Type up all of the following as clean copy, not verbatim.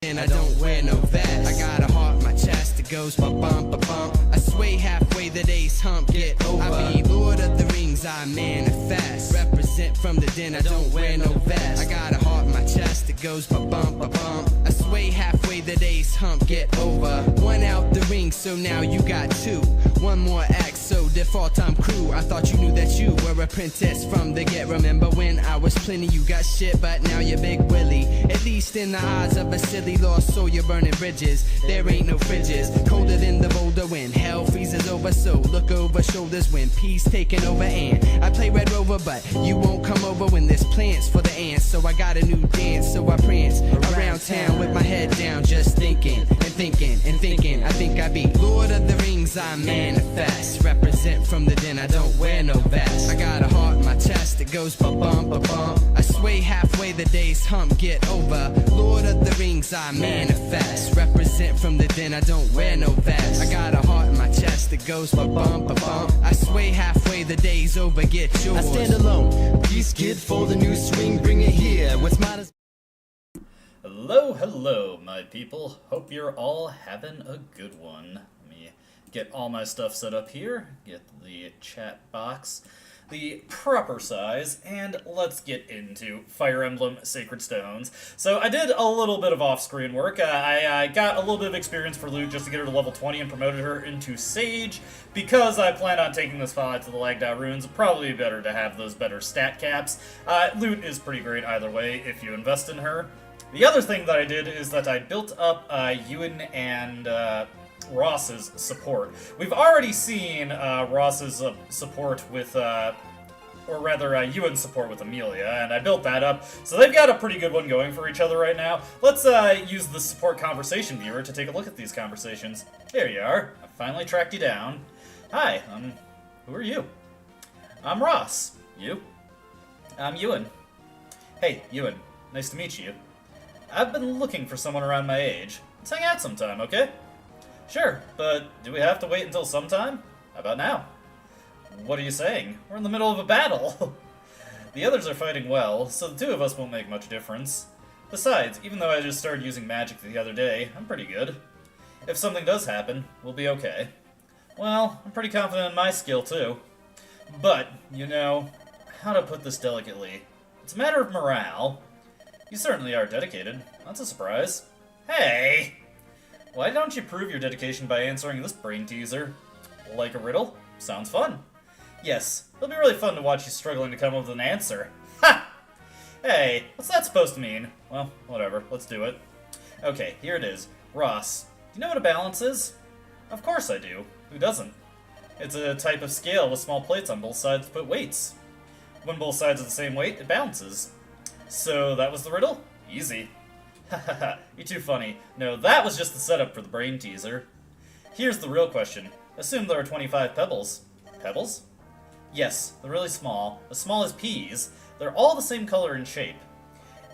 And I don't wear no vest. I got a heart, my chest, it goes ba bump ba bump. I sway halfway, the day's hump get over. I be Lord of the Rings, I manifest. Represent from the den, I don't wear no vest. I got a heart, my chest, it goes ba bump ba bump. I sway halfway, the day's hump get over. One out the ring, so now you got two. One more X, so default I'm crew. I thought you knew that you were a princess from the get. Remember when I was plenty, you got shit, but now you're Big Willie. At least in the eyes of a silly lost soul, you're burning bridges. There ain't no fridges, colder than the boulder when hell freezes over. So look over shoulders when peace taking over. And I play Red Rover, but you won't come over when there's plants for the ants. So I got a new dance, so I prance around town with my head down, just thinking and thinking and thinking. I think I be Lord of the Rings, I manifest. Represent from the den, I don't wear no vest. I got a heart in my chest, it goes ba bump ba bump. I sway halfway, the day's hump get over. Lord of the Rings, I manifest. Represent from the den, I don't wear no vest. I got a heart in my chest, it goes ba bump ba bump. I sway halfway, the day's over, get yours. I stand alone, peace kid for the new swing, bring it here. What's mine is... Hello, my people. Hope you're all having a good one. Let me get all my stuff set up here, get the chat box the proper size, and let's get into Fire Emblem Sacred Stones. So I did a little bit of off-screen work. I got a little bit of experience for loot just to get her to level 20 and promoted her into Sage, because I plan on taking this file out to the Lagged Out Ruins. Probably better to have those better stat caps. Loot is pretty great either way if you invest in her. The other thing that I did is that I built up Ewan and Ross's support. We've already seen Ross's support with, or rather Ewan's support with Amelia, and I built that up, so they've got a pretty good one going for each other right now. Let's use the support conversation viewer to take a look at these conversations. There you are. I finally tracked you down. Hi, who are you? I'm Ross. You? I'm Ewan. Hey, Ewan. Nice to meet you. I've been looking for someone around my age. Let's hang out sometime, okay? Sure, but do we have to wait until sometime? How about now? What are you saying? We're in the middle of a battle! The others are fighting well, so the two of us won't make much difference. Besides, even though I just started using magic the other day, I'm pretty good. If something does happen, we'll be okay. Well, I'm pretty confident in my skill, too. But, you know, how to put this delicately? It's a matter of morale. You certainly are dedicated. That's a surprise. Hey! Why don't you prove your dedication by answering this brain teaser? Like a riddle? Sounds fun. Yes, it'll be really fun to watch you struggling to come up with an answer. Ha! Hey, what's that supposed to mean? Well, whatever, let's do it. Okay, here it is. Ross, do you know what a balance is? Of course I do. Who doesn't? It's a type of scale with small plates on both sides to put weights. When both sides are the same weight, it balances. So that was the riddle? Easy. Hahaha, you're too funny. No, that was just the setup for the brain teaser. Here's the real question. Assume there are 25 pebbles. Pebbles? Yes, they're really small. As small as peas. They're all the same color and shape.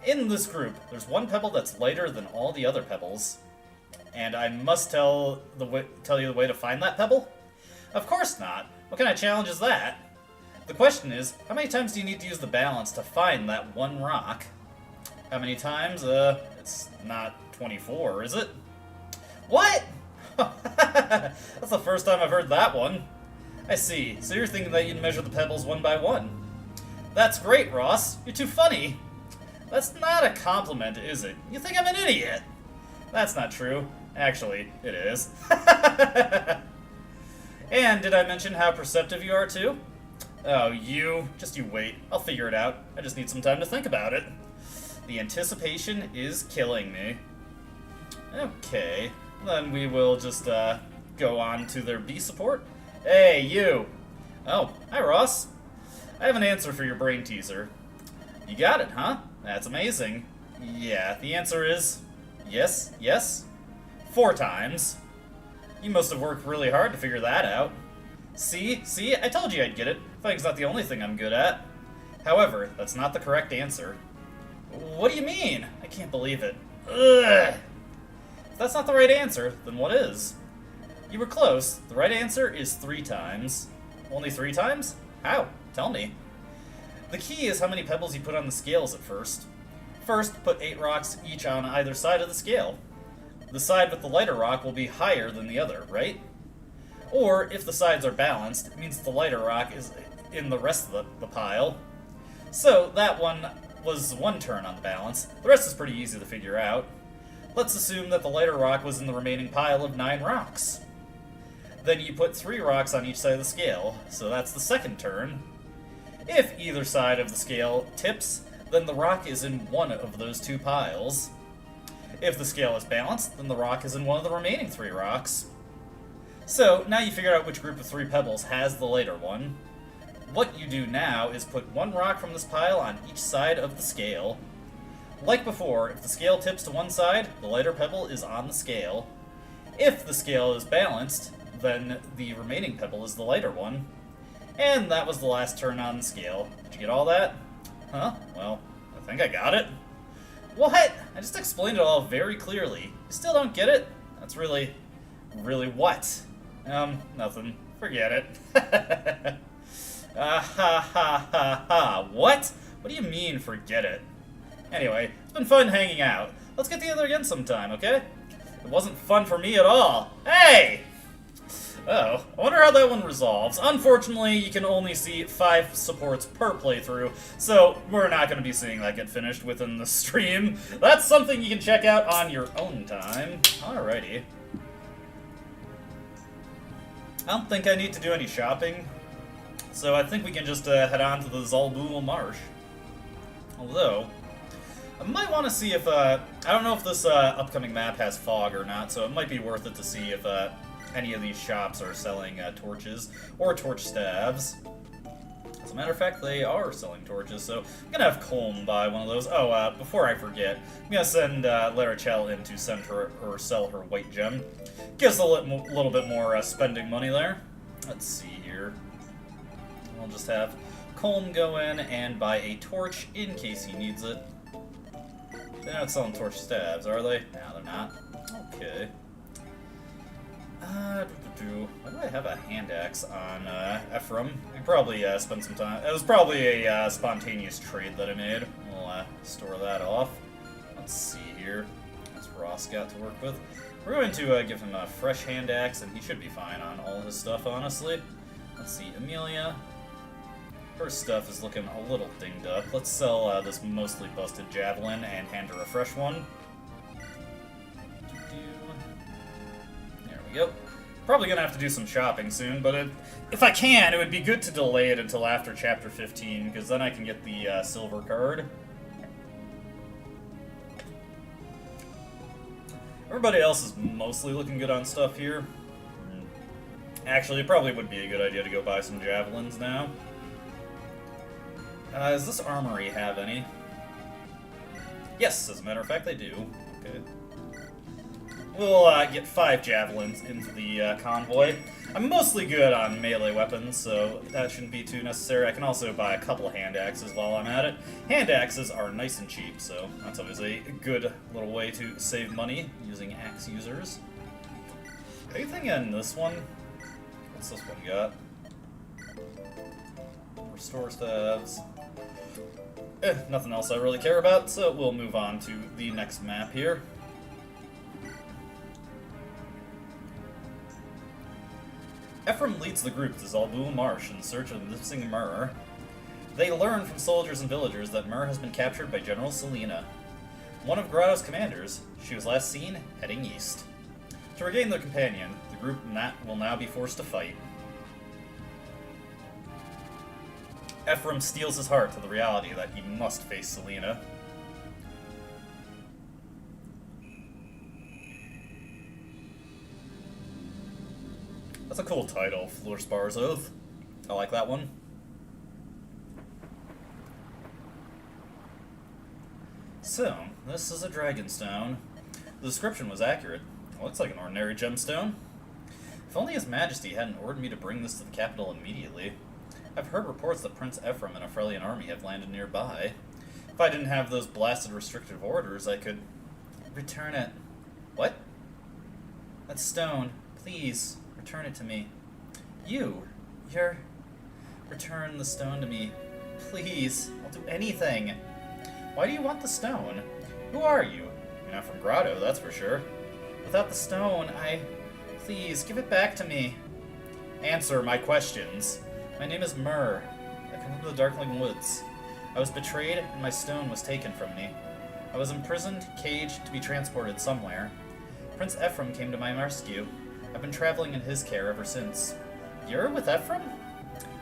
In this group, there's one pebble that's lighter than all the other pebbles. And I must tell you the way to find that pebble? Of course not. What kind of challenge is that? The question is, how many times do you need to use the balance to find that one rock? How many times? It's not 24, is it? What? That's the first time I've heard that one. I see. So you're thinking that you'd measure the pebbles one by one. That's great, Ross. You're too funny. That's not a compliment, is it? You think I'm an idiot. That's not true. Actually, it is. And did I mention how perceptive you are, too? Oh, just you wait. I'll figure it out. I just need some time to think about it. The anticipation is killing me. Okay, then we will just go on to their B support. Hey, you! Oh, hi, Ross. I have an answer for your brain teaser. You got it, huh? That's amazing. Yeah, the answer is yes, yes, 4 times. You must have worked really hard to figure that out. See, I told you I'd get it. Fighting's not the only thing I'm good at. However, that's not the correct answer. What do you mean? I can't believe it. Ugh! If that's not the right answer, then what is? You were close. The right answer is 3 times. Only 3 times? How? Tell me. The key is how many pebbles you put on the scales at first. First, put 8 rocks each on either side of the scale. The side with the lighter rock will be higher than the other, right? Or, if the sides are balanced, it means the lighter rock is in the rest of the pile. So, that one was 1 turn on the balance. The rest is pretty easy to figure out. Let's assume that the lighter rock was in the remaining pile of 9 rocks. Then you put 3 rocks on each side of the scale, so that's the second turn. If either side of the scale tips, then the rock is in one of those 2 piles. If the scale is balanced, then the rock is in one of the remaining 3 rocks. So, now you figured out which group of 3 pebbles has the lighter one. What you do now is put 1 rock from this pile on each side of the scale. Like before, if the scale tips to one side, the lighter pebble is on the scale. If the scale is balanced, then the remaining pebble is the lighter one. And that was the last turn on the scale. Did you get all that? Huh? Well, I think I got it. What? I just explained it all very clearly. You still don't get it? That's really what? Nothing. Forget it. Ha ha ha ha. What? What do you mean, forget it? Anyway, it's been fun hanging out. Let's get together again sometime, okay? It wasn't fun for me at all. Hey! Oh, I wonder how that one resolves. Unfortunately, you can only see 5 supports per playthrough, so we're not going to be seeing that get finished within the stream. That's something you can check out on your own time. Alrighty. I don't think I need to do any shopping, so I think we can just head on to the Zalbul Marsh. Although, I might want to see if, I don't know if this upcoming map has fog or not, so it might be worth it to see if any of these shops are selling torches or torch staves. As a matter of fact, they are selling torches, so I'm gonna have Colm buy one of those. Oh, before I forget, I'm gonna send Larachel in to send her or sell her white gem. Gives a little bit more spending money there. Let's see here. We'll just have Colm go in and buy a torch in case he needs it. They're not selling torch stabs, are they? No, they're not. Okay. Why do I have a hand axe on Ephraim? I can probably spend some time. It was probably a spontaneous trade that I made. We'll store that off. Let's see here. What's Ross got to work with? We're going to give him a fresh hand axe, and he should be fine on all his stuff, honestly. Let's see, Amelia. Her stuff is looking a little dinged up. Let's sell this mostly busted javelin and hand her a fresh one. There we go. Probably gonna have to do some shopping soon, but if I can, it would be good to delay it until after Chapter 15, because then I can get the silver card. Everybody else is mostly looking good on stuff here. Actually, it probably would be a good idea to go buy some javelins now. Does this armory have any? Yes, as a matter of fact, they do. Okay. We'll get 5 javelins into the convoy. I'm mostly good on melee weapons, so that shouldn't be too necessary. I can also buy a couple hand axes while I'm at it. Hand axes are nice and cheap, so that's always a good little way to save money using axe users. Anything in this one? What's this one got? Restore staves. Nothing else I really care about, so we'll move on to the next map here. Ephraim leads the group to Zalbul Marsh in search of the missing Myrrh. They learn from soldiers and villagers that Myrrh has been captured by General Selena, one of Grado's commanders. She was last seen heading east. To regain their companion, the group will now be forced to fight. Ephraim steels his heart to the reality that he must face Selena. That's a cool title, Fluorspar's Oath. I like that one. So, this is a dragonstone. The description was accurate. It looks like an ordinary gemstone. If only His Majesty hadn't ordered me to bring this to the capital immediately. I've heard reports that Prince Ephraim and a Freljin army have landed nearby. If I didn't have those blasted restrictive orders, I could... return it. What? That stone. Please, return it to me. You're... return the stone to me. Please, I'll do anything. Why do you want the stone? Who are you? You're not from Grado, that's for sure. Without the stone, Please, give it back to me. Answer my questions. My name is Myrrh. I come from the Darkling Woods. I was betrayed, and my stone was taken from me. I was imprisoned, caged, to be transported somewhere. Prince Ephraim came to my rescue. I've been traveling in his care ever since. You're with Ephraim?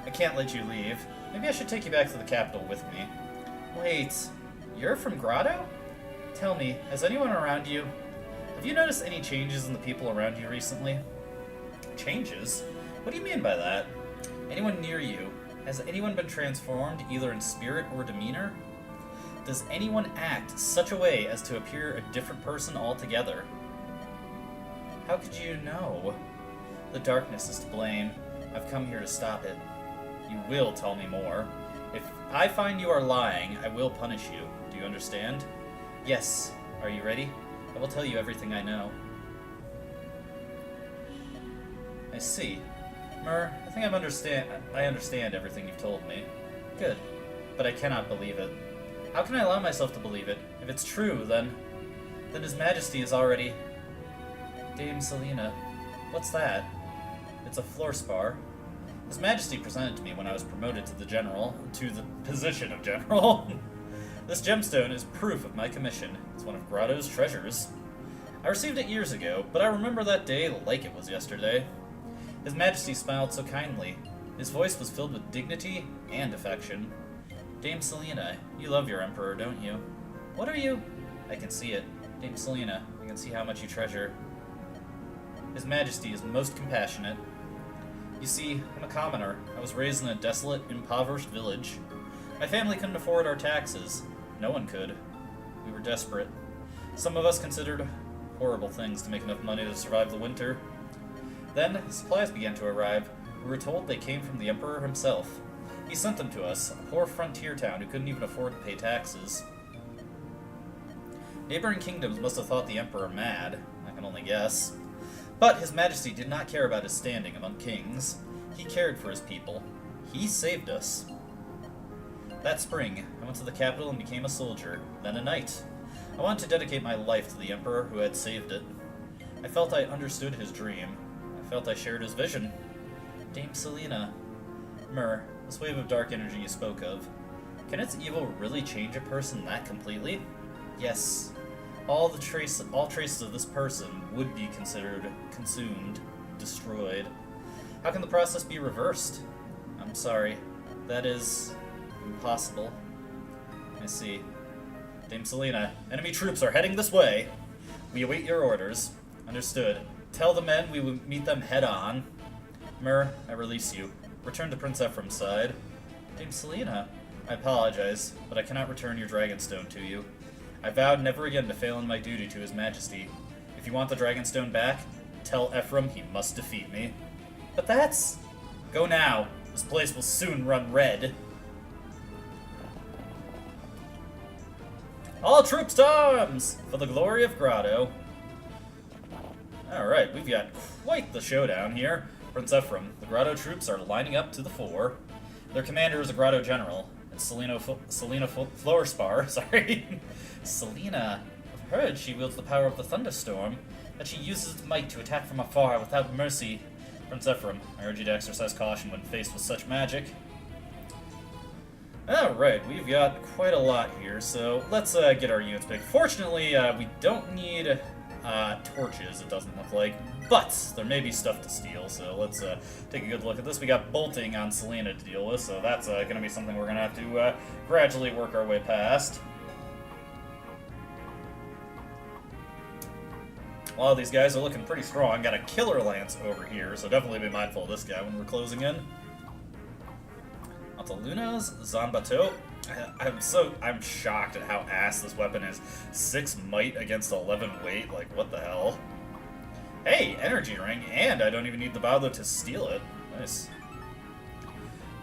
I can't let you leave. Maybe I should take you back to the capital with me. Wait, you're from Grado? Tell me, has anyone around you... Have you noticed any changes in the people around you recently? Changes? What do you mean by that? Anyone near you? Has anyone been transformed, either in spirit or demeanor? Does anyone act such a way as to appear a different person altogether? How could you know? The darkness is to blame. I've come here to stop it. You will tell me more. If I find you are lying, I will punish you. Do you understand? Yes. Are you ready? I will tell you everything I know. I see. Myrrh, I think I understand everything you've told me. Good. But I cannot believe it. How can I allow myself to believe it? If it's true, then His Majesty is already... Dame Selena. What's that? It's a floor spar. His Majesty presented to me when I was promoted to the position of General. This gemstone is proof of my commission. It's one of Grado's treasures. I received it years ago, but I remember that day like it was yesterday. His Majesty smiled so kindly. His voice was filled with dignity and affection. Dame Selena, you love your Emperor, don't you? What are you? I can see it. Dame Selena, I can see how much you treasure. His Majesty is most compassionate. You see, I'm a commoner. I was raised in a desolate, impoverished village. My family couldn't afford our taxes. No one could. We were desperate. Some of us considered horrible things to make enough money to survive the winter. Then, supplies began to arrive. We were told they came from the Emperor himself. He sent them to us, a poor frontier town who couldn't even afford to pay taxes. Neighboring kingdoms must have thought the Emperor mad. I can only guess. But His Majesty did not care about his standing among kings. He cared for his people. He saved us. That spring, I went to the capital and became a soldier, then a knight. I wanted to dedicate my life to the Emperor who had saved it. I felt I understood his dream. I felt I shared his vision. Dame Selena. Myrrh, this wave of dark energy you spoke of. Can its evil really change a person that completely? Yes. All traces of this person would be considered consumed, destroyed. How can the process be reversed? I'm sorry. That is... impossible. I see. Dame Selena, enemy troops are heading this way. We await your orders. Understood. Tell the men we will meet them head-on. Myrrh, I release you. Return to Prince Ephraim's side. Dame Selena, I apologize, but I cannot return your Dragonstone to you. I vowed never again to fail in my duty to His Majesty. If you want the Dragonstone back, tell Ephraim he must defeat me. But that's... Go now. This place will soon run red. All troops to arms! For the glory of Grado. Alright, we've got quite the showdown here. Prince Ephraim, the Grado troops are lining up to the fore. Their commander is a Grado general. It's Selena Floorspar, sorry. Selena. I've heard she wields the power of the thunderstorm, that she uses its might to attack from afar without mercy. Prince Ephraim, I urge you to exercise caution when faced with such magic. Alright, we've got quite a lot here, so let's get our units picked. Fortunately, we don't need torches, it doesn't look like, but there may be stuff to steal, so let's take a good look at this. We got bolting on Selena to deal with, so that's going to be something we're going to have to gradually work our way past. A lot of these guys are looking pretty strong. Got a killer lance over here, so definitely be mindful of this guy when we're closing in. Luna's Zanbato. I'm shocked at how ass this weapon is. 6 might against 11 weight. Like, what the hell? Hey, energy ring, and I don't even need the Bado to steal it. Nice.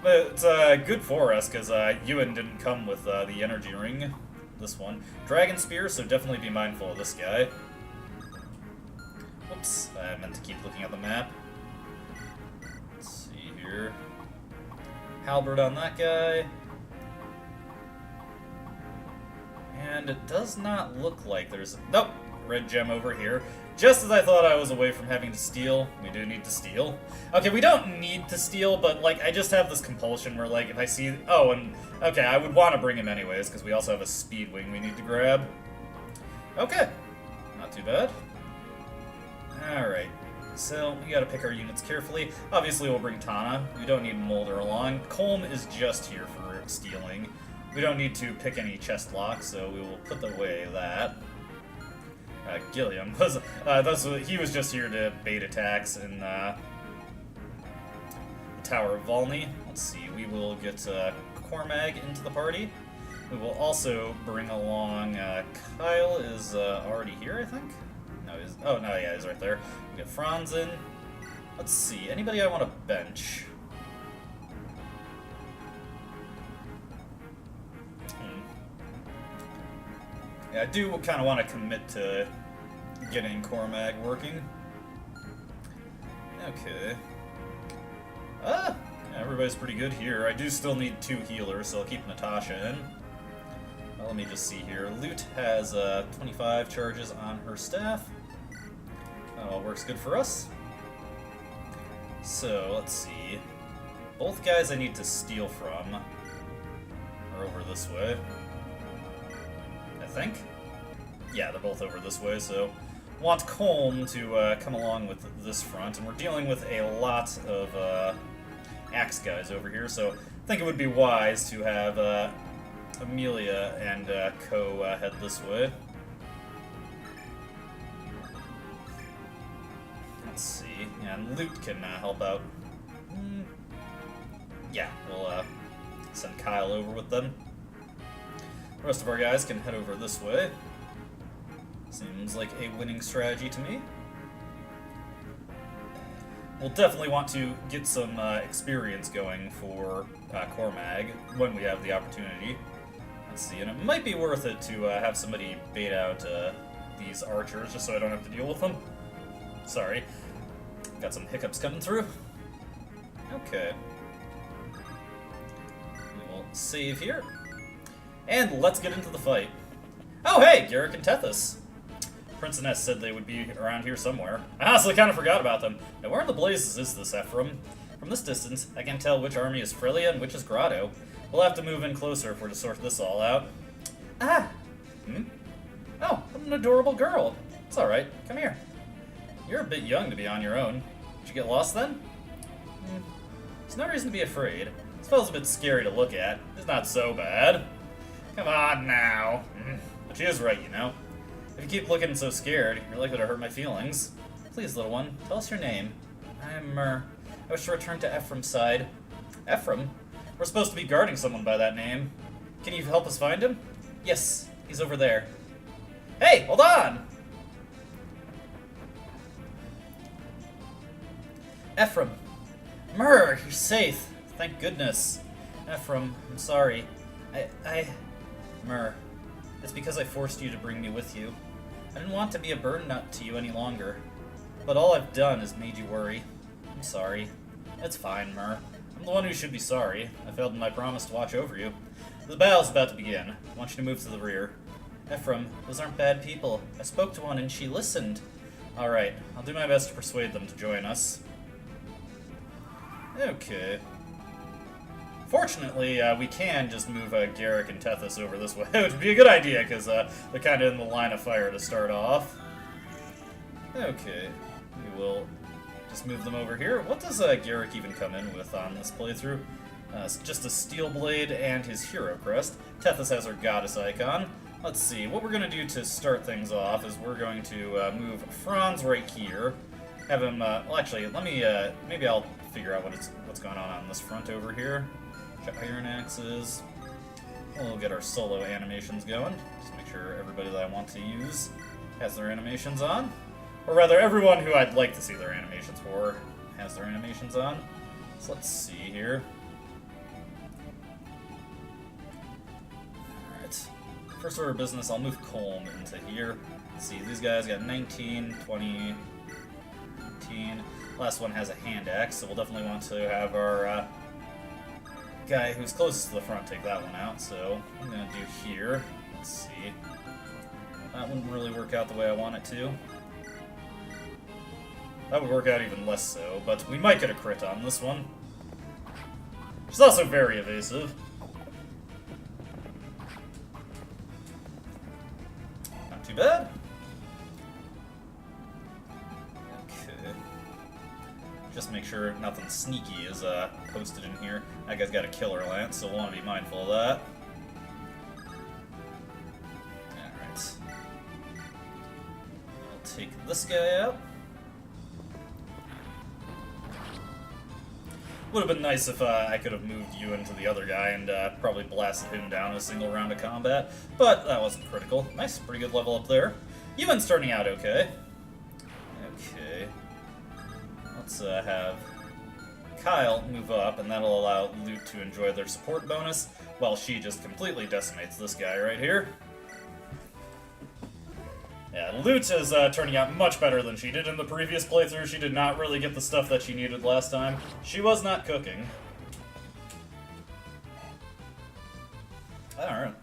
But it's good for us because Ewan didn't come with the energy ring. This one, Dragon Spear. So definitely be mindful of this guy. Whoops, I meant to keep looking at the map. Let's see here. Halberd on that guy. And it does not look like there's... Nope! Red gem over here. Just as I thought I was away from having to steal, we do need to steal. Okay, we don't need to steal, but, like, I just have this compulsion where, like, if I see... Oh, and... Okay, I would want to bring him anyways, because we also have a speed wing we need to grab. Okay. Not too bad. Alright. So, we gotta pick our units carefully. Obviously, we'll bring Tana. We don't need Molder along. Colm is just here for stealing. We don't need to pick any chest locks, so we will put away that. Gilliam was, he was just here to bait attacks in the Tower of Volney. Let's see, we will get Cormag into the party. We will also bring along, Kyle is already here, I think? No, he's, oh no, yeah, he's right there. We get Franz in. Let's see, anybody I want to bench? Yeah, I do kind of want to commit to getting Cormag working. Okay. Yeah, everybody's pretty good here. I do still need 2 healers, so I'll keep Natasha in. Well, let me just see here. Lute has 25 charges on her staff. That all works good for us. So, let's see. Both guys I need to steal from are over this way. I think. Yeah, they're both over this way, so want Colm to come along with this front, and we're dealing with a lot of axe guys over here, so I think it would be wise to have Amelia and Co head this way. Let's see, and Lute can help out. Yeah, we'll send Kyle over with them. The rest of our guys can head over this way. Seems like a winning strategy to me. We'll definitely want to get some experience going for Cormag when we have the opportunity. Let's see, and it might be worth it to have somebody bait out these archers just so I don't have to deal with them. Sorry. Got some hiccups coming through. Okay. We will save here. And let's get into the fight. Oh hey, Garrick and Tethys. Prince and S said they would be around here somewhere. I honestly kind of forgot about them. Now where in the blazes is this, Ephraim? From this distance, I can tell which army is Frelia and which is Grado. We'll have to move in closer if we're to sort this all out. Ah! Oh, what an adorable girl. It's alright, come here. You're a bit young to be on your own. Did you get lost then? There's no reason to be afraid. This fellow's a bit scary to look at. It's not so bad. Come on now. But she is right, you know. If you keep looking so scared, you're likely to hurt my feelings. Please, little one, tell us your name. I'm Myrrh. I wish to return to Ephraim's side. Ephraim? We're supposed to be guarding someone by that name. Can you help us find him? Yes, he's over there. Hey, hold on! Ephraim. Myrrh, you're safe. Thank goodness. Ephraim, I'm sorry. Myrrh, it's because I forced you to bring me with you. I didn't want to be a burden to you any longer. But all I've done is made you worry. I'm sorry. It's fine, Myrrh. I'm the one who should be sorry. I failed in my promise to watch over you. The battle's about to begin. I want you to move to the rear. Ephraim, those aren't bad people. I spoke to one and she listened. Alright, I'll do my best to persuade them to join us. Okay. Fortunately, we can just move Garrick and Tethys over this way, which would be a good idea, because they're kind of in the line of fire to start off. Okay, we will just move them over here. What does Garrick even come in with on this playthrough? Just a steel blade and his hero crest. Tethys has her goddess icon. Let's see, what we're going to do to start things off is we're going to move Franz right here. Have him, well actually, let me, maybe I'll figure out what's going on this front over here. Iron axes. We'll get our solo animations going. Just make sure everybody that I want to use has their animations on. Or rather, everyone who I'd like to see their animations for has their animations on. So let's see here. Alright. First order of business, I'll move Colm into here. Let's see, these guys got 19, 20, 19. Last one has a hand axe, so we'll definitely want to have our guy who's closest to the front take that one out. So I'm gonna do here. Let's see. That wouldn't really work out the way I want it to. That would work out even less so, but we might get a crit on this one. She's also very evasive. Not too bad. Okay. Just make sure nothing sneaky is posted in here. That guy's got a killer lance, so we'll want to be mindful of that. Alright. I'll take this guy out. Would have been nice if I could have moved you into the other guy and probably blasted him down in a single round of combat, but that wasn't critical. Nice, pretty good level up there. You've been starting out okay. Okay. Let's have Kyle move up, and that'll allow Loot to enjoy their support bonus, while she just completely decimates this guy right here. Yeah, Loot is turning out much better than she did in the previous playthrough. She did not really get the stuff that she needed last time. She was not cooking. Alright.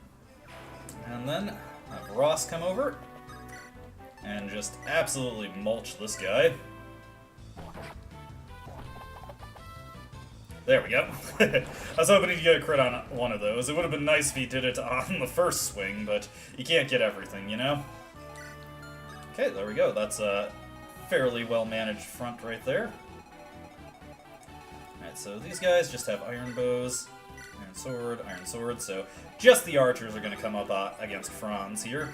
And then have Ross come over and just absolutely mulch this guy. There we go. I was hoping he'd get a crit on one of those. It would have been nice if he did it on the first swing, but you can't get everything, you know? Okay, there we go. That's a fairly well-managed front right there. Alright, so these guys just have iron bows, iron sword, so just the archers are going to come up against Franz here.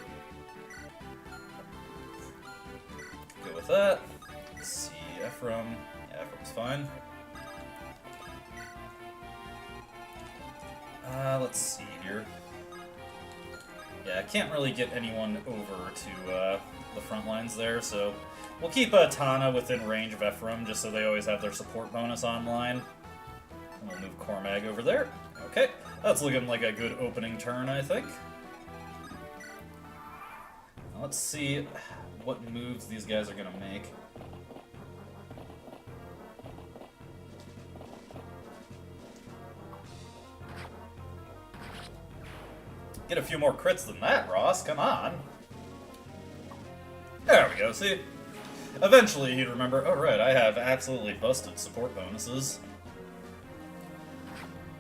Go with that. Let's see, Ephraim. Yeah, Ephraim's fine. Let's see here. Yeah, I can't really get anyone over to the front lines there, so we'll keep Tana within range of Ephraim, just so they always have their support bonus online. And we'll move Cormag over there. Okay, that's looking like a good opening turn, I think. Now let's see what moves these guys are going to make. Get a few more crits than that, Ross. Come on. There we go, see? Eventually he'd remember, oh right, I have absolutely busted support bonuses.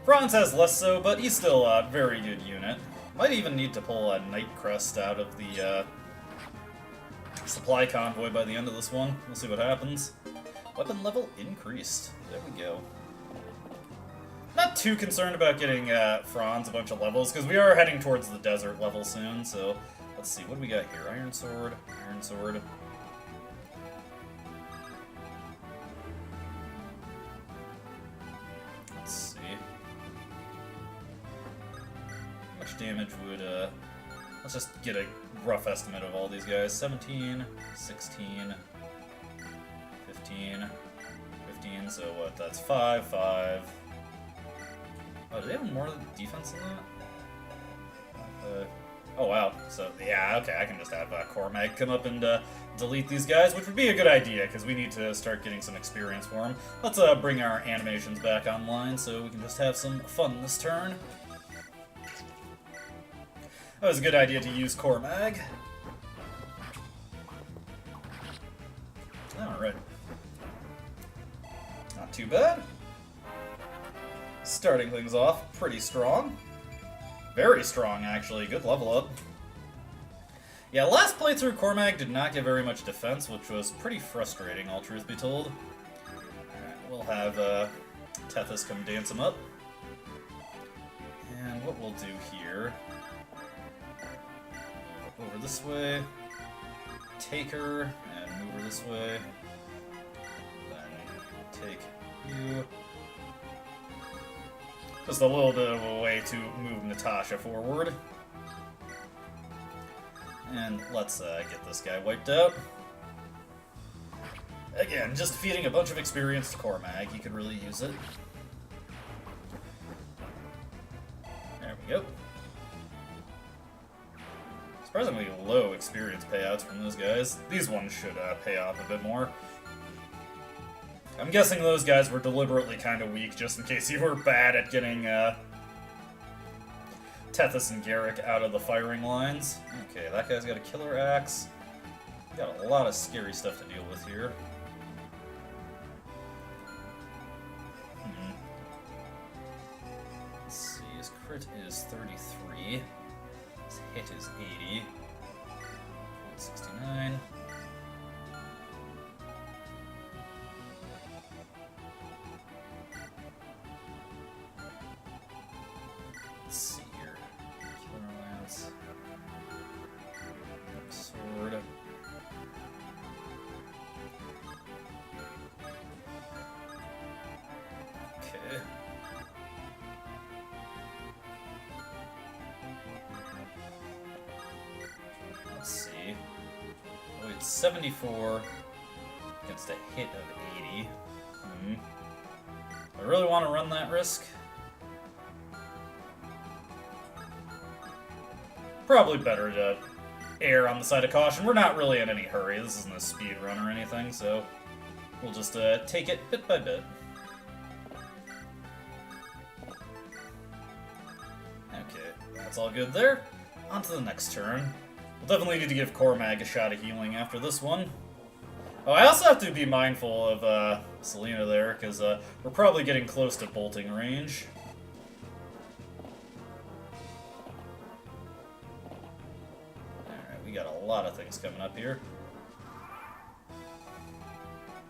Franz has less so, but he's still a very good unit. Might even need to pull a Night Crest out of the supply convoy by the end of this one. We'll see what happens. Weapon level increased. There we go. Not too concerned about getting Franz a bunch of levels, because we are heading towards the desert level soon, so let's see, what do we got here? Iron sword, iron sword. Let's see. How much damage would, let's just get a rough estimate of all these guys. 17, 16, 15, 15, so what, that's 5, 5. Oh, do they have more defense than that? Oh, wow. So, yeah, okay, I can just have Cormag come up and delete these guys, which would be a good idea, because we need to start getting some experience for them. Let's bring our animations back online so we can just have some fun this turn. That was a good idea to use Cormag. Alright. Not too bad. Starting things off pretty strong. Very strong, actually. Good level up. Yeah, last playthrough, Cormag did not get very much defense, which was pretty frustrating, all truth be told. Alright, we'll have Tethys come dance him up. And what we'll do here... Move over this way. Take her, and move her this way. Then take you. Just a little bit of a way to move Natasha forward. And let's get this guy wiped out. Again, just feeding a bunch of experience to Cormag. He could really use it. There we go. Surprisingly low experience payouts from those guys. These ones should pay off a bit more. I'm guessing those guys were deliberately kind of weak, just in case you were bad at getting Tethys and Garrick out of the firing lines. Okay, that guy's got a killer axe. Got a lot of scary stuff to deal with here. Let's see, his crit is 33. His hit is 80. 69. Let's see here. Killer Lance. Sword. Okay. Let's see. Oh, it's 74 against a hit of 80. I really want to run that risk. Probably better to err on the side of caution. We're not really in any hurry. This isn't a speed run or anything, so we'll just take it bit by bit. Okay, that's all good there. On to the next turn. We'll definitely need to give Cormag a shot of healing after this one. Oh, I also have to be mindful of Selena there, because we're probably getting close to bolting range. We got a lot of things coming up here.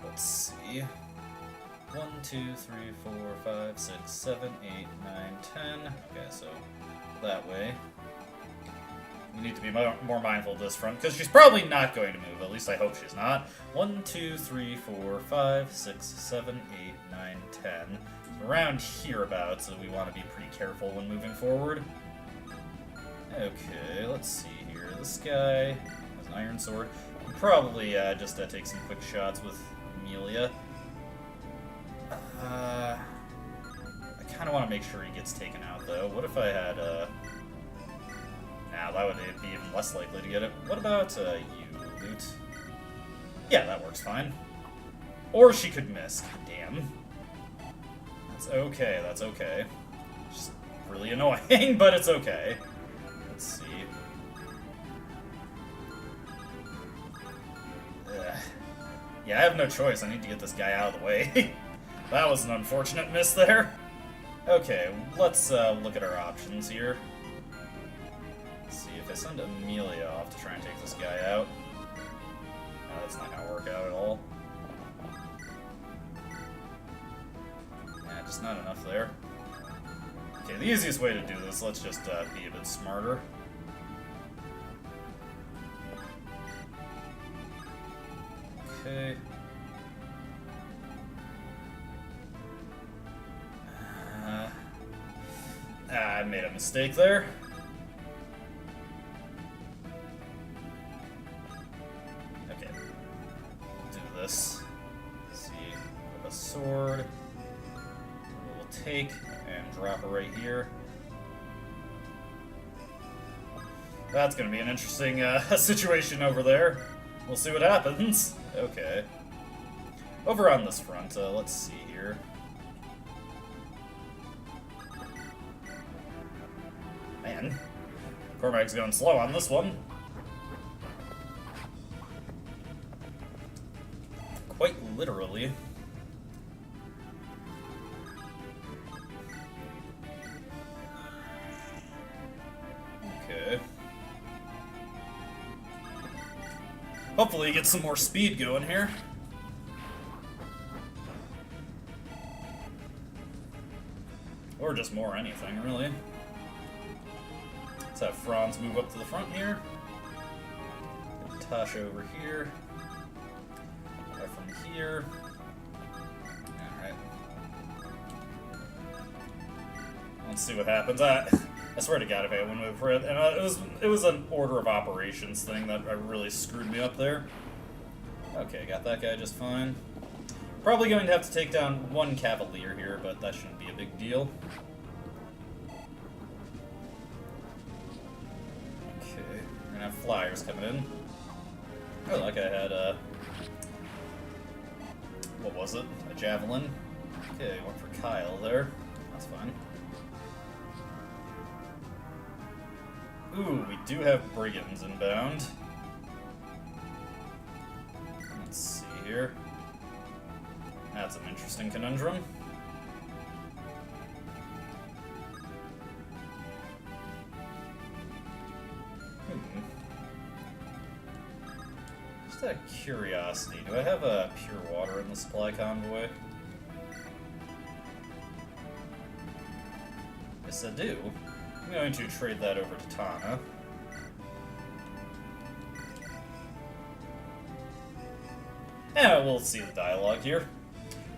Let's see. 1, 2, 3, 4, 5, 6, 7, 8, 9, 10. Okay, so that way. We need to be more mindful of this front, because she's probably not going to move. At least I hope she's not. 1, 2, 3, 4, 5, 6, 7, 8, 9, 10. So around hereabouts, so we want to be pretty careful when moving forward. Okay, let's see here. This guy has an iron sword. We'll probably just take some quick shots with Amelia. I kind of want to make sure he gets taken out, though. What if I had, Nah, that would be even less likely to get it. What about, you, Loot? Yeah, that works fine. Or she could miss. God damn. That's okay, that's okay. Just really annoying, but it's okay. Let's see. Ugh. Yeah, I have no choice. I need to get this guy out of the way. That was an unfortunate miss there. Okay, let's look at our options here. Let's see, if I send Amelia off to try and take this guy out. No, that's not going to work out at all. Yeah, just not enough there. Okay, the easiest way to do this, let's just be a bit smarter. Okay. I made a mistake there. Okay. Do this. Let's see. A sword. We'll take and drop her right here. That's going to be an interesting situation over there. We'll see what happens. Okay. Over on this front, let's see here. Man, Cormag's going slow on this one. Quite literally. Okay. Hopefully get some more speed going here. Or just more anything, really. Let's have Franz move up to the front here. Tasha over here. From here. Alright. Let's see what happens. I swear to God if I had one move for it. And it was an order of operations thing that really screwed me up there. Okay, got that guy just fine. Probably going to have to take down one Cavalier here, but that shouldn't be a big deal. Okay, we're gonna have flyers coming in. Oh, that guy had what was it? A javelin. Okay, went for Kyle there. That's fine. Ooh, we do have brigands inbound. Let's see here. That's an interesting conundrum. Just out of curiosity, do I have pure water in the supply convoy? Yes, I do. I'm going to trade that over to Tana. And we'll see the dialogue here.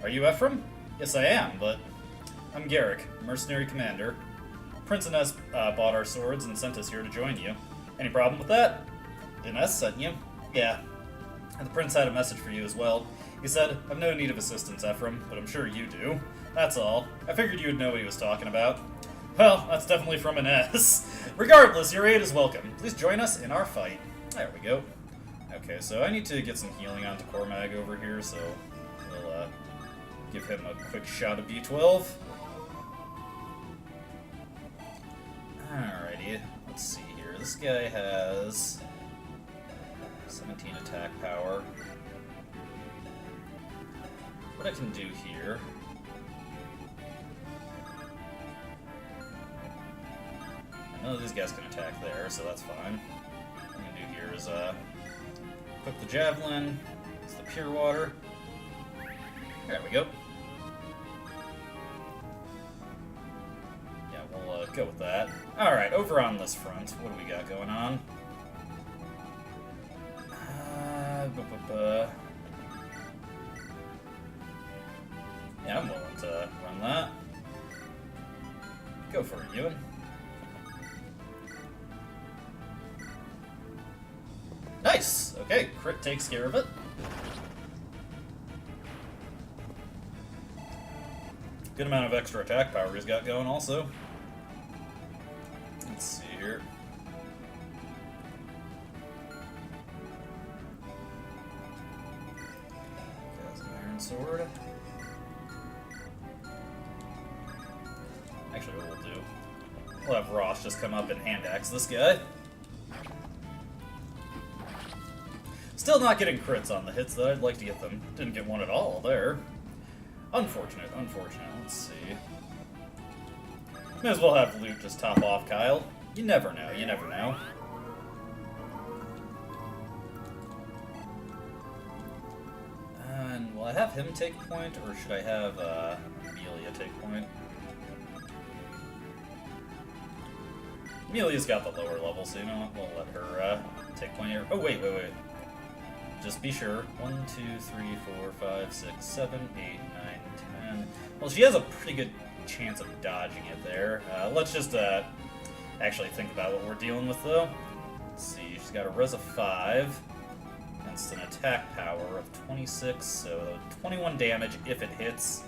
Are you Ephraim? Yes, I am, but I'm Garrick, mercenary commander. Prince Ines bought our swords and sent us here to join you. Any problem with that? Ines sent you? Yeah. And the prince had a message for you as well. He said, I've no need of assistance, Ephraim, but I'm sure you do. That's all. I figured you would know what he was talking about. Well, that's definitely from Ines. Regardless, your aid is welcome. Please join us in our fight. There we go. Okay, so I need to get some healing onto Cormag over here, so we'll give him a quick shot of B12. Alrighty, let's see here. This guy has 17 attack power. What I can do here... None of these guys can attack there, so that's fine. What I'm gonna do here is equip the javelin. It's the pure water. There we go. Yeah, we'll go with that. Alright, over on this front, what do we got going on? Yeah, I'm willing to run that. Go for it, Ewan. Nice! Okay, crit takes care of it. Good amount of extra attack power he's got going also. Let's see here. Got an iron sword. Actually, what we'll do, we'll have Ross just come up and hand axe this guy. Still not getting crits on the hits that I'd like to get them. Didn't get one at all there. Unfortunate, unfortunate. Let's see. May as well have loot just top off Kyle. You never know, you never know. And will I have him take point, or should I have Amelia take point? Amelia's got the lower level, so you know what? We'll let her take point here. Oh, wait. Just be sure. 1, 2, 3, 4, 5, 6, 7, 8, 9, 10. Well, she has a pretty good chance of dodging it there. Let's just actually think about what we're dealing with, though. Let's see. She's got a res of 5 against an attack power of 26, so 21 damage if it hits.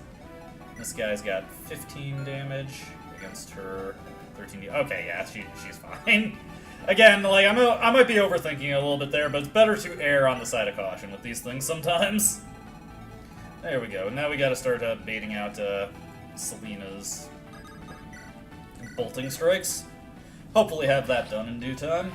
This guy's got 15 damage against her 13. Okay, yeah, she's fine. Again, like, I might be overthinking it a little bit there, but it's better to err on the side of caution with these things sometimes. There we go. Now we gotta start baiting out Selena's bolting strikes. Hopefully have that done in due time.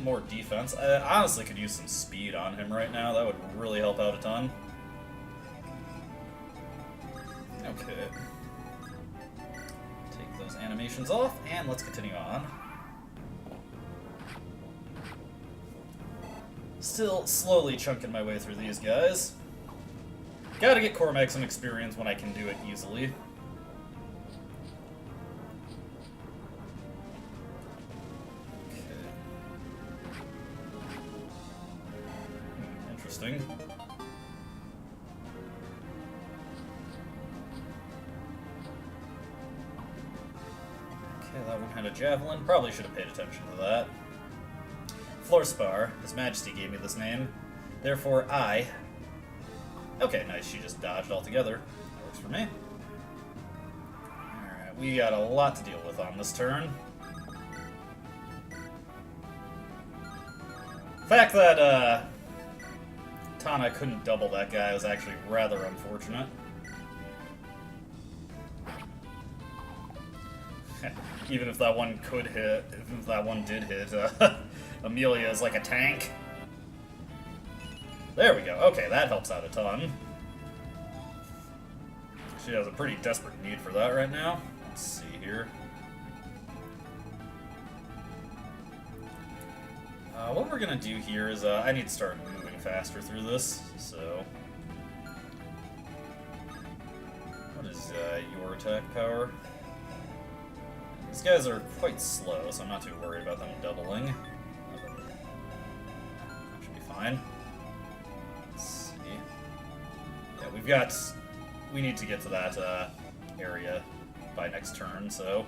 More defense. I honestly could use some speed on him right now. That would really help out a ton. Okay. Take those animations off, and let's continue on. Still slowly chunking my way through these guys. Gotta get Cormac some experience when I can do it easily. Okay. Interesting. That one had a javelin. Probably should have paid attention to that. Floorspar. His Majesty gave me this name. Therefore, I... Okay, nice. She just dodged altogether. That works for me. Alright, we got a lot to deal with on this turn. The fact that, Tana couldn't double that guy was actually rather unfortunate. Even if that one could hit, if that one did hit, Amelia is like a tank. There we go. Okay, that helps out a ton. She has a pretty desperate need for that right now. Let's see here. What we're gonna do here is, I need to start moving faster through this, so... What is, your attack power? These guys are quite slow, so I'm not too worried about them doubling. Should be fine. Let's see. Yeah, we need to get to that, area by next turn, so...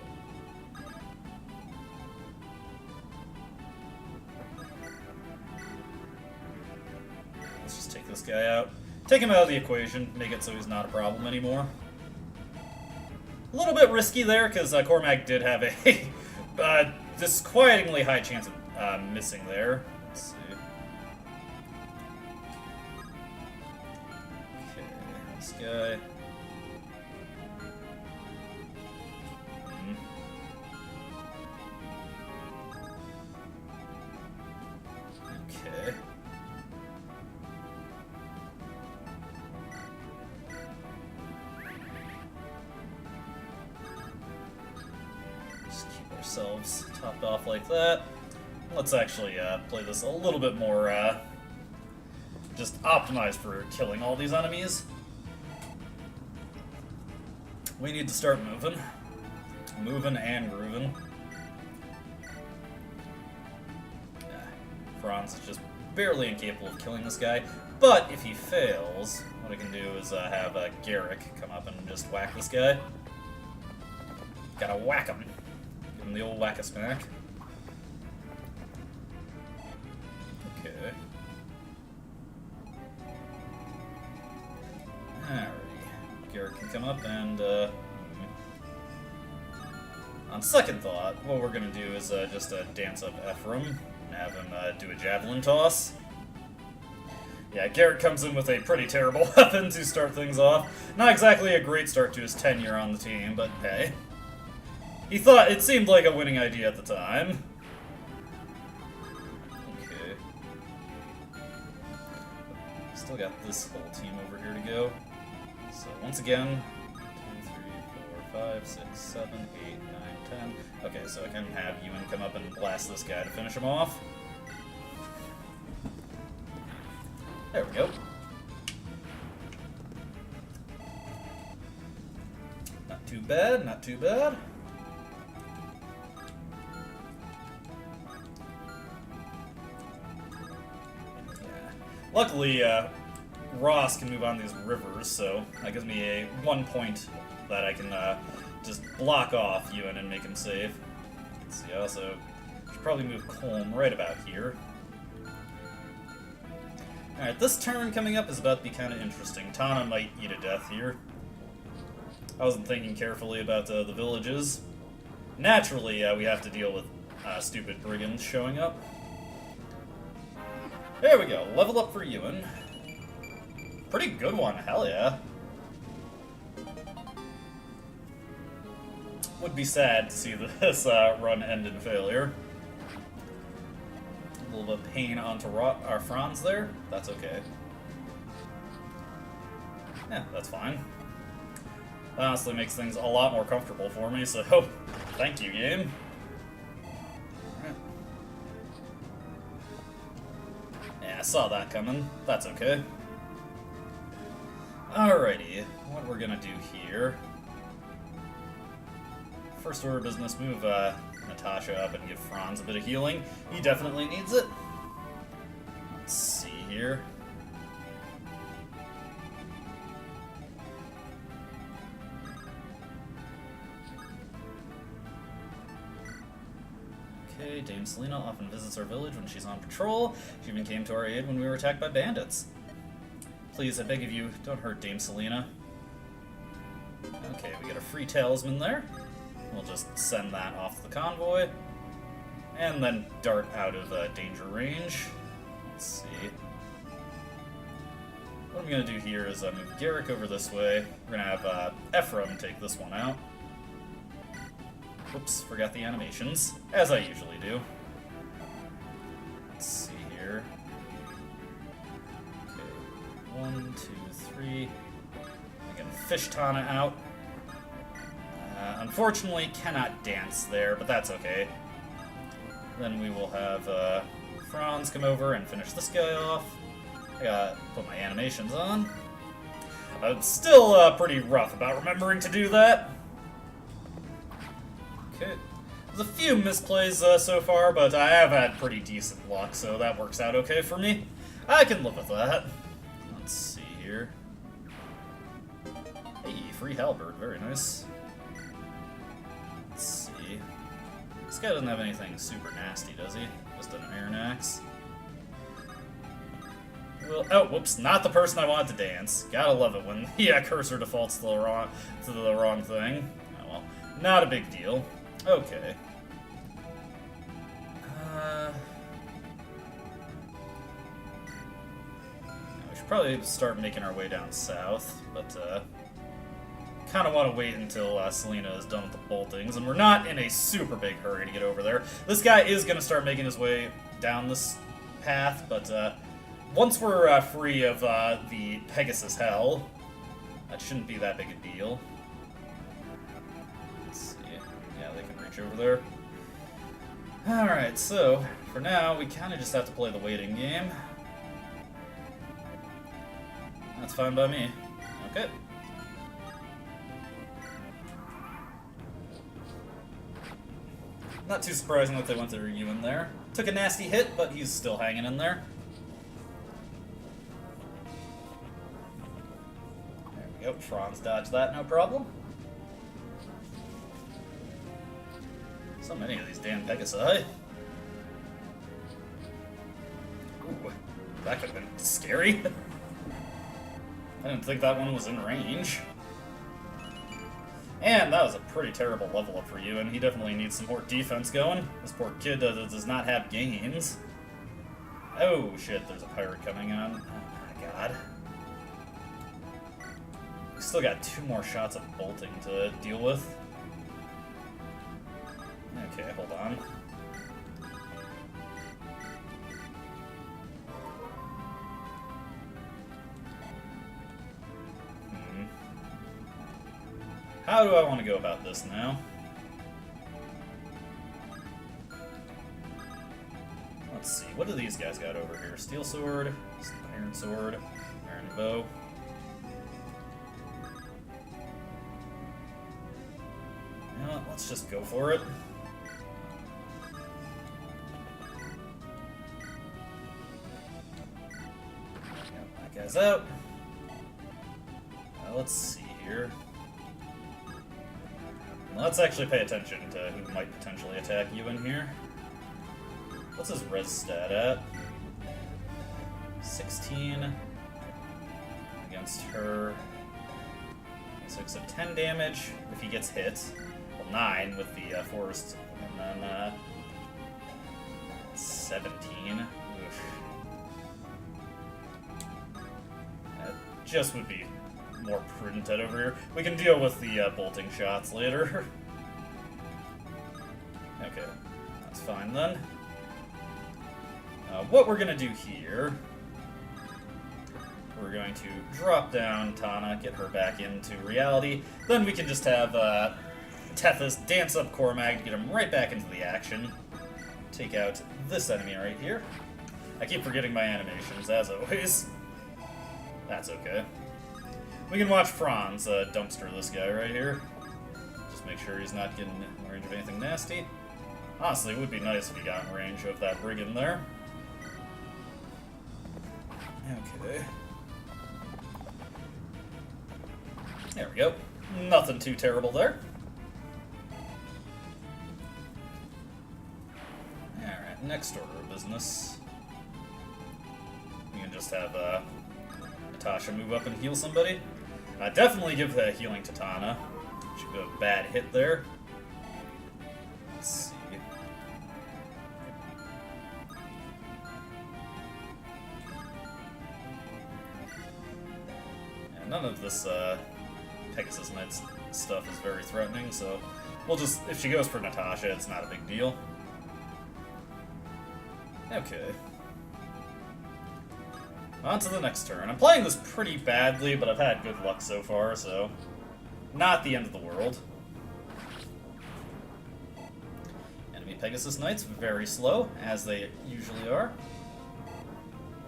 Let's just take this guy out. Take him out of the equation, make it so he's not a problem anymore. A little bit risky there, because Cormac did have a disquietingly high chance of missing there. Let's see. Okay, this guy. Okay. Ourselves topped off like that. Let's actually play this a little bit more just optimized for killing all these enemies. We need to start moving. Moving and grooving. Franz is just barely incapable of killing this guy, but if he fails, what I can do is have Garrick come up and just whack this guy. Gotta whack him. Give him the old whack-a-smack. Okay. Alrighty. Garrick can come up and, on second thought, what we're gonna do is just dance up Ephraim and have him do a javelin toss. Yeah, Garrett comes in with a pretty terrible weapon to start things off. Not exactly a great start to his tenure on the team, but hey. He thought it seemed like a winning idea at the time. Okay. Still got this whole team over here to go. So once again, 2, 3, 4, 5, 6, 7, 8, 9, 10. Okay, so I can have Ewan come up and blast this guy to finish him off. There we go. Not too bad, not too bad. Luckily, Ross can move on these rivers, so that gives me a 1 point that I can just block off Ewan and make him safe. Let's see, I also should probably move Colm right about here. Alright, this turn coming up is about to be kind of interesting. Tana might eat a death here. I wasn't thinking carefully about the villages. Naturally, we have to deal with stupid brigands showing up. There we go, level up for Ewan. Pretty good one, hell yeah. Would be sad to see this run end in failure. A little bit of pain onto our Franz there. That's okay. Yeah, that's fine. That honestly makes things a lot more comfortable for me, so thank you, game. Yeah, I saw that coming. That's okay. Alrighty, what we're gonna do here. First order of business, move Natasha up and give Franz a bit of healing. He definitely needs it. Let's see here. Okay, Dame Selena often visits our village when she's on patrol. She even came to our aid when we were attacked by bandits. Please, I beg of you, don't hurt Dame Selena. Okay, we got a free talisman there. We'll just send that off the convoy. And then dart out of danger range. Let's see. what I'm going to do here is move Garrick over this way. We're going to have Ephraim take this one out. Whoops, forgot the animations, as I usually do. Let's see here. Okay, 1, 2, 3. I can fish Tana out. Unfortunately, cannot dance there, but that's okay. Then we will have Franz come over and finish this guy off. I gotta put my animations on. I'm still pretty rough about remembering to do that. Okay. There's a few misplays so far, but I have had pretty decent luck, so that works out okay for me. I can live with that. Let's see here. Hey, free halberd, very nice. Let's see. This guy doesn't have anything super nasty, does he? Just an iron axe. Well, oh, whoops, not the person I wanted to dance. Gotta love it when the cursor defaults to the wrong thing. Oh well, not a big deal. Okay. We should probably start making our way down south, but kind of want to wait until Selena is done with the boltings, and we're not in a super big hurry to get over there. This guy is going to start making his way down this path, but once we're free of the Pegasus Hell, that shouldn't be that big a deal. Let's see. Yeah, they can reach over there. Alright, so for now, we kind of just have to play the waiting game. That's fine by me. Okay. Not too surprising that they went to Ryu in there. Took a nasty hit, but he's still hanging in there. There we go. Franz dodged that, no problem. So many of these damn Pegasi. Ooh, that could have been scary. I didn't think that one was in range. And that was a pretty terrible level up for you, and he definitely needs some more defense going. This poor kid does not have gains. Oh shit, there's a pirate coming on. Oh my god. We still got 2 more shots of bolting to deal with. Okay, hold on. How do I want to go about this now? Let's see, what do these guys got over here? Steel sword, iron sword, iron bow. You know what, let's just go for it. That guy's out. Let's see here. Let's actually pay attention to who might potentially attack you in here. What's his res stat at? 16 against her. So it's 10 damage if he gets hit. Well, 9 with the forest, and then 17. Oof. That just would be more prudent head over here. We can deal with the bolting shots later. Okay, that's fine then. What we're going to do here, we're going to drop down Tana, get her back into reality. Then we can just have Tethys dance up Cormag, get him right back into the action. Take out this enemy right here. I keep forgetting my animations, as always. That's okay. We can watch Franz dumpster this guy right here. Just make sure he's not getting in range of anything nasty. Honestly, it would be nice if he got in range of that brigand there. Okay. There we go. Nothing too terrible there. Alright, next order of business. We can just have Natasha move up and heal somebody. Definitely give the healing to Tana. Should go a bad hit there. Let's see. none of this Pegasus Knight's stuff is very threatening, so we'll just, if she goes for Natasha, it's not a big deal. Okay. On to the next turn. I'm playing this pretty badly, but I've had good luck so far, so not the end of the world. Enemy Pegasus Knights, very slow, as they usually are.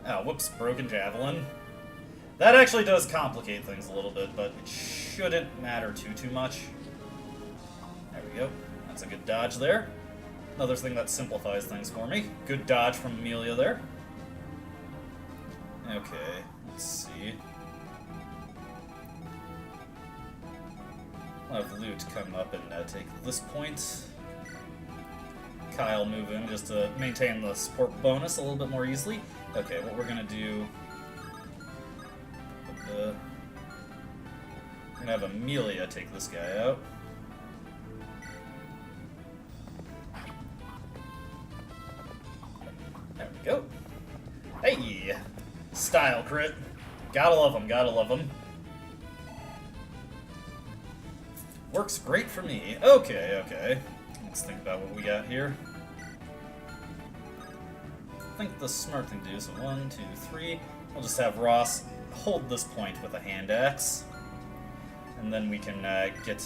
Oh, whoops, broken javelin. That actually does complicate things a little bit, but it shouldn't matter too much. There we go. That's a good dodge there. Another thing that simplifies things for me. Good dodge from Amelia there. Okay, let's see. I'll have Loot come up and take this point. Kyle move in just to maintain the support bonus a little bit more easily. Okay, what we're gonna do... we're gonna have Amelia take this guy out. There we go. Hey! Style crit. Gotta love them, gotta love them. Works great for me. Okay, okay. Let's think about what we got here. I think the smart thing to do is 1, 2, 3. We'll just have Ross hold this point with a hand axe. And then we can get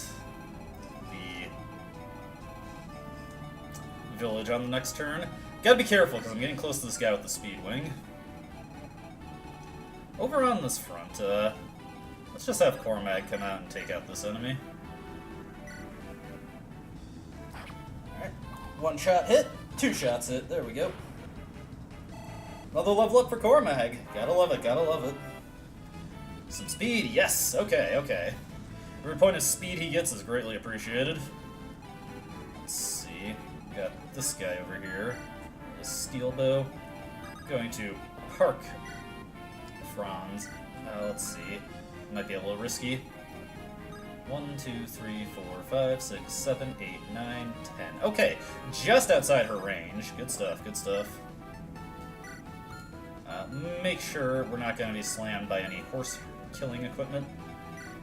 the village on the next turn. Gotta be careful, because I'm getting close to this guy with the speed wing. Over on this front, let's just have Cormag come out and take out this enemy. Alright, 1 shot hit, 2 shots hit, there we go. Another level up for Cormag. Gotta love it, gotta love it. Some speed, yes, okay, okay. Every point of speed he gets is greatly appreciated. Let's see, we got this guy over here. A steel bow. Going to park Franz. Let's see. Might be a little risky. 1, 2, 3, 4, 5, 6, 7, 8, 9, 10. Okay, just outside her range. Good stuff, good stuff. Make sure we're not going to be slammed by any horse-killing equipment.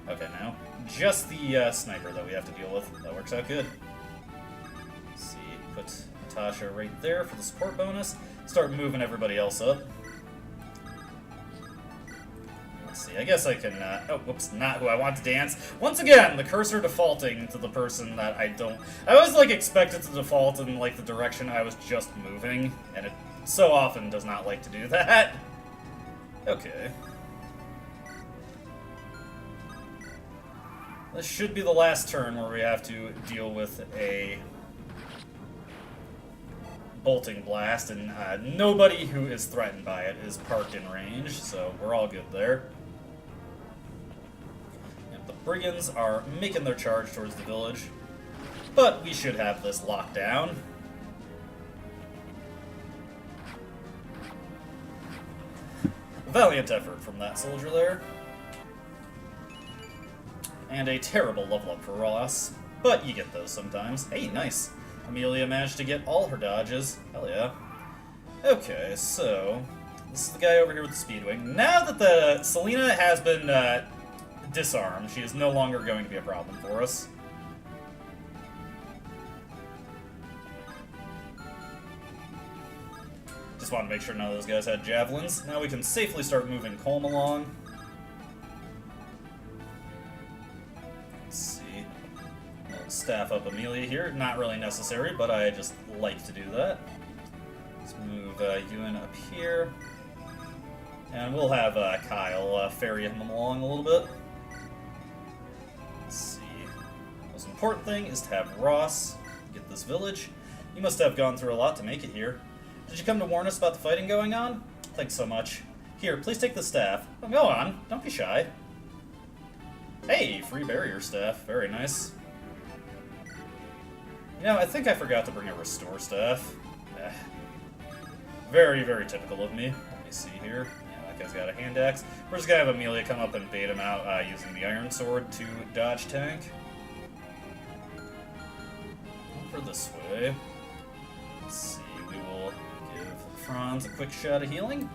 Okay, now. Just the sniper that we have to deal with. That works out good. Let's see. Put Natasha right there for the support bonus. Start moving everybody else up. Let's see, I guess I can, oh, whoops, not who I want to dance. Once again, the cursor defaulting to the person that I don't... I always, like, expect it to default in, like, the direction I was just moving, and it so often does not like to do that. Okay. This should be the last turn where we have to deal with a bolting blast, and nobody who is threatened by it is parked in range, so we're all good there. And the brigands are making their charge towards the village, but we should have this locked down. Valiant effort from that soldier there. And a terrible level up for Ross, but you get those sometimes. Hey, nice. Amelia managed to get all her dodges. Hell yeah. Okay, so this is the guy over here with the speedwing. Now that the Selena has been disarmed, she is no longer going to be a problem for us. Just want to make sure none of those guys had javelins. Now we can safely start moving Colm along. Let's see. We'll staff up Amelia here. Not really necessary, but I just like to do that. Let's move Ewan up here. And we'll have Kyle ferry him along a little bit. Let's see. The most important thing is to have Ross get this village. You must have gone through a lot to make it here. Did you come to warn us about the fighting going on? Thanks so much. Here, please take the staff. Oh, go on. Don't be shy. Hey, free barrier staff. Very nice. You know, I think I forgot to bring a restore staff. Very, very typical of me. Let me see here. Yeah, that guy's got a hand axe. We're just gonna have Amelia come up and bait him out using the iron sword to dodge tank. Over this way. Let's see. We will give Franz a quick shot of healing.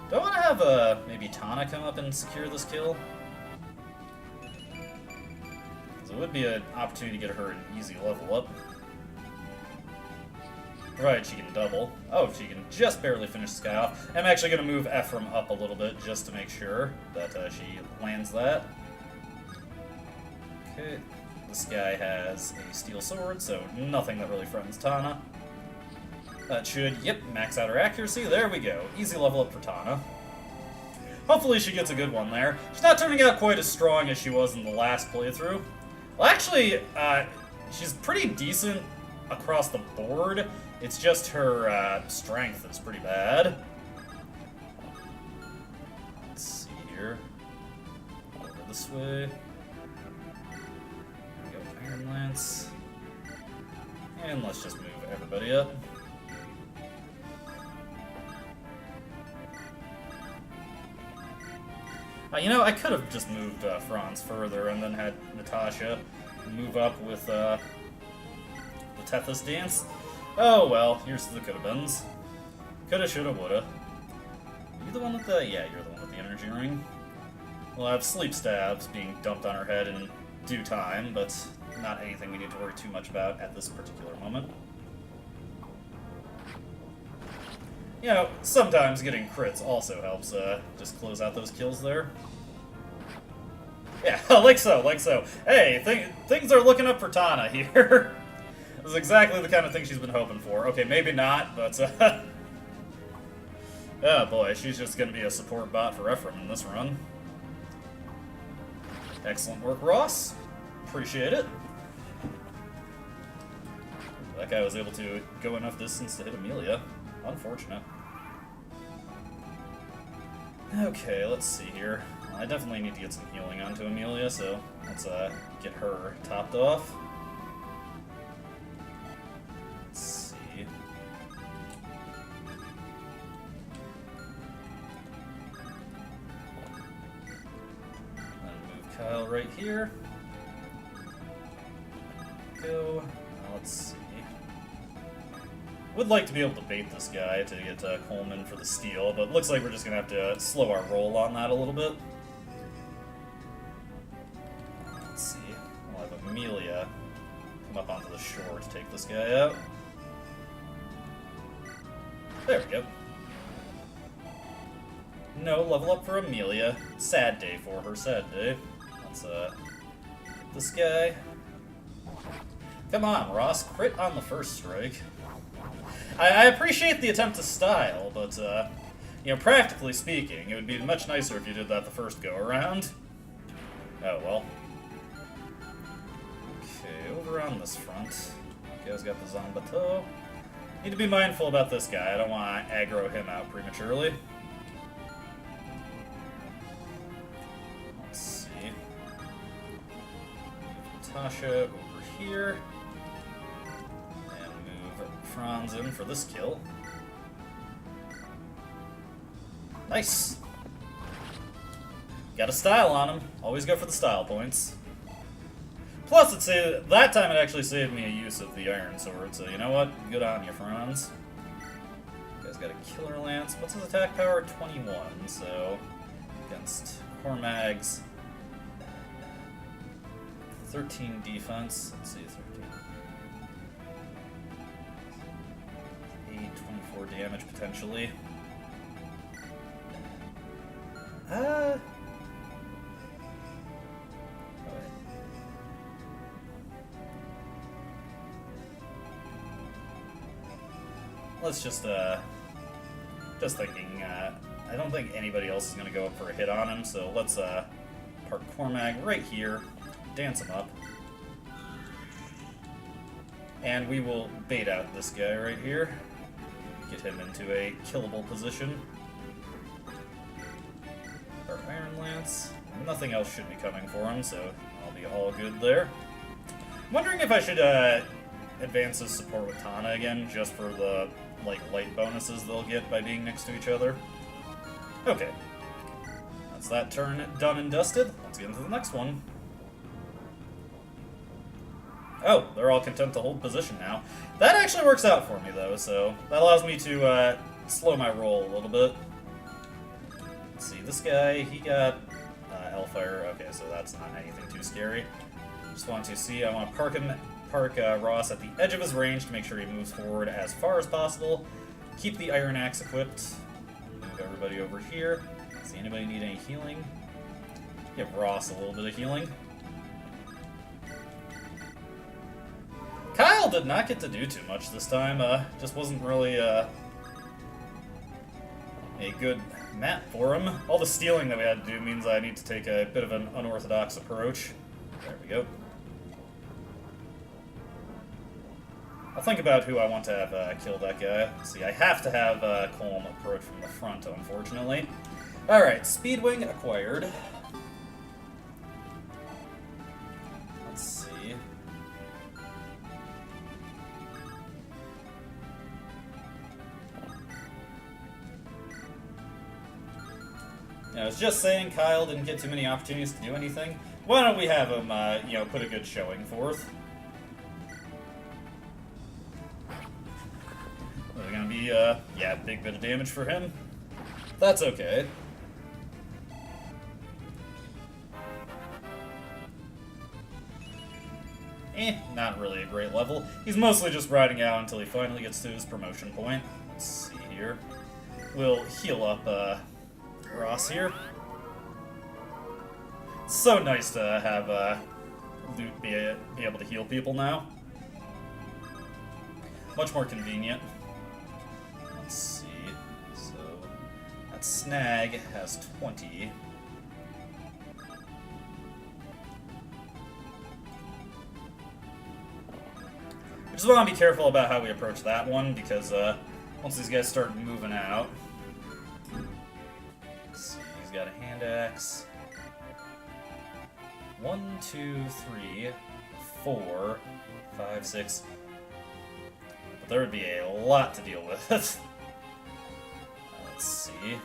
Do I want to have maybe Tana come up and secure this kill? Because it would be an opportunity to get her an easy level up. Right, she can double. Oh, she can just barely finish this guy off. I'm actually going to move Ephraim up a little bit just to make sure that she lands that. Okay, this guy has a steel sword, so nothing that really threatens Tana. That should, yep, max out her accuracy. There we go. Easy level up for Tana. Hopefully she gets a good one there. She's not turning out quite as strong as she was in the last playthrough. Well, actually, she's pretty decent across the board. It's just her strength that's pretty bad. Let's see here. Over this way. There we go, Iron Lance. And let's just move everybody up. You know, I could have just moved Franz further and then had Natasha move up with the Tethys dance. Oh well, here's the coulda-beens. Coulda, shoulda, woulda. You the one with the... yeah, you're the one with the energy ring. We'll have sleep stabs being dumped on her head in due time, but not anything we need to worry too much about at this particular moment. You know, sometimes getting crits also helps just close out those kills there. Yeah, like so, like so. Hey, things are looking up for Tana here. This is exactly the kind of thing she's been hoping for. Okay, maybe not, but... oh boy, she's just going to be a support bot for Ephraim in this run. Excellent work, Ross. Appreciate it. That guy was able to go enough distance to hit Amelia. Unfortunate. Okay, let's see here. I definitely need to get some healing onto Amelia, so let's get her topped off. Let's see. And move Kyle right here. Go. Now let's see. Would like to be able to bait this guy to get Coleman for the steal, but looks like we're just going to have to slow our roll on that a little bit. Let's see. We'll have Amelia come up onto the shore to take this guy out. There we go. No level up for Amelia. Sad day for her, sad day. Let's get this guy. Come on, Ross. Crit on the first strike. I appreciate the attempt to style, but, you know, practically speaking, it would be much nicer if you did that the first go-around. Oh, well. Okay, over on this front. You guys got the Zambato. Need to be mindful about this guy. I don't want to aggro him out prematurely. Let's see. Natasha over here. Franz in for this kill. Nice. Got a style on him. Always go for the style points. Plus, that time it actually saved me a use of the Iron Sword, so you know what? Good on you, Franz. You guys got a Killer Lance. What's his attack power? 21, so against Cormag's 13 defense. Let's see, 13. 24 damage potentially. Alright. Let's just thinking, I don't think anybody else is going to go up for a hit on him, so let's park Cormag right here, dance him up. And we will bait out this guy right here. Get him into a killable position. Our Iron Lance. Nothing else should be coming for him, so I'll be all good there. I'm wondering if I should advance his support with Tana again, just for the light bonuses they'll get by being next to each other. Okay. That's that turn done and dusted. Let's get into the next one. Oh, they're all content to hold position now. That actually works out for me, though, so that allows me to slow my roll a little bit. Let's see, this guy, he got Hellfire. Okay, so that's not anything too scary. Just want to see, I want to park Ross at the edge of his range to make sure he moves forward as far as possible. Keep the Iron Axe equipped. Move everybody over here. See anybody need any healing? Give Ross a little bit of healing. Kyle did not get to do too much this time. Just wasn't really a good map for him. All the stealing that we had to do means I need to take a bit of an unorthodox approach. There we go. I'll think about who I want to have kill that guy. Let's see, I have to have Colm approach from the front, unfortunately. Alright, Speedwing acquired. Let's see. I was just saying Kyle didn't get too many opportunities to do anything. Why don't we have him, put a good showing forth? There's gonna be, a big bit of damage for him. That's okay. Not really a great level. He's mostly just riding out until he finally gets to his promotion point. Let's see here. We'll heal up, Ross here. It's so nice to have loot be able to heal people now. Much more convenient. Let's see. So that snag has 20. I just want to be careful about how we approach that one because once these guys start moving out. Let's see, he's got a hand axe. 1, 2, 3, 4, 5, 6. But there would be a lot to deal with. Let's see.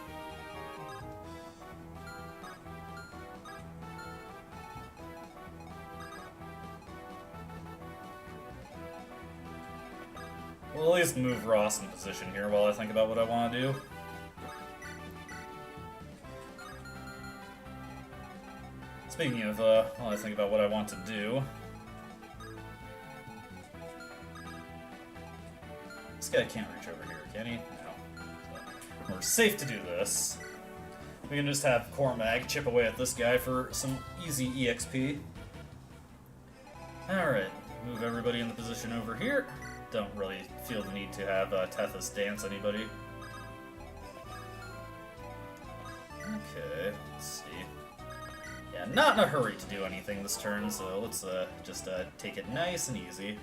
We'll at least move Ross in position here while I think about what I want to do. Speaking of, while I think about what I want to do... This guy can't reach over here, can he? No. So, we're safe to do this. We can just have Cormag chip away at this guy for some easy EXP. Alright, move everybody in the position over here. Don't really feel the need to have Tethys dance anybody. Okay, let's see. Yeah, not in a hurry to do anything this turn, so let's just take it nice and easy.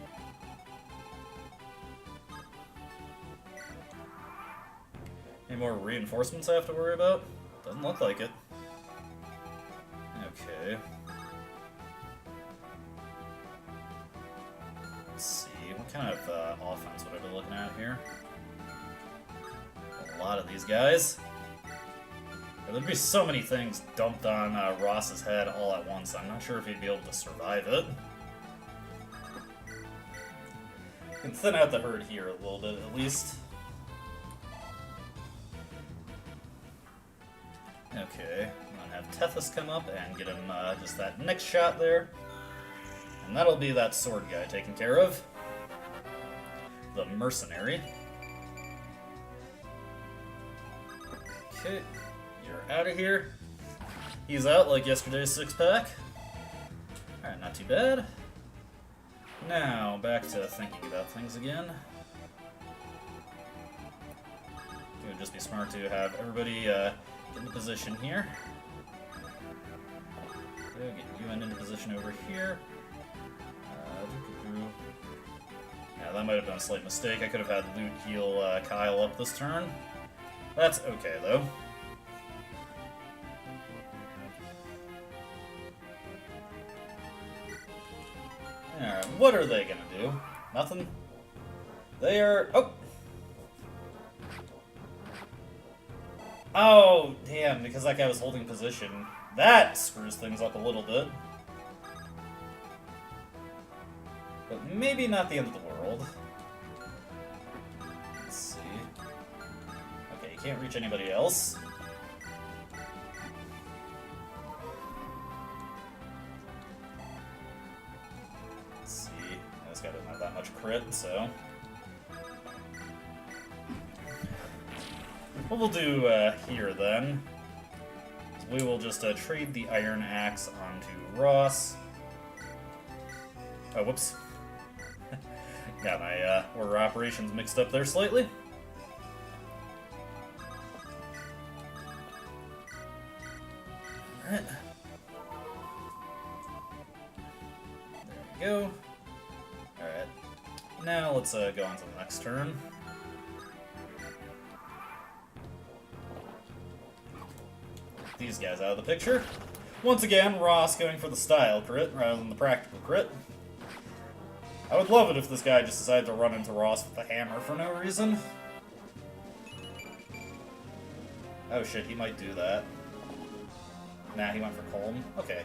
Any more reinforcements I have to worry about? Doesn't look like it. Okay. Let's see, what kind of offense would I be looking at here? A lot of these guys. There'd be so many things dumped on Ross's head all at once. I'm not sure if he'd be able to survive it. You can thin out the herd here a little bit, at least. Okay, I'm gonna have Tethys come up and get him just that next shot there. And that'll be that sword guy taken care of. The mercenary. Okay. You're out of here. He's out like yesterday's six-pack. Alright, not too bad. Now, back to thinking about things again. It would just be smart to have everybody get into position here. Okay, get you into position over here. Yeah, that might have been a slight mistake. I could have had Loot heal Kyle up this turn. That's okay, though. Alright, what are they gonna do? Nothing? They are... Oh! Oh, damn, because that guy was holding position. That screws things up a little bit. But maybe not the end of the world. Let's see. Okay, you can't reach anybody else. crit, so... What we'll do here, then, is we will just trade the Iron Axe onto Ross. Oh, whoops. Got my order operations mixed up there slightly. Alright. There we go. Alright. Now let's go on to the next turn. These guys out of the picture. Once again, Ross going for the style crit rather than the practical crit. I would love it if this guy just decided to run into Ross with the hammer for no reason. Oh shit, he might do that. Nah, he went for Colm. Okay.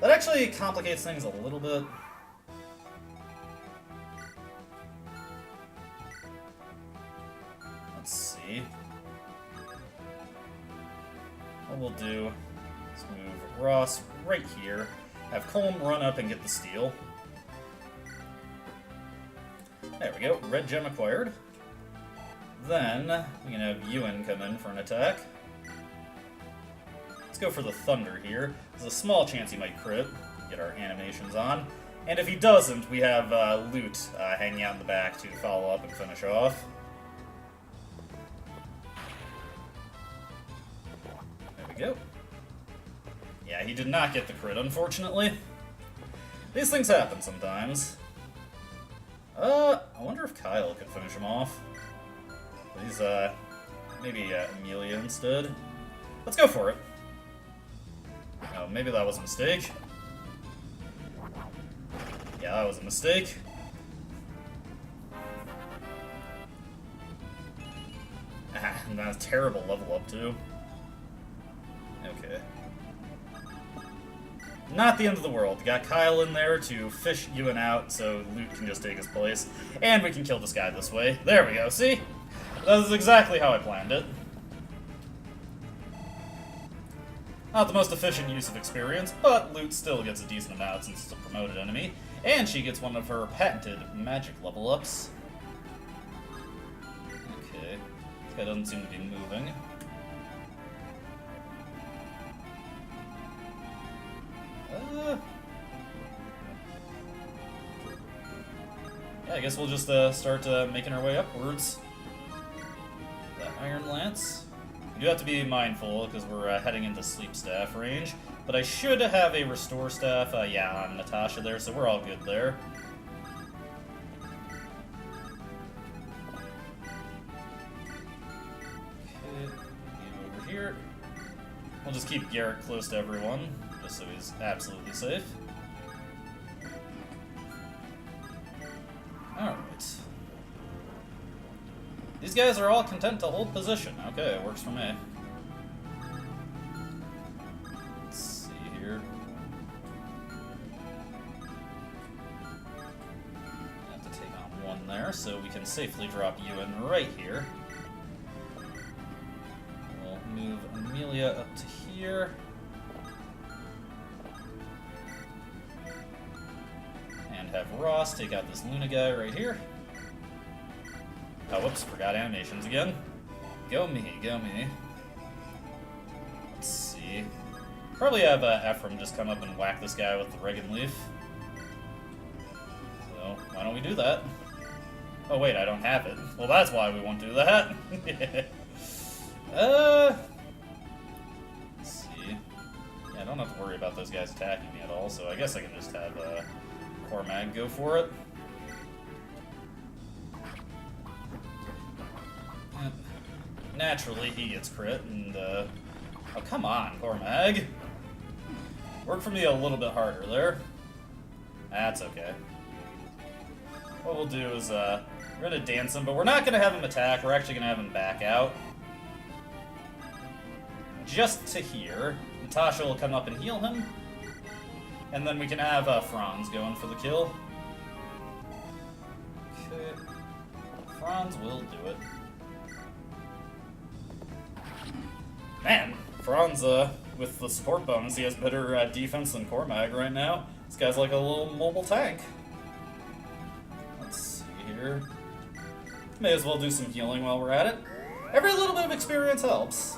That actually complicates things a little bit. Let's see. What we'll do is move Ross right here, have Colm run up and get the steal. There we go, red gem acquired. Then we can have Ewan come in for an attack. Let's go for the Thunder here. There's a small chance he might crit. Get our animations on. And if he doesn't, we have Loot hanging out in the back to follow up and finish off. There we go. Yeah, he did not get the crit, unfortunately. These things happen sometimes. I wonder if Kyle could finish him off. He's, maybe Amelia instead. Let's go for it. Oh, maybe that was a mistake. Yeah, that was a mistake. Ah, and that's a terrible level up, too. Okay. Not the end of the world. We got Kyle in there to fish Ewan out so Luke can just take his place. And we can kill this guy this way. There we go, see? That is exactly how I planned it. Not the most efficient use of experience, but Loot still gets a decent amount since it's a promoted enemy. And she gets one of her patented magic level ups. Okay. This guy doesn't seem to be moving. Yeah, I guess we'll just start making our way upwards. That Iron Lance. We do have to be mindful because we're heading into Sleep Staff range, but I should have a Restore Staff, yeah, on Natasha there, so we're all good there. Okay, leave over here. We'll just keep Garrett close to everyone, just so he's absolutely safe. Alright. These guys are all content to hold position. Okay, it works for me. Let's see here. I have to take on one there, so we can safely drop Ewan right here. We'll move Amelia up to here. And have Ross take out this Luna guy right here. Oh, whoops, forgot animations again. Go me, go me. Let's see. Probably have Ephraim just come up and whack this guy with the Regan Leaf. So, why don't we do that? Oh wait, I don't have it. Well, that's why we won't do that. Let's see. Yeah, I don't have to worry about those guys attacking me at all, so I guess I can just have Cormag go for it. Naturally, he gets crit, and, oh, come on, Cormag. Work for me a little bit harder there. That's okay. What we'll do is, we're gonna dance him, but we're not gonna have him attack, we're actually gonna have him back out. Just to here. Natasha will come up and heal him. And then we can have, Franz going for the kill. Okay. Franz will do it. Man, Franz, with the support bonus, he has better defense than Cormag right now. This guy's like a little mobile tank. Let's see here. here. May as well do some healing while we're at it. Every little bit of experience helps.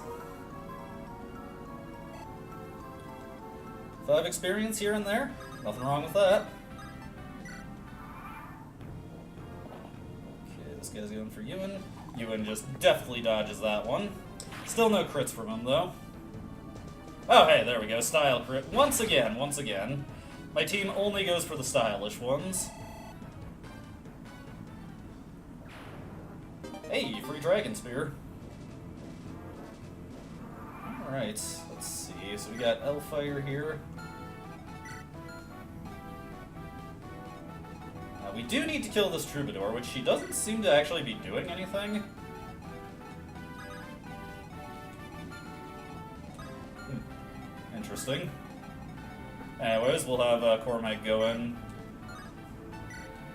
5 experience here and there. Nothing wrong with that. Okay, this guy's going for Ewan. Ewan just definitely dodges that one. Still no crits from him, though. Oh, hey, there we go. Style crit. Once again. My team only goes for the stylish ones. Hey, free Dragon Spear. Alright, let's see. So we got Elfire here. We do need to kill this Troubadour, which she doesn't seem to actually be doing anything. Interesting. Anyways, we'll have Cormag go in.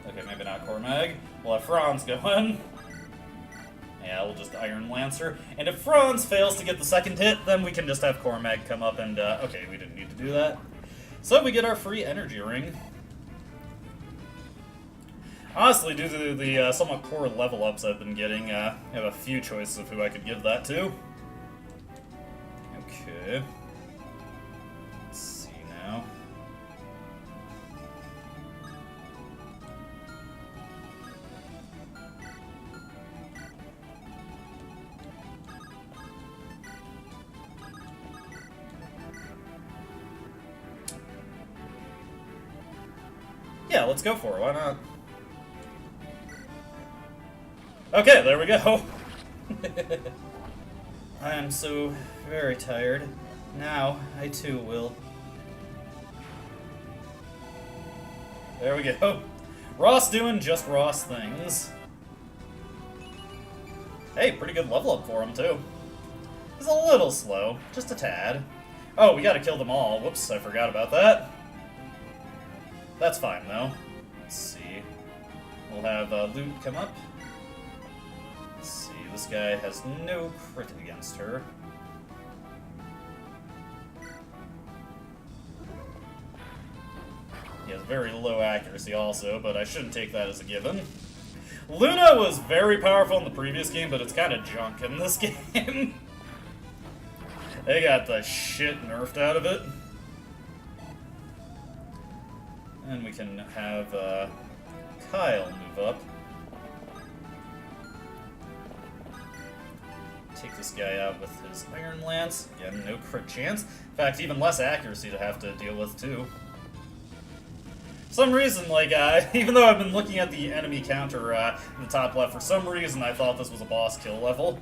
Okay, maybe not Cormag. We'll have Franz go in. Yeah, we'll just Iron Lancer. And if Franz fails to get the second hit, then we can just have Cormag come up and, okay, we didn't need to do that. So we get our free energy ring. Honestly, due to the somewhat poor level ups I've been getting, I have a few choices of who I could give that to. Okay. Let's see now. Yeah, let's go for it. Why not? Okay, there we go. I am so very tired. Now, I too will. There we go. Ross doing just Ross things. Hey, pretty good level up for him, too. He's a little slow, just a tad. Oh, we gotta kill them all. Whoops, I forgot about that. That's fine, though. Let's see. We'll have Loot come up. Let's see, this guy has no crit against her. He has very low accuracy also, but I shouldn't take that as a given. Luna was very powerful in the previous game, but it's kind of junk in this game. They got the shit nerfed out of it. And we can have Kyle move up. Take this guy out with his Iron Lance. Again, no crit chance. In fact, even less accuracy to have to deal with, too. For some reason, like, even though I've been looking at the enemy counter in the top left, for some reason I thought this was a boss kill level.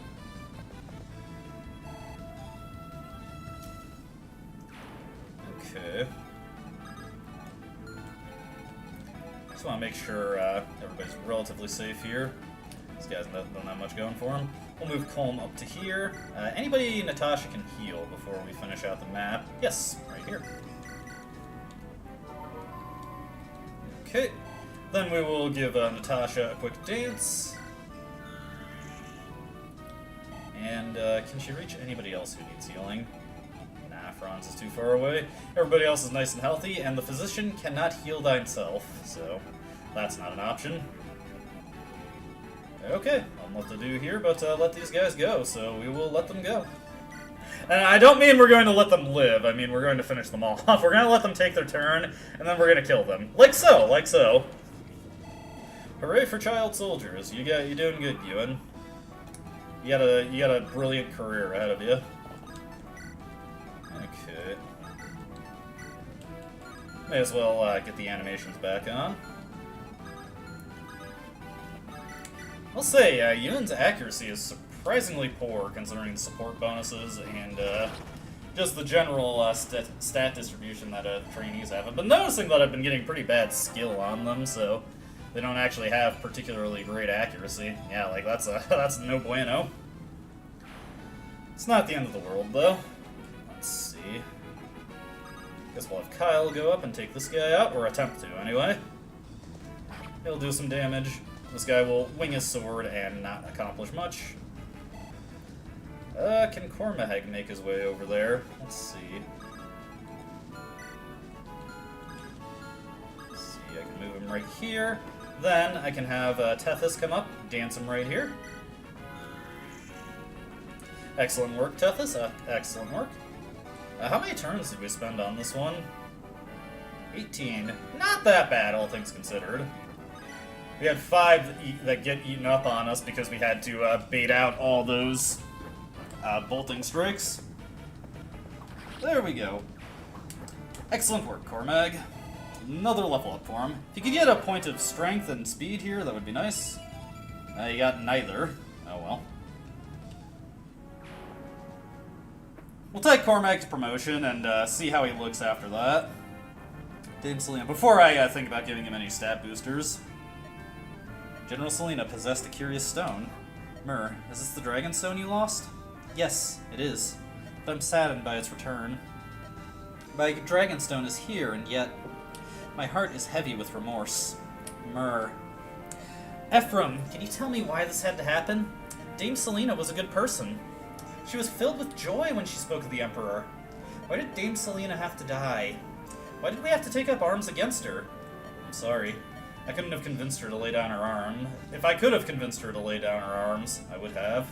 Okay. Just want to make sure everybody's relatively safe here. This guy's don't have much going for him. We'll move Colm up to here. Anybody Natasha can heal before we finish out the map? Yes, right here. Okay. Then we will give Natasha a quick dance. And can she reach anybody else who needs healing? Nah, Franz is too far away. Everybody else is nice and healthy, and the physician cannot heal thyself, so that's not an option. Okay, I don't know what to do here, but let these guys go, so we will let them go. And I don't mean we're going to let them live, I mean we're going to finish them all off. We're going to let them take their turn, and then we're going to kill them. Like so, like so. Hooray for child soldiers. You're doing good, Ewan. You got a brilliant career ahead of you. Okay. May as well get the animations back on. I'll say, Ewan's accuracy is surprisingly poor considering the support bonuses and just the general stat distribution that trainees have. I've been noticing that I've been getting pretty bad skill on them, so they don't actually have particularly great accuracy. Yeah, like that's no bueno. It's not the end of the world, though. Let's see. Guess we'll have Kyle go up and take this guy out, or attempt to, anyway. He'll do some damage. This guy will wing his sword and not accomplish much. Can Cormag make his way over there? Let's see. I can move him right here. Then I can have Tethys come up, dance him right here. Excellent work, Tethys. Excellent work. How many turns did we spend on this one? 18. Not that bad, all things considered. We had 5 that get eaten up on us because we had to bait out all those bolting strikes. There we go. Excellent work, Cormag. Another level up for him. If you could get a point of strength and speed here, that would be nice. You got neither. Oh well. We'll take Cormag to promotion and see how he looks after that. Dame Selena. Before I think about giving him any stat boosters. General Selena possessed a curious stone. Myrrh, is this the dragon stone you lost? Yes, it is. But I'm saddened by its return. My dragon stone is here, and yet my heart is heavy with remorse. Myrrh. Ephraim, can you tell me why this had to happen? Dame Selena was a good person. She was filled with joy when she spoke of the Emperor. Why did Dame Selena have to die? Why did we have to take up arms against her? I'm sorry. I couldn't have convinced her to lay down her arm. If I could have convinced her to lay down her arms, I would have.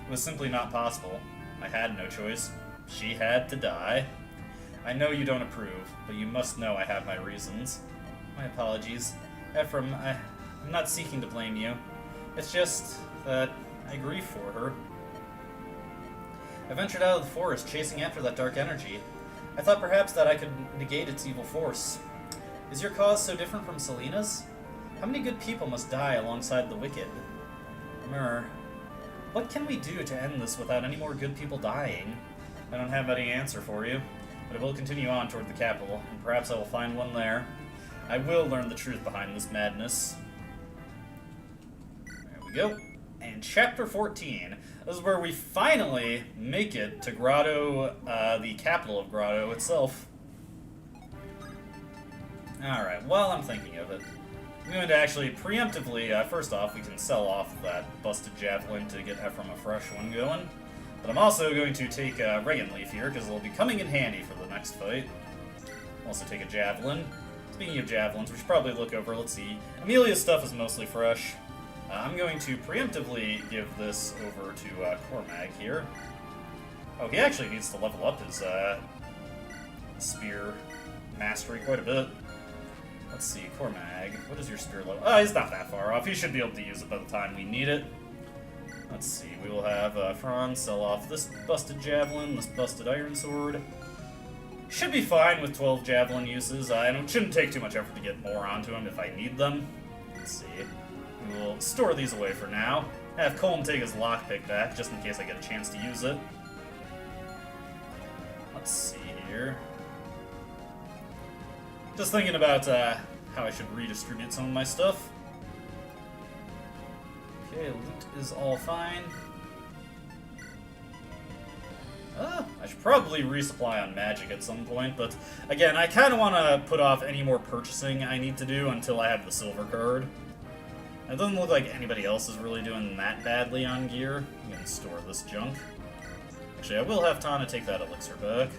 It was simply not possible. I had no choice. She had to die. I know you don't approve, but you must know I have my reasons. My apologies. Ephraim, I'm not seeking to blame you. It's just that I grieve for her. I ventured out of the forest, chasing after that dark energy. I thought perhaps that I could negate its evil force. Is your cause so different from Selena's? How many good people must die alongside the wicked? Myrrh, what can we do to end this without any more good people dying? I don't have any answer for you, but I will continue on toward the capital, and perhaps I will find one there. I will learn the truth behind this madness. There we go. And Chapter 14. This is where we finally make it to Grado, the capital of Grado itself. Alright, while I'm thinking of it, I'm going to actually preemptively, first off, we can sell off that busted javelin to get Ephraim a fresh one going. But I'm also going to take Regan Leaf here, because it'll be coming in handy for the next fight. Also take a javelin. Speaking of javelins, we should probably look over, let's see. Amelia's stuff is mostly fresh. I'm going to preemptively give this over to Cormag here. Oh, he actually needs to level up his spear mastery quite a bit. Let's see, Cormag, what is your spear level? Oh, he's not that far off. He should be able to use it by the time we need it. Let's see, we will have Franz sell off this busted javelin, this busted iron sword. Should be fine with 12 javelin uses, and it shouldn't take too much effort to get more onto him if I need them. Let's see. We will store these away for now. Have Colm take his lockpick back, just in case I get a chance to use it. Let's see here. Just thinking about how I should redistribute some of my stuff. Okay, loot is all fine. I should probably resupply on magic at some point, but again, I kind of want to put off any more purchasing I need to do until I have the silver card. It doesn't look like anybody else is really doing that badly on gear. I'm going to store this junk. Actually, I will have Tana take that elixir back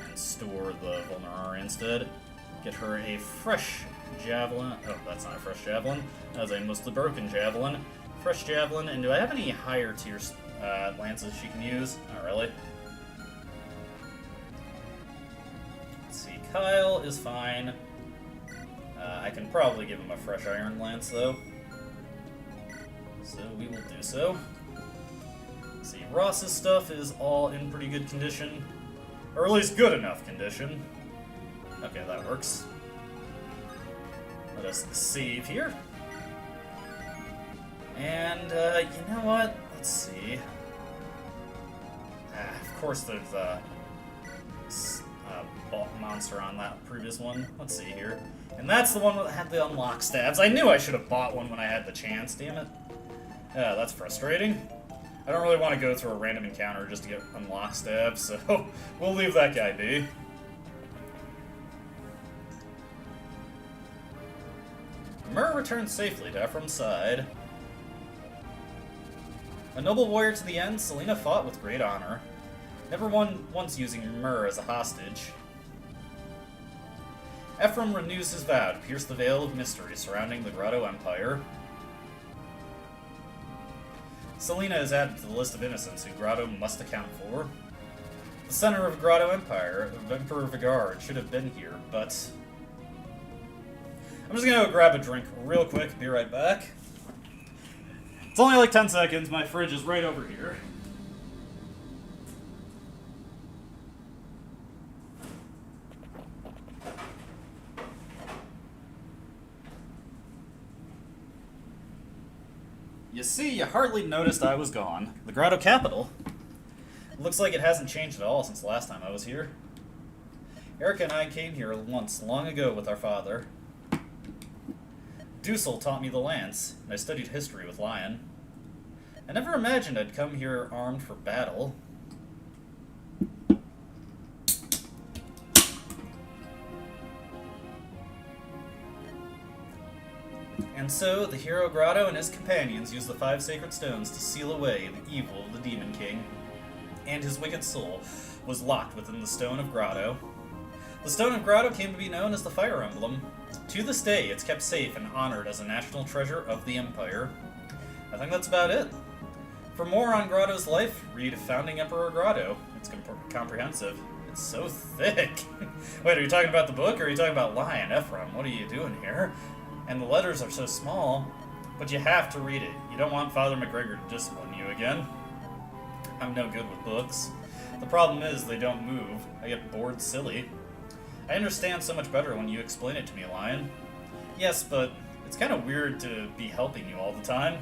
and store the Vulnerari instead. Get her a fresh javelin. Oh, that's not a fresh javelin. That's a mostly broken javelin. Fresh javelin. And do I have any higher tier lances she can use? Not really. Let's see. Kyle is fine. I can probably give him a fresh iron lance, though. So we will do so. Let's see, Ross's stuff is all in pretty good condition. Or at least good enough condition. Okay, that works. Let us save here. And, you know what? Let's see. Of course there's a monster on that previous one. Let's see here. And that's the one that had the unlock stabs. I knew I should have bought one when I had the chance, damn it. Yeah, that's frustrating. I don't really want to go through a random encounter just to get unlock stabs, so we'll leave that guy be. Myrrh returns safely to Ephraim's side. A noble warrior to the end, Selena fought with great honor, never once using Myrrh as a hostage. Ephraim renews his vow to pierce the veil of mystery surrounding the Grado Empire. Selena is added to the list of innocents who Grado must account for. The center of Grado Empire, Emperor Vigard, should have been here, but... I'm just gonna go grab a drink real quick, be right back. It's only like 10 seconds, my fridge is right over here. You see, you hardly noticed I was gone. The Grado capital. Looks like it hasn't changed at all since the last time I was here. Erica and I came here once, long ago, with our father. Dussel taught me the lance, and I studied history with Lion. I never imagined I'd come here armed for battle. And so, the hero Grado and his companions used the 5 sacred stones to seal away the evil of the Demon King. And his wicked soul was locked within the Stone of Grado. The Stone of Grado came to be known as the Fire Emblem. To this day, it's kept safe and honored as a national treasure of the Empire. I think that's about it. For more on Grado's life, read Founding Emperor Grado. It's comprehensive. It's so thick. Wait, are you talking about the book, or are you talking about Lion, Ephraim? What are you doing here? And the letters are so small, but you have to read it. You don't want Father McGregor to discipline you again. I'm no good with books. The problem is they don't move. I get bored silly. I understand so much better when you explain it to me, Lion. Yes, but it's kind of weird to be helping you all the time.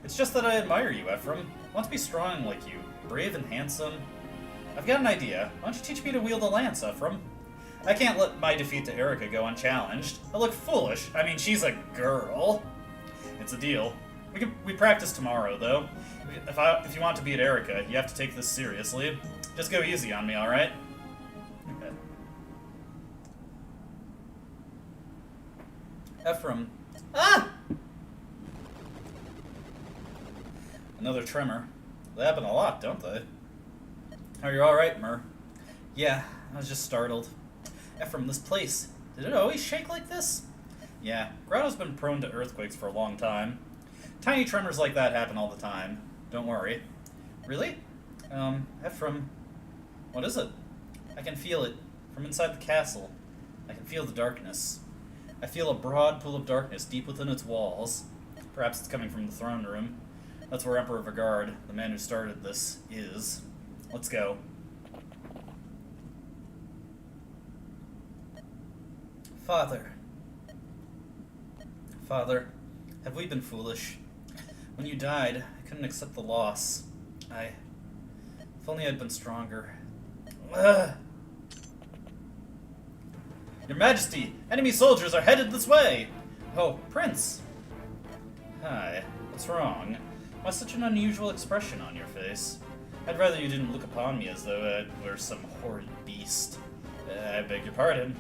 It's just that I admire you, Ephraim. I want to be strong like you, brave and handsome. I've got an idea. Why don't you teach me to wield a lance, Ephraim? I can't let my defeat to Erica go unchallenged. I look foolish. I mean, she's a girl. It's a deal. We practice tomorrow, though. If you want to beat Erica, you have to take this seriously. Just go easy on me, alright? Okay. Ephraim. Ah! Another tremor. They happen a lot, don't they? Are you alright, Mur? Yeah, I was just startled. Ephraim, this place, did it always shake like this? Yeah, Grado's been prone to earthquakes for a long time. Tiny tremors like that happen all the time. Don't worry. Really? Ephraim, what is it? I can feel it from inside the castle. I can feel the darkness. I feel a broad pool of darkness deep within its walls. Perhaps it's coming from the throne room. That's where Emperor Vigard, the man who started this, is. Let's go. Father. Father, have we been foolish? When you died, I couldn't accept the loss. If only I'd been stronger. Ugh. Your Majesty, enemy soldiers are headed this way! Oh, Prince! Hi, what's wrong? Why such an unusual expression on your face? I'd rather you didn't look upon me as though I were some horrid beast. I beg your pardon.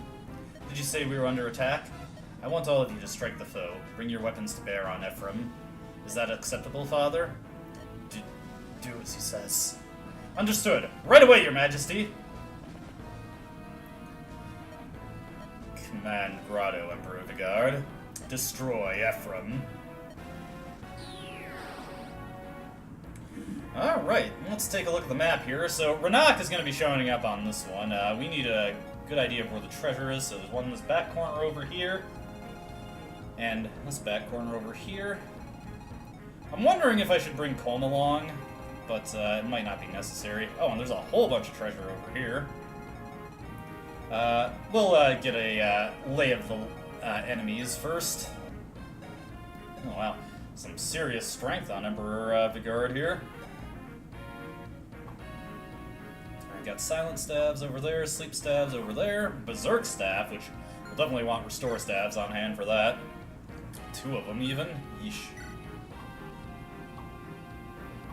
Did you say we were under attack? I want all of you to strike the foe. Bring your weapons to bear on Ephraim. Is that acceptable, Father? Do as he says. Understood. Right away, Your Majesty! Command Grado, Emperor Vigard. Destroy Ephraim. Alright, let's take a look at the map here. So, Renak is going to be showing up on this one. We need a good idea of where the treasure is. So there's one in this back corner over here. And this back corner over here. I'm wondering if I should bring Colm along, but it might not be necessary. Oh, and there's a whole bunch of treasure over here. We'll get a lay of the enemies first. Oh, wow. Some serious strength on Emperor Vigard here. Alright, got Silent Staves over there, Sleep Staves over there, Berserk Staff, which we'll definitely want Restore Staves on hand for that. 2 of them, even. Yeesh.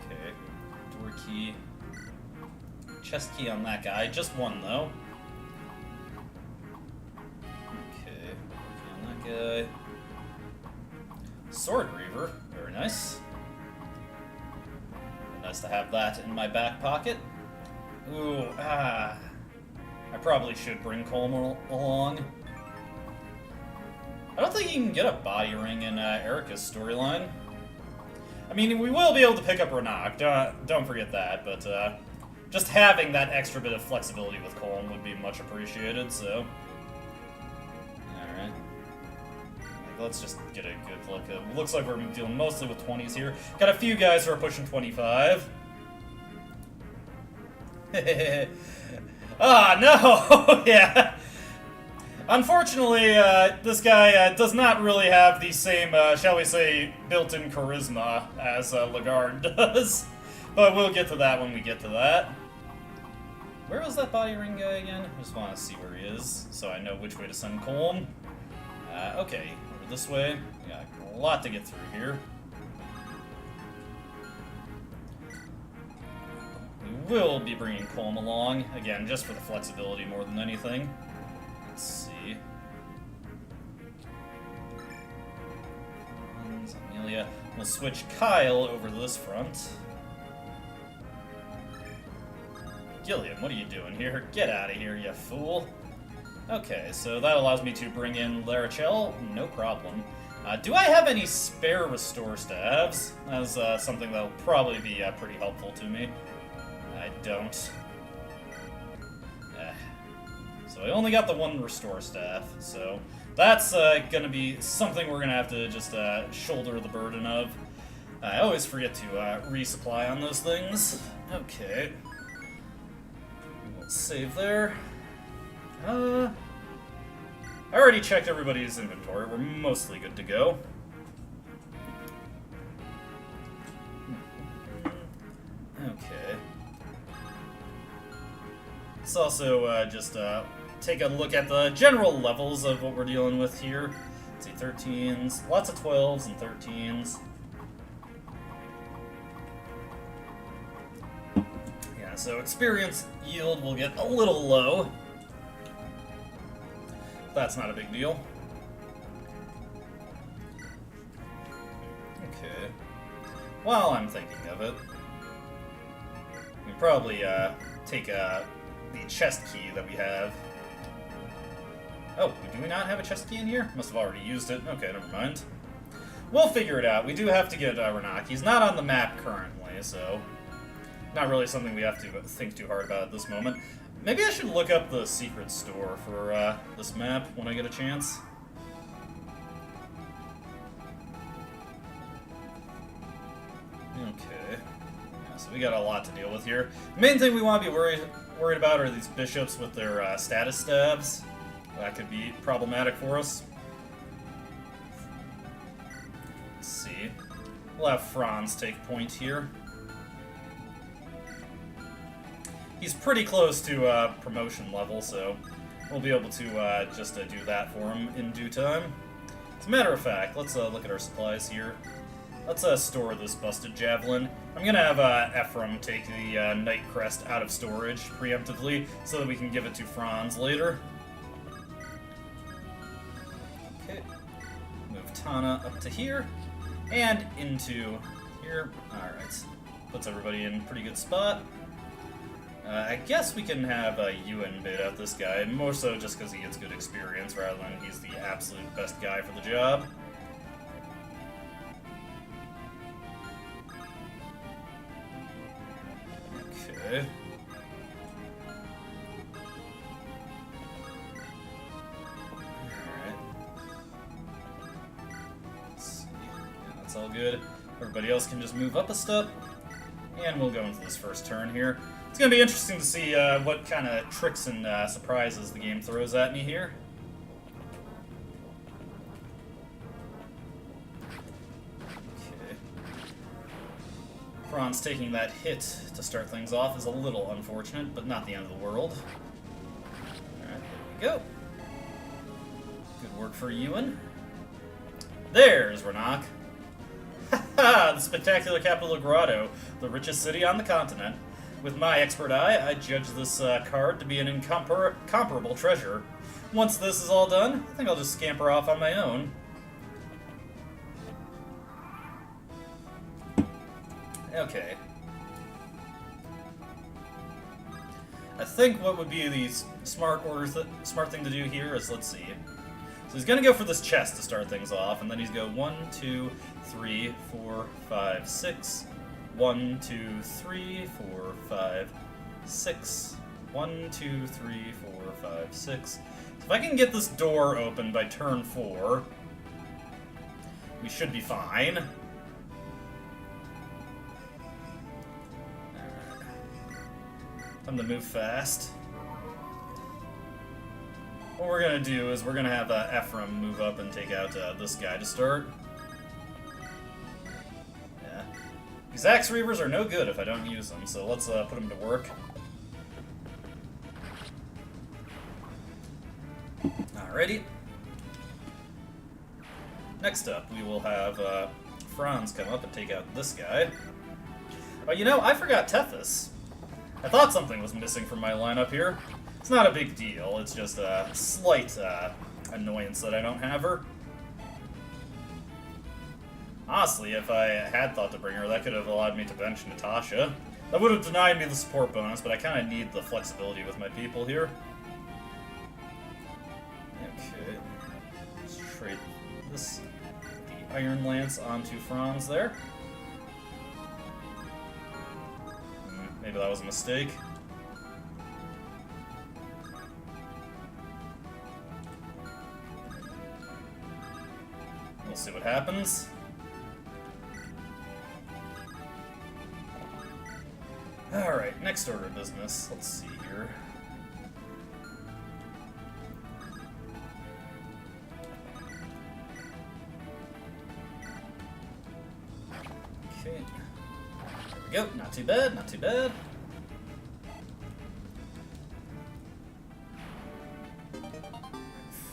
Okay. Door key. Chest key on that guy. Just one, though. Okay. On that guy. Sword Reaver. Very nice. Nice to have that in my back pocket. Ooh, I probably should bring Colm along. I don't think you can get a body ring in Erica's storyline. I mean, we will be able to pick up Renak, don't forget that, but just having that extra bit of flexibility with Colm would be much appreciated, so... Alright. Let's just get a good look. It looks like we're dealing mostly with 20s here. Got a few guys who are pushing 25. Ah, no! Yeah. Unfortunately, this guy does not really have the same, shall we say, built-in charisma as Lagarde does. But we'll get to that when we get to that. Where was that body ring guy again? I just want to see where he is, so I know which way to send Colm. Okay, over this way. We got a lot to get through here. We will be bringing Colm along, again, just for the flexibility more than anything. Let's see. Amelia. We'll switch Kyle over to this front. Gilliam, what are you doing here? Get out of here, you fool. Okay, so that allows me to bring in Larachel. No problem. Do I have any spare restore staves? That's something that'll probably be pretty helpful to me. I don't. So I only got the one restore staff, so that's gonna be something we're gonna have to just shoulder the burden of. I always forget to resupply on those things. Okay. We'll save there. I already checked everybody's inventory. We're mostly good to go. Okay. Let's also just take a look at the general levels of what we're dealing with here. Let's see, 13s, lots of 12s and 13s. Yeah, so experience yield will get a little low. That's not a big deal. Okay. While I'm thinking of it, we probably take the chest key that we have. Oh, do we not have a chest key in here? Must have already used it. Okay, never mind. We'll figure it out. We do have to get Renak. He's not on the map currently, so not really something we have to think too hard about at this moment. Maybe I should look up the secret store for this map when I get a chance. Okay. Yeah, so we got a lot to deal with here. Main thing we want to be worried about are these bishops with their status stabs. That could be problematic for us. Let's see. We'll have Franz take point here. He's pretty close to promotion level, so we'll be able to just do that for him in due time. As a matter of fact, let's look at our supplies here. Let's store this busted javelin. I'm gonna have Ephraim take the Knight Crest out of storage preemptively so that we can give it to Franz later. Okay. Move Tana up to here and into here. Alright. Puts everybody in a pretty good spot. I guess we can have Ewan bait out this guy, more so just because he gets good experience rather than he's the absolute best guy for the job. Okay. Alright. Let's see. Yeah, that's all good. Everybody else can just move up a step. And we'll go into this first turn here. It's going to be interesting to see what kind of tricks and surprises the game throws at me here. Okay. Franz taking that hit to start things off is a little unfortunate, but not the end of the world. Alright, there we go. Good work for Ewan. There's Renak. Haha, the spectacular capital of Grado, the richest city on the continent. With my expert eye, I judge this card to be an incomparable treasure. Once this is all done, I think I'll just scamper off on my own. Okay. I think what would be the smart thing to do here is, let's see. So he's gonna go for this chest to start things off, and then he's go 1, 2, 3, 4, 5, 6. 1, 2, 3, 4, 5, 6. 1, 2, 3, 4, 5, 6. So if I can get this door open by turn 4, we should be fine. Alright. Time to move fast. What we're gonna do is we're gonna have Ephraim move up and take out this guy to start. Yeah. These Axe Reavers are no good if I don't use them, so let's put them to work. Alrighty. Next up, we will have Franz come up and take out this guy. Oh, you know, I forgot Tethys. I thought something was missing from my lineup here. It's not a big deal, it's just a slight annoyance that I don't have her. Honestly, if I had thought to bring her, that could have allowed me to bench Natasha. That would have denied me the support bonus, but I kind of need the flexibility with my people here. Okay. Let's trade this, the Iron Lance onto Franz there. Maybe that was a mistake. We'll see what happens. Alright, next order of business. Let's see here. Okay. There we go. Not too bad, not too bad.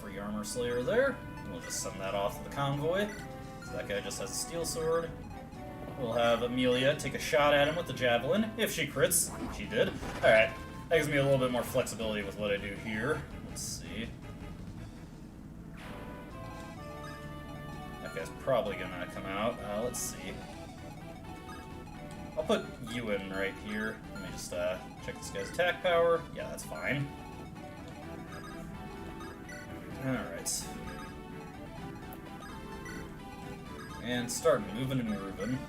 Free Armor Slayer there. We'll just send that off to the convoy. So that guy just has a steel sword. We'll have Amelia take a shot at him with the javelin, if she crits. She did. Alright, that gives me a little bit more flexibility with what I do here. Let's see. That guy's probably gonna come out. Let's see. I'll put you in right here. Let me just check this guy's attack power. Yeah, that's fine. Alright. And start moving and grooving.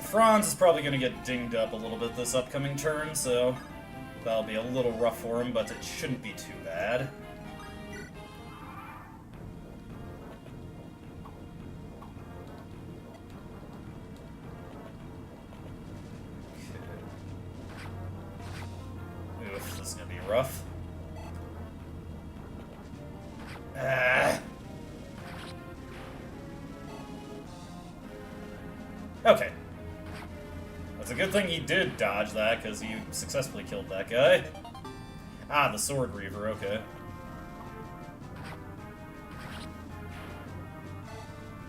Franz is probably going to get dinged up a little bit this upcoming turn, so that'll be a little rough for him, but it shouldn't be too bad. Okay. Oof, this is going to be rough. Okay. That's a good thing he did dodge that, because he successfully killed that guy. Ah, the Sword Reaver, okay.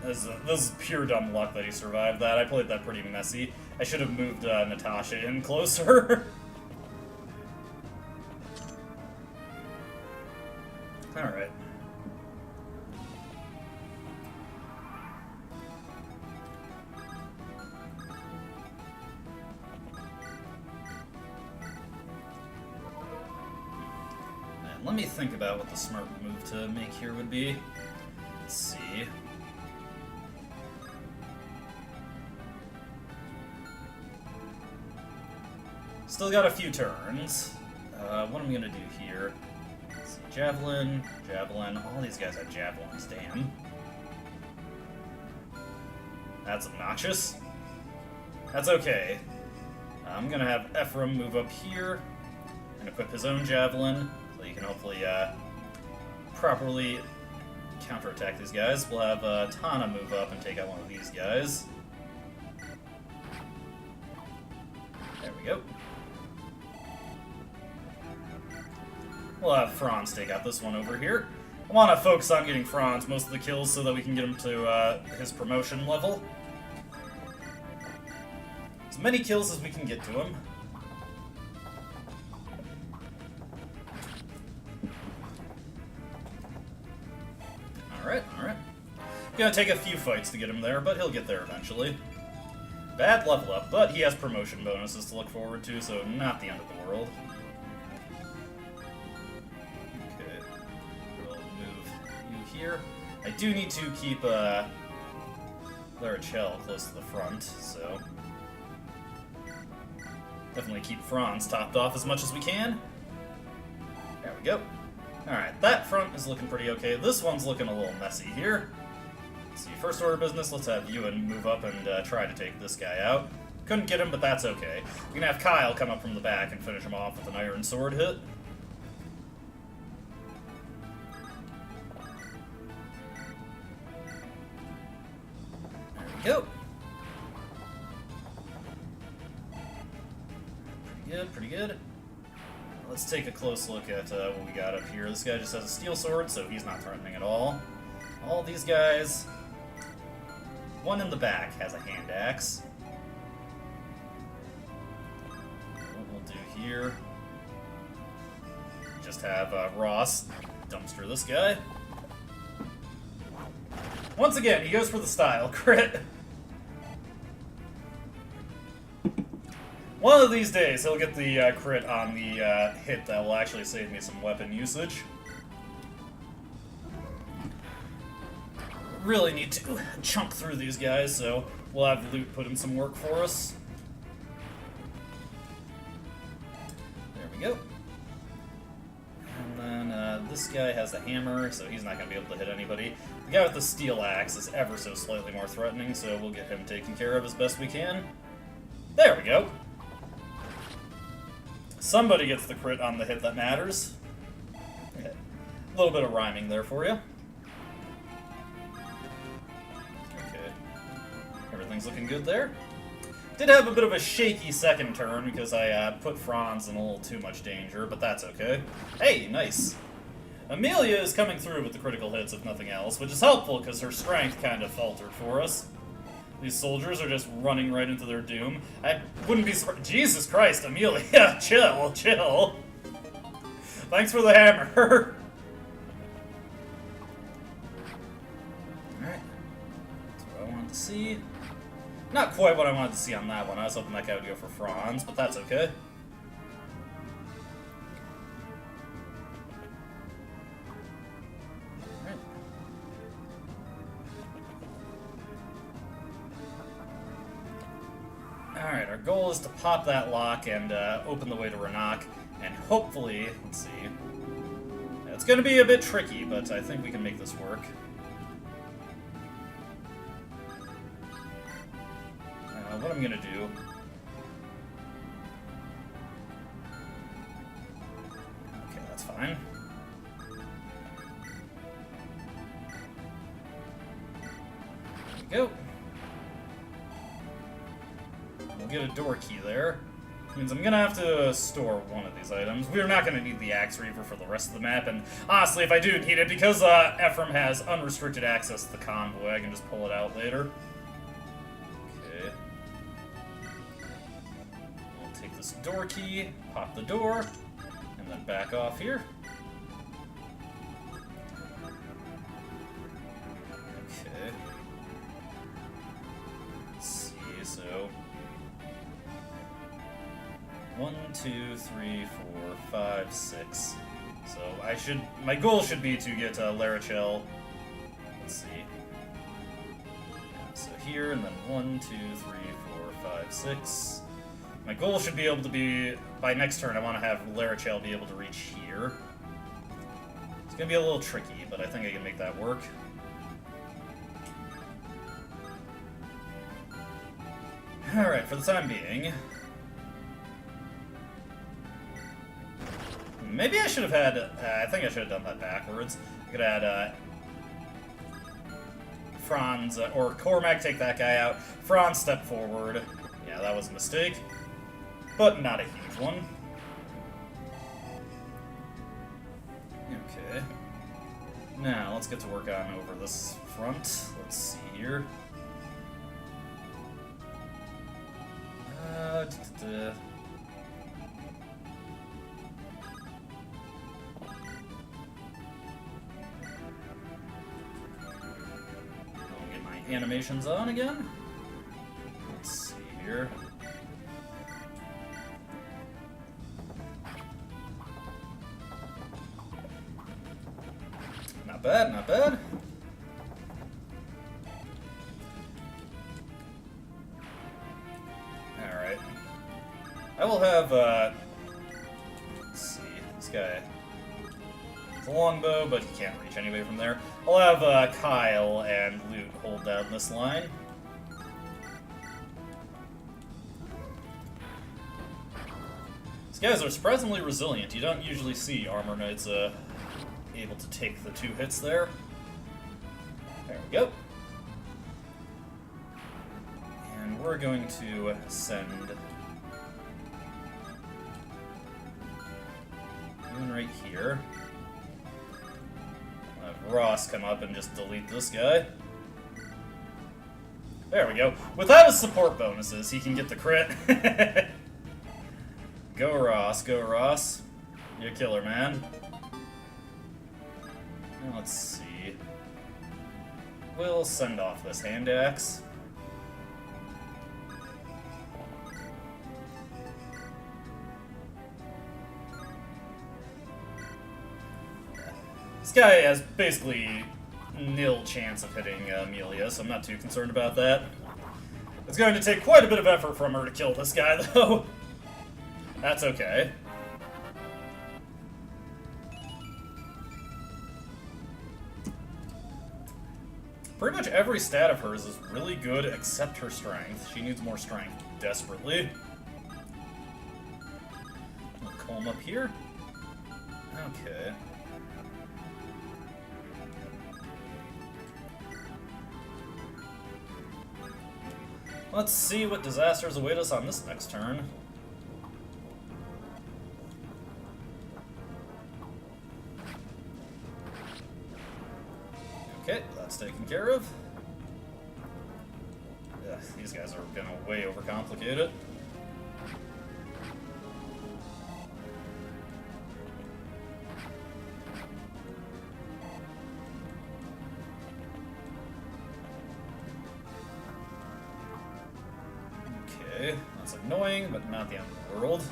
This is pure dumb luck that he survived that. I played that pretty messy. I should have moved Natasha in closer. Alright. Let me think about what the smart move to make here would be. Let's see. Still got a few turns. What am I gonna do here? Let's see. Javelin, javelin. All these guys have javelins, damn. That's obnoxious. That's okay. I'm gonna have Ephraim move up here and equip his own javelin. So you can hopefully properly counterattack these guys. We'll have Tana move up and take out one of these guys. There we go. We'll have Franz take out this one over here. I want to focus on getting Franz most of the kills so that we can get him to his promotion level. As many kills as we can get to him. Alright, alright. Gonna take a few fights to get him there, but he'll get there eventually. Bad level up, but he has promotion bonuses to look forward to, so not the end of the world. Okay. here. I do need to keep Larachel close to the front, so definitely keep Franz topped off as much as we can. There we go. Alright, that front is looking pretty okay. This one's looking a little messy here. Let's see, first order of business, let's have Ewan move up and try to take this guy out. Couldn't get him, but that's okay. We can have Kyle come up from the back and finish him off with an iron sword hit. There we go. Pretty good, pretty good. Let's take a close look at what we got up here. This guy just has a steel sword, so he's not threatening at all. All these guys... One in the back has a hand axe. What we'll do here... Just have Ross dumpster this guy. Once again, he goes for the style crit. One of these days, he'll get the crit on the hit that will actually save me some weapon usage. Really need to chunk through these guys, so we'll have Loot put in some work for us. There we go. And then this guy has the hammer, so he's not going to be able to hit anybody. The guy with the steel axe is ever so slightly more threatening, so we'll get him taken care of as best we can. There we go. Somebody gets the crit on the hit that matters. Okay. A little bit of rhyming there for you. Okay. Everything's looking good there. Did have a bit of a shaky second turn because I put Franz in a little too much danger, but that's okay. Hey, nice. Amelia is coming through with the critical hits, if nothing else, which is helpful because her strength kind of faltered for us. These soldiers are just running right into their doom. I wouldn't be surprised. Jesus Christ, Amelia, chill, chill. Thanks for the hammer. Alright. That's what I wanted to see. Not quite what I wanted to see on that one. I was hoping that guy would go for Franz, but that's okay. Alright, our goal is to pop that lock and open the way to Renak, and hopefully, let's see, it's going to be a bit tricky, but I think we can make this work. What I'm going to do... Okay, that's fine. There we go. We'll get a door key there. Which means I'm gonna have to store one of these items. We're not gonna need the Axe Reaver for the rest of the map, and honestly, if I do need it, because Ephraim has unrestricted access to the convoy, I can just pull it out later. Okay. We'll take this door key, pop the door, and then back off here. Okay. Let's see, so... 1, 2, 3, 4, 5, 6. So I should... My goal should be to get Larachel. Let's see. So here, and then 1, 2, 3, 4, 5, 6. My goal should be able to be... By next turn, I want to have Larachel be able to reach here. It's going to be a little tricky, but I think I can make that work. Alright, for the time being... Maybe I should have had... I think I should have done that backwards. I could have had Franz, or Cormac take that guy out. Franz step forward. Yeah, that was a mistake. But not a huge one. Okay. Now, let's get to work on over this front. Let's see here. Animations on again. Let's see here. Not bad, not bad. I will have, let's see, this guy has a longbow, but he can't reach anyway from there. I'll have Kyle and Luke hold down this line. These guys are surprisingly resilient. You don't usually see armor knights able to take the 2 hits there. There we go. And we're going to send Moon right here. I'll have Ross come up and just delete this guy. There we go. Without his support bonuses, he can get the crit. Go Ross, go Ross. You're a killer, man. Let's see. We'll send off this hand axe. This guy has basically nil chance of hitting Amelia, so I'm not too concerned about that. It's going to take quite a bit of effort from her to kill this guy, though. That's okay. Pretty much every stat of hers is really good except her strength. She needs more strength desperately. I'll comb up here. Okay. Let's see what disasters await us on this next turn. Okay, that's taken care of. Ugh, these guys are gonna way overcomplicate it. Okay, that's annoying, but not the end of the world.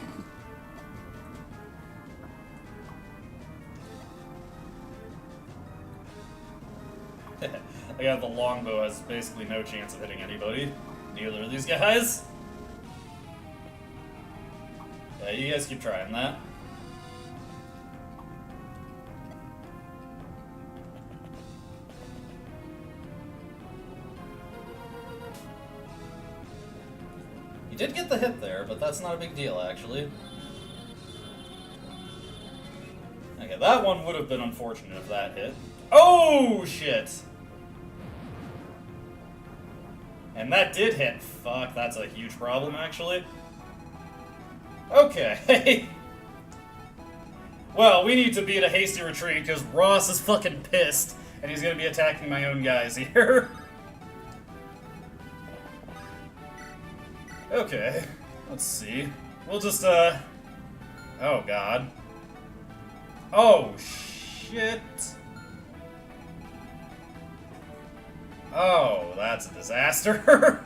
I got the longbow has basically no chance of hitting anybody. Neither of these guys. Yeah, you guys keep trying that. You did get the hit there, but that's not a big deal, actually. Okay, that one would have been unfortunate if that hit. Oh, shit! And that did hit. Fuck, that's a huge problem, actually. Okay. Well, we need to beat a hasty retreat, because Ross is fucking pissed, and he's gonna be attacking my own guys here. Okay, let's see. We'll just, oh god. Oh, shit. Oh, that's a disaster.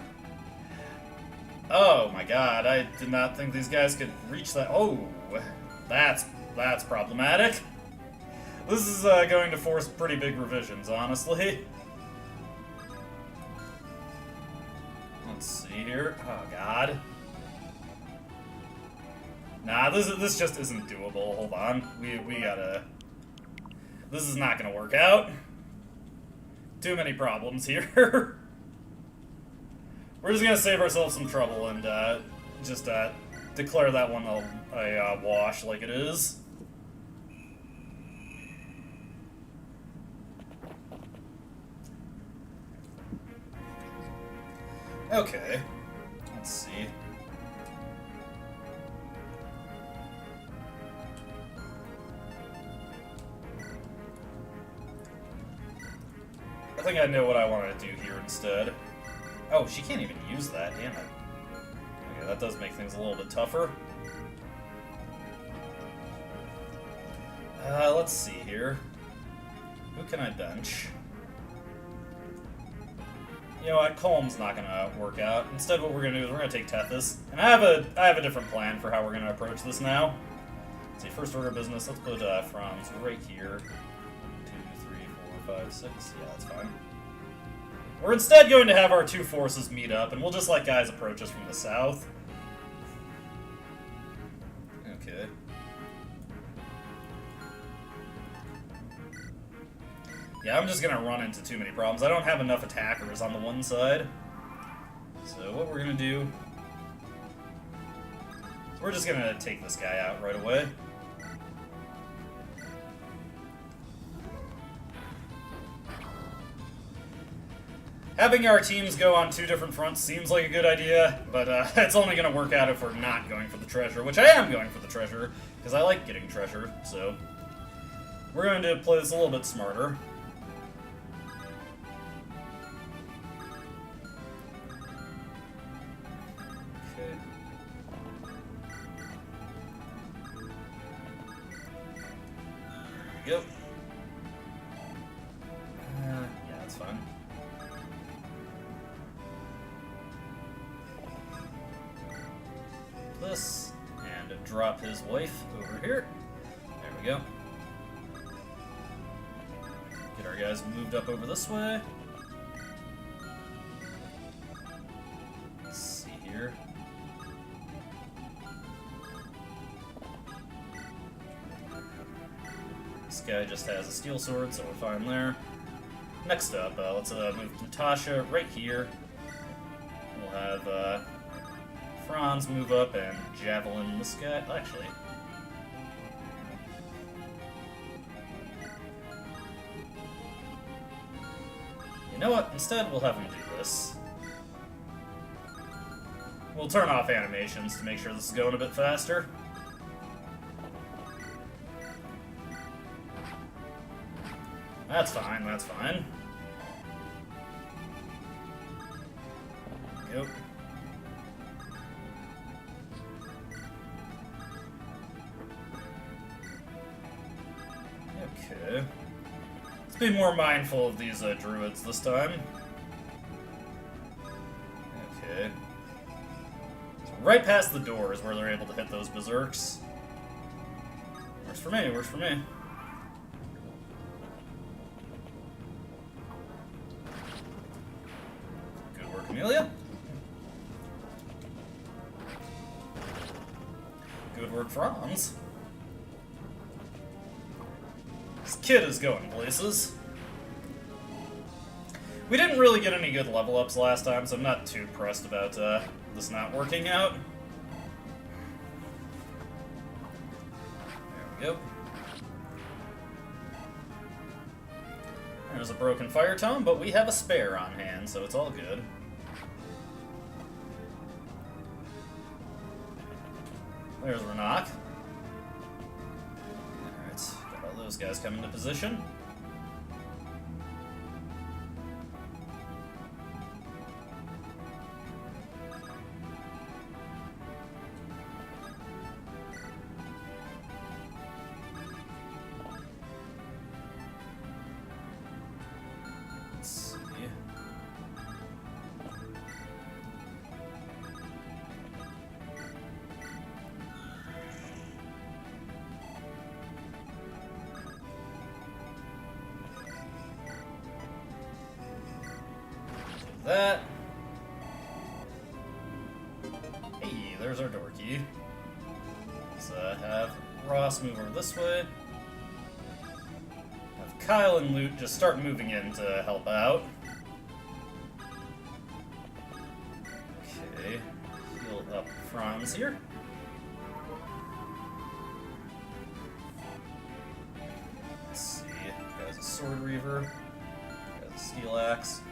Oh my god, I did not think these guys could reach that. Oh, that's problematic. This is going to force pretty big revisions, honestly. Let's see here. Oh god. Nah, this just isn't doable. Hold on. We gotta... This is not gonna work out. Too many problems here. We're just gonna save ourselves some trouble and just declare that one a wash like it is. Okay, let's see. I think I know what I want to do here instead. Oh, she can't even use that, damn it. Okay, that does make things a little bit tougher. Let's see here. Who can I bench? You know what, Colm's not gonna work out. Instead, what we're gonna do is we're gonna take Tethys. And I have a different plan for how we're gonna approach this now. Let's see, first order of business, let's put Franz right here. 2, 3, 4, 5, 6. Yeah, that's fine. We're instead going to have our two forces meet up, and we'll just let guys approach us from the south. Okay. Yeah, I'm just gonna run into too many problems. I don't have enough attackers on the one side. So what we're gonna do... is we're just gonna take this guy out right away. Having our teams go on two different fronts seems like a good idea, but it's only going to work out if we're not going for the treasure, which I am going for the treasure, because I like getting treasure, so we're going to play this a little bit smarter. Okay. There we go. Yeah, that's fine. This and drop his wife over here. There we go. Get our guys moved up over this way. Let's see here. This guy just has a steel sword, so we're fine there. Next up, let's move Natasha right here. We'll have Franz move up and javelin this guy. Actually, you know what? Instead, we'll have him do this. We'll turn off animations to make sure this is going a bit faster. That's fine, that's fine. Go. Okay. Let's be more mindful of these druids this time. Okay. So right past the door is where they're able to hit those berserks. Works for me, works for me. Good work, Amelia. Good work, Franz. This kid is going places. We didn't really get any good level ups last time, so I'm not too pressed about this not working out. There we go. There's a broken fire tome, but we have a spare on hand, so it's all good. There's Renak. Alright, got all those guys coming into position. Let's see. That. Hey, there's our door key. Let's have Ross move over this way. Have Kyle and Lute just start moving in to help out. Okay, heal up Franz here. Let's see, guy's a sword reaver, guy's a steel axe.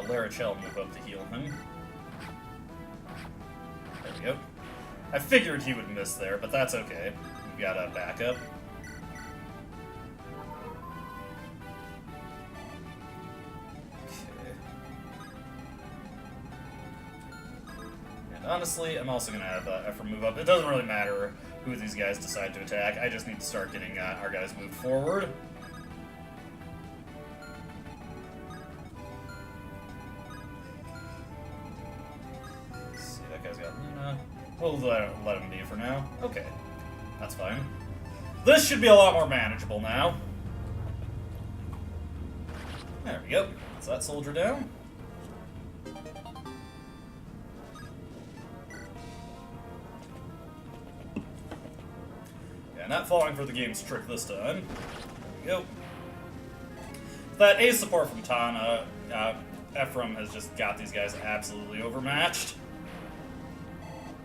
Larachel move up to heal him. There we go. I figured he would miss there, but that's okay. We've got a backup. Okay. And honestly, I'm also going to have Ephraim move up. It doesn't really matter who these guys decide to attack. I just need to start getting our guys moved forward. We'll let him be for now. Okay, that's fine. This should be a lot more manageable now. There we go. That's that soldier down. Yeah, not falling for the game's trick this time. There we go. That ace support from Tana, Ephraim has just got these guys absolutely overmatched.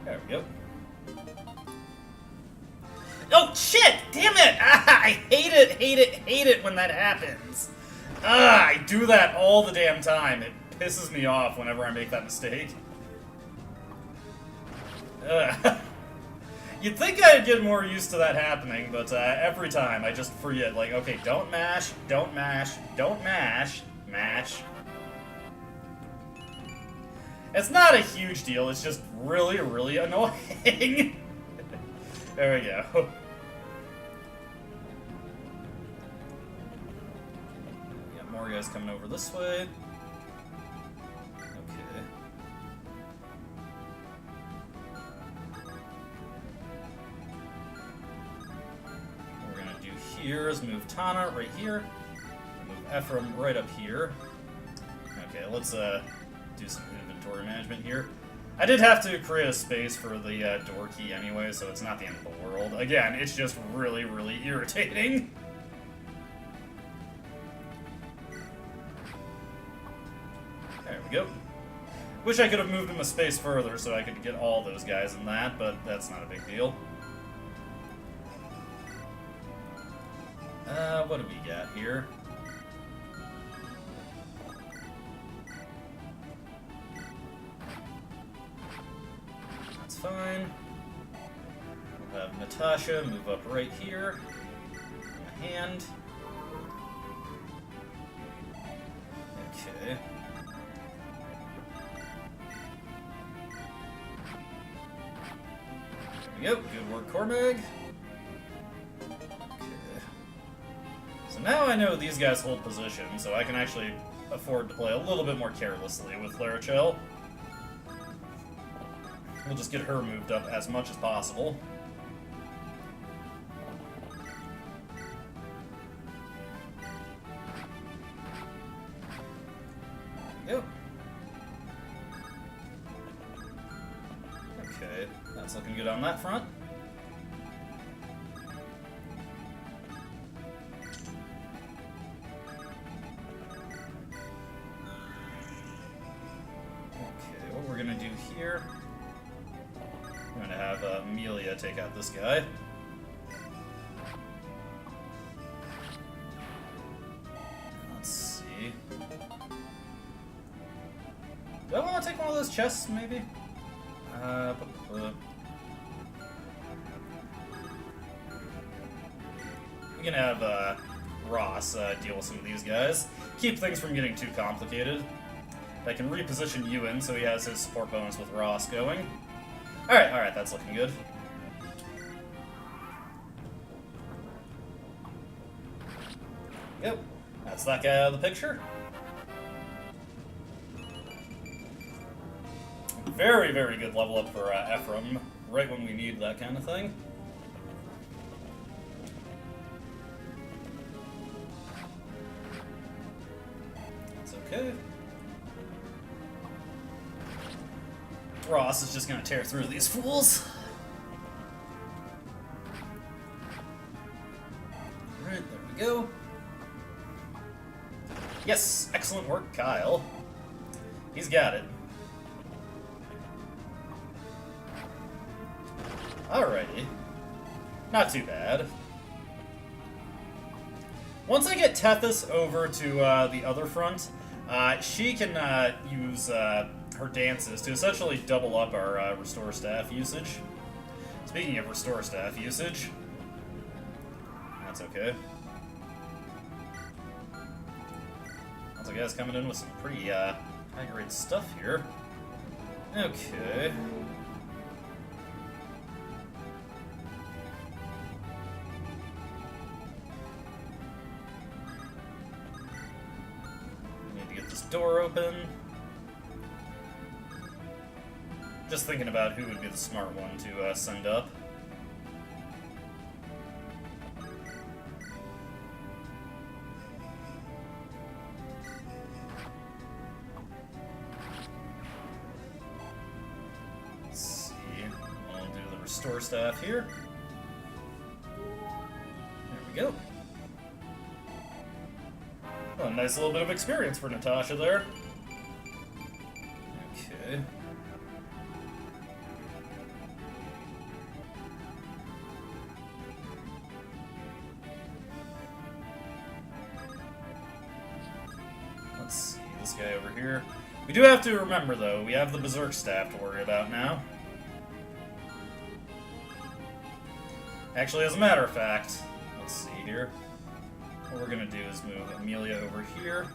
There we go. Oh, shit! Damn it! Ah, I hate it when that happens. Ah, I do that all the damn time. It pisses me off whenever I make that mistake. You'd think I'd get more used to that happening, but every time I just forget, like, okay, don't mash, don't mash, don't mash, mash. It's not a huge deal, it's just really, really annoying. There we go. Got more guys coming over this way. Okay. What we're gonna do here is move Tana right here. Move Ephraim right up here. Okay, let's do some inventory management here. I did have to create a space for the door key anyway, so it's not the end of the world. Again, it's just really, really irritating. There we go. Wish I could have moved him a space further so I could get all those guys in that, but that's not a big deal. What do we got here? Fine. We'll have Natasha move up right here. A hand. Okay. There we go. Good work, Cormag. Okay. So now I know these guys hold position, so I can actually afford to play a little bit more carelessly with Larachel. We'll just get her moved up as much as possible. There we go. Okay, that's looking good on that front. Okay, what we're gonna do here... I'm gonna have Amelia take out this guy. Let's see. Do I want to take one of those chests, maybe? We can have Ross deal with some of these guys. Keep things from getting too complicated. I can reposition Ewan so he has his support bonus with Ross going. Alright, that's looking good. Yep, that's that guy out of the picture. Very, very good level up for Ephraim, right when we need that kind of thing. That's okay. Ross is just gonna tear through these fools. Alright, there we go. Yes, excellent work, Kyle. He's got it. Alrighty. Not too bad. Once I get Tethys over to the other front, she can use her dances to essentially double up our restore staff usage. Speaking of restore staff usage, that's okay. Lots of guys coming in with some pretty high-grade stuff here. Okay. Need to get this door open. Just thinking about who would be the smart one to send up. quarterstaff here. There we go. Oh, a nice little bit of experience for Natasha there. Okay. Let's see, this guy over here. We do have to remember, though, we have the Berserk Staff to worry about now. Actually, as a matter of fact, let's see here. What we're going to do is move Amelia over here.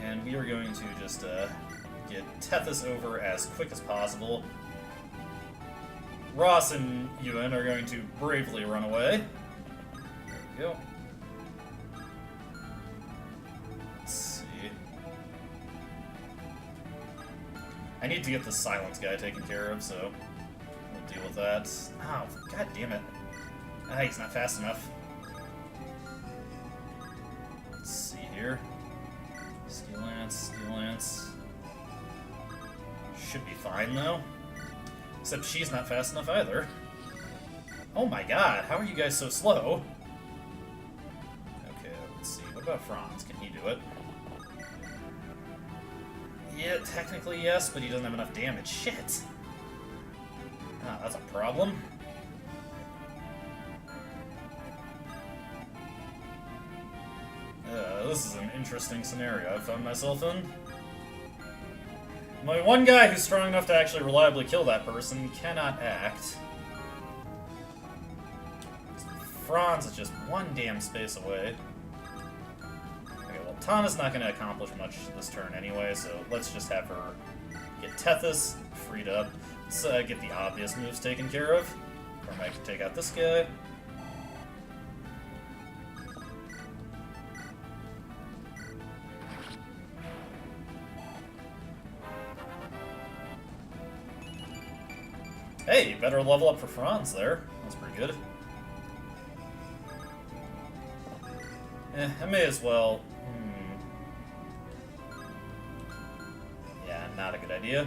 And we are going to just get Tethys over as quick as possible. Ross and Ewan are going to bravely run away. There we go. Let's see. I need to get the silence guy taken care of, so we'll deal with that. Oh, god damn it. Ah, he's not fast enough. Let's see here. Steel Lance, Steel Lance. Should be fine, though. Except she's not fast enough either. Oh my god, how are you guys so slow? Okay, let's see. What about Franz? Can he do it? Yeah, technically yes, but he doesn't have enough damage. Shit! Ah, that's a problem. This is an interesting scenario I've found myself in. My one guy who's strong enough to actually reliably kill that person cannot act. Franz is just one damn space away. Okay, well, Tana's not going to accomplish much this turn anyway, so let's just have her get Tethys freed up. Let's get the obvious moves taken care of. Cormac can take out this guy. Hey, better level up for Franz there. That's pretty good. I may as well. Yeah, not a good idea.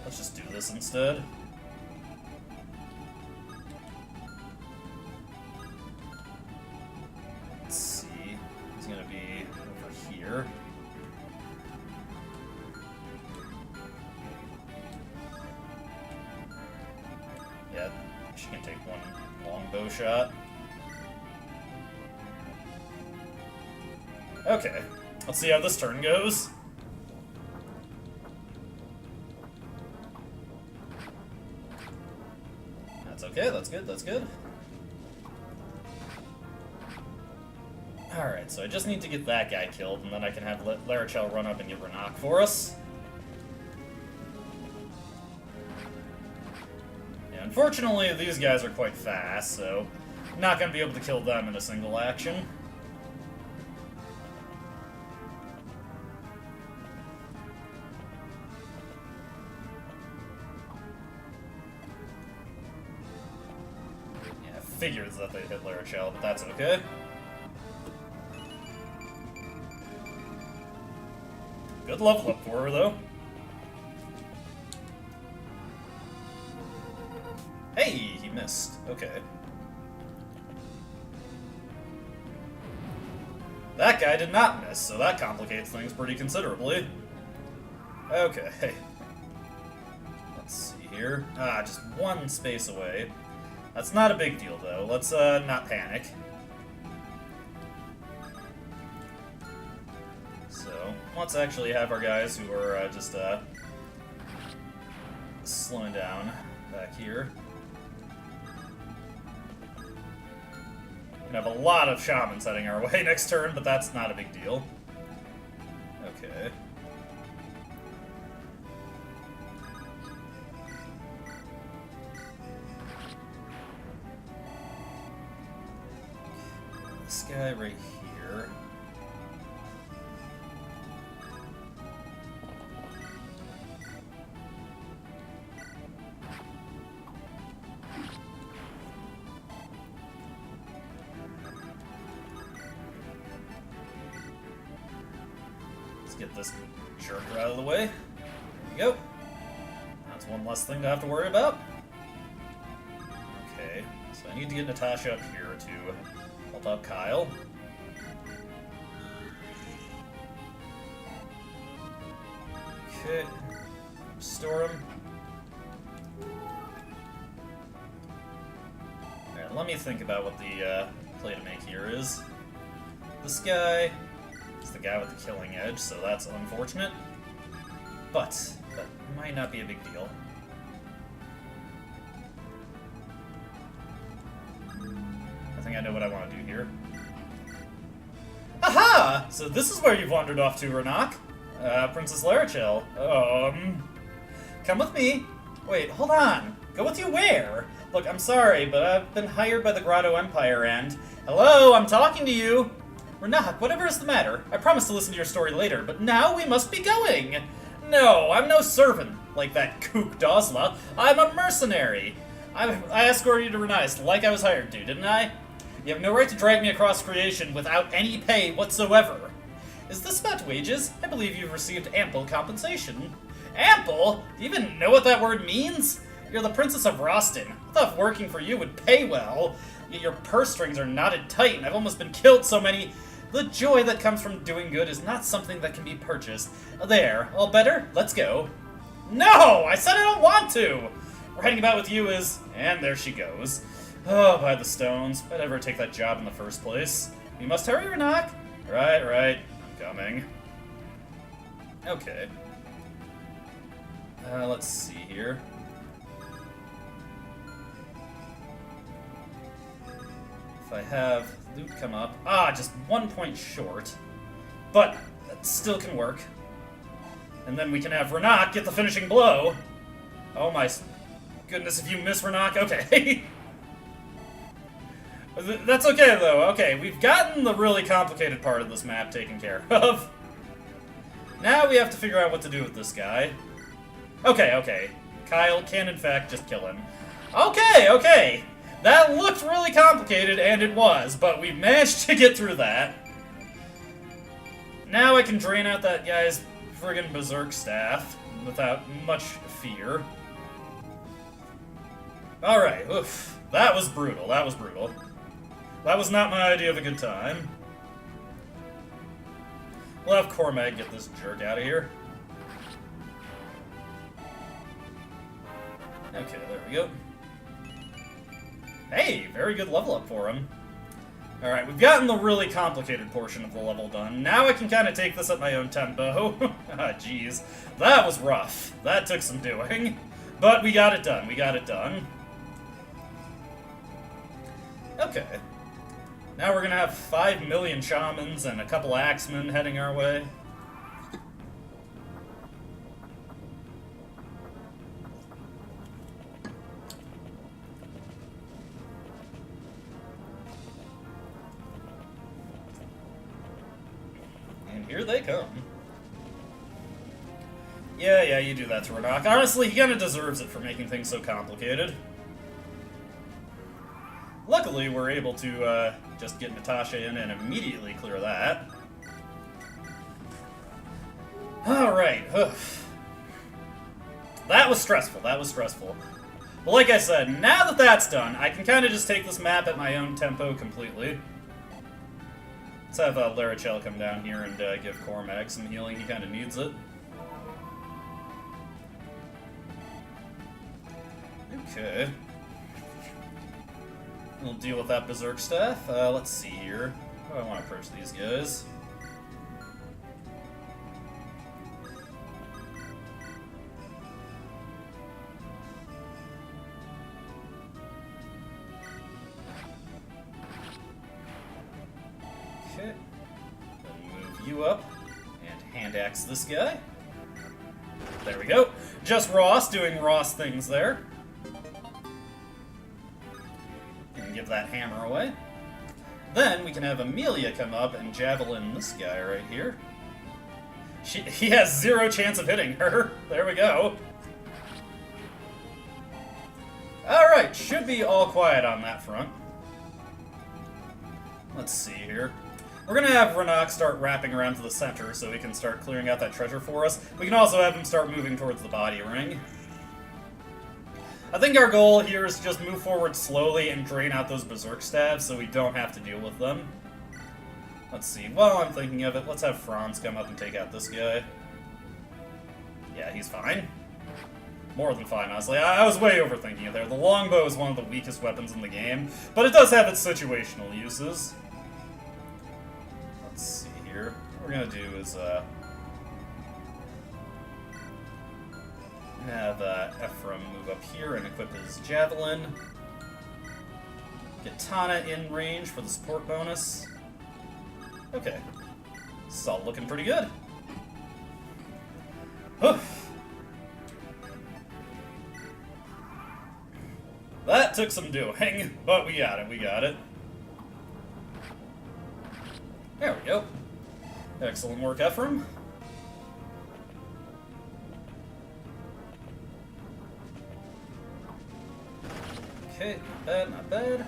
Let's just do this instead. Let's see. He's gonna be over here. Yeah, she can take one longbow shot. Okay, let's see how this turn goes. That's okay, that's good, that's good. Alright, so I just need to get that guy killed, and then I can have Larichel run up and get Renak for us. Unfortunately, these guys are quite fast, so I'm not going to be able to kill them in a single action. Yeah, I figured that they'd hit Larichel, but that's okay. Good level up for her, though. Hey, he missed. Okay. That guy did not miss, so that complicates things pretty considerably. Okay. Let's see here. Ah, just one space away. That's not a big deal, though. Let's not panic. So, let's actually have our guys who are just slowing down back here. We have a lot of shamans heading our way next turn, but that's not a big deal. Okay. This guy right here. get this jerk out of the way. There we go. That's one less thing to have to worry about. Okay, so I need to get Natasha up here to help out Kyle. Okay, restore him. Alright, let me think about what the play to make here is. This guy is the guy with the killing edge, so that's unfortunate. But that might not be a big deal. I think I know what I want to do here. Aha! So this is where you've wandered off to, Renak. Princess Larichel. Come with me. Wait, hold on. Go with you where? Look, I'm sorry, but I've been hired by the Grado Empire and... Hello, I'm talking to you! Renak, whatever is the matter? I promise to listen to your story later, but now we must be going! No, I'm no servant, like that kook Dosla. I'm a mercenary! I escorted you to Renais like I was hired to, didn't I? You have no right to drag me across creation without any pay whatsoever. Is this about wages? I believe you've received ample compensation. Ample? Do you even know what that word means? You're the Princess of Roston. I thought working for you would pay well. Yet your purse strings are knotted tight, and I've almost been killed so many... The joy that comes from doing good is not something that can be purchased. There, all better? Let's go. No! I said I don't want to! Writing about with you is... And there she goes. Oh, by the stones. Why'd I ever take that job in the first place? We must hurry, Renak. Right. I'm coming. Okay. Let's see here. If I have loot come up... just 1 point short. But that still can work. And then we can have Renak get the finishing blow. Oh my goodness, if you miss Renak... Okay. That's okay, though. Okay, we've gotten the really complicated part of this map taken care of. Now we have to figure out what to do with this guy. Okay. Kyle can, in fact, just kill him. Okay. That looked really complicated, and it was, but we managed to get through that. Now I can drain out that guy's friggin' berserk staff without much fear. Alright, oof. That was brutal. That was not my idea of a good time. We'll have Cormag get this jerk out of here. Okay, there we go. Hey, very good level up for him. Alright, we've gotten the really complicated portion of the level done. Now I can kind of take this at my own tempo. Jeez. That was rough. That took some doing. But we got it done. Okay. Now we're gonna have 5 million shamans and a couple axemen heading our way. And here they come. Yeah, you do that to Renak. Honestly, he kinda deserves it for making things so complicated. Luckily, we're able to just get Natasha in and immediately clear that. Alright. That was stressful. But like I said, now that that's done, I can kind of just take this map at my own tempo completely. Let's have Larichel come down here and give Cormag some healing. He kind of needs it. Okay. We'll deal with that berserk staff. Let's see here. How do I want to approach these guys? Okay. Move you up and hand axe this guy. There we go. Just Ross doing Ross things there. Give that hammer away. Then we can have Amelia come up and javelin this guy right here. He has 0 chance of hitting her. There we go. Alright, should be all quiet on that front. Let's see here. We're gonna have Renak start wrapping around to the center so he can start clearing out that treasure for us. We can also have him start moving towards the body ring. I think our goal here is to just move forward slowly and drain out those berserk stabs so we don't have to deal with them. Let's see, while I'm thinking of it, let's have Franz come up and take out this guy. Yeah, he's fine. More than fine, honestly. I was way overthinking it there. The longbow is one of the weakest weapons in the game, but it does have its situational uses. Let's see here. What we're gonna do is, have Ephraim move up here and equip his javelin. Get Tana in range for the support bonus. Okay. This is all looking pretty good. That took some doing, but we got it, we got it. There we go. Excellent work, Ephraim. Okay, not bad, not bad.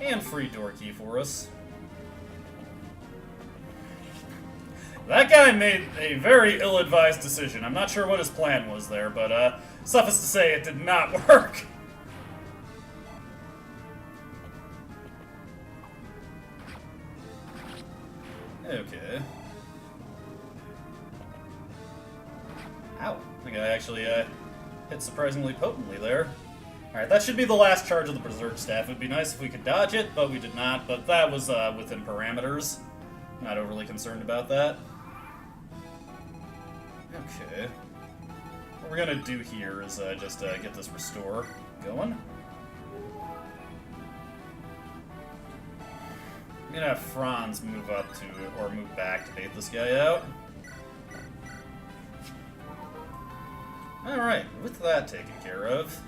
And free door key for us. That guy made a very ill-advised decision. I'm not sure what his plan was there, but suffice to say, it did not work. Okay. Ow. The guy actually hit surprisingly potently there. Alright, that should be the last charge of the Berserk Staff. It would be nice if we could dodge it, but we did not. But that was within parameters. Not overly concerned about that. Okay. What we're gonna do here is just get this restore going. I'm gonna have Franz move up to, or move back to bait this guy out. Alright, with that taken care of.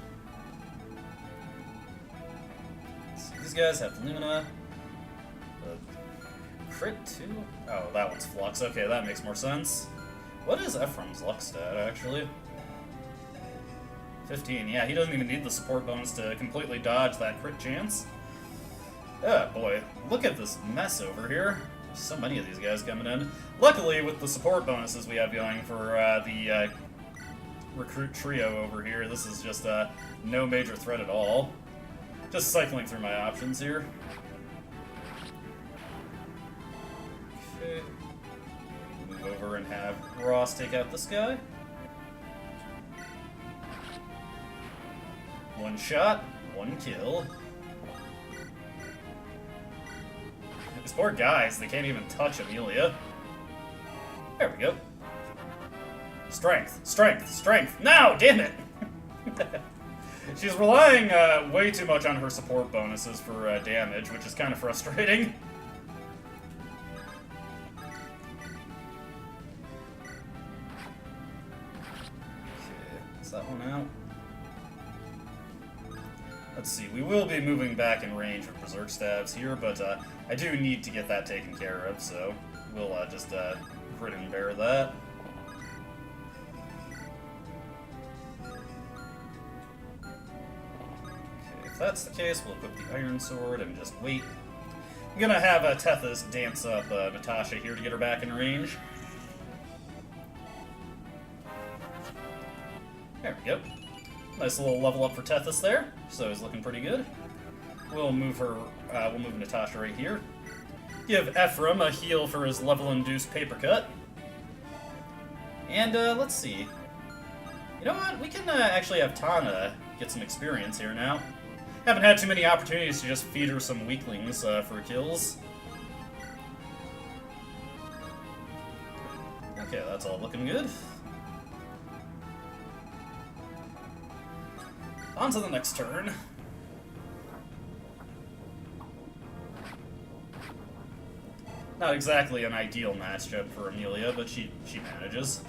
So these guys have Lumina. Crit 2? Oh, that one's Flux. Okay, that makes more sense. What is Ephraim's luck stat, actually? 15. Yeah, he doesn't even need the support bonus to completely dodge that crit chance. Oh boy, look at this mess over here. There's so many of these guys coming in. Luckily, with the support bonuses we have going for the recruit trio over here, this is just no major threat at all. Just cycling through my options here. Okay. Move over and have Ross take out this guy. One shot, one kill. These poor guys, they can't even touch Amelia. There we go. Strength, strength, strength. No, damn it! She's relying way too much on her support bonuses for damage, which is kind of frustrating. That one out. Let's see, we will be moving back in range with Berserk Stabs here, but I do need to get that taken care of, so we'll just grit and bear that. Okay, if that's the case, we'll equip the Iron Sword and just wait. I'm gonna have Tethys dance up Natasha here to get her back in range. There we go. Nice little level up for Tethys there, so he's looking pretty good. We'll move her, we'll move Natasha right here. Give Ephraim a heal for his level-induced paper cut. And, let's see. You know what? We can actually have Tana get some experience here now. Haven't had too many opportunities to just feed her some weaklings for kills. Okay, that's all looking good. On to the next turn. Not exactly an ideal matchup for Amelia, but she manages.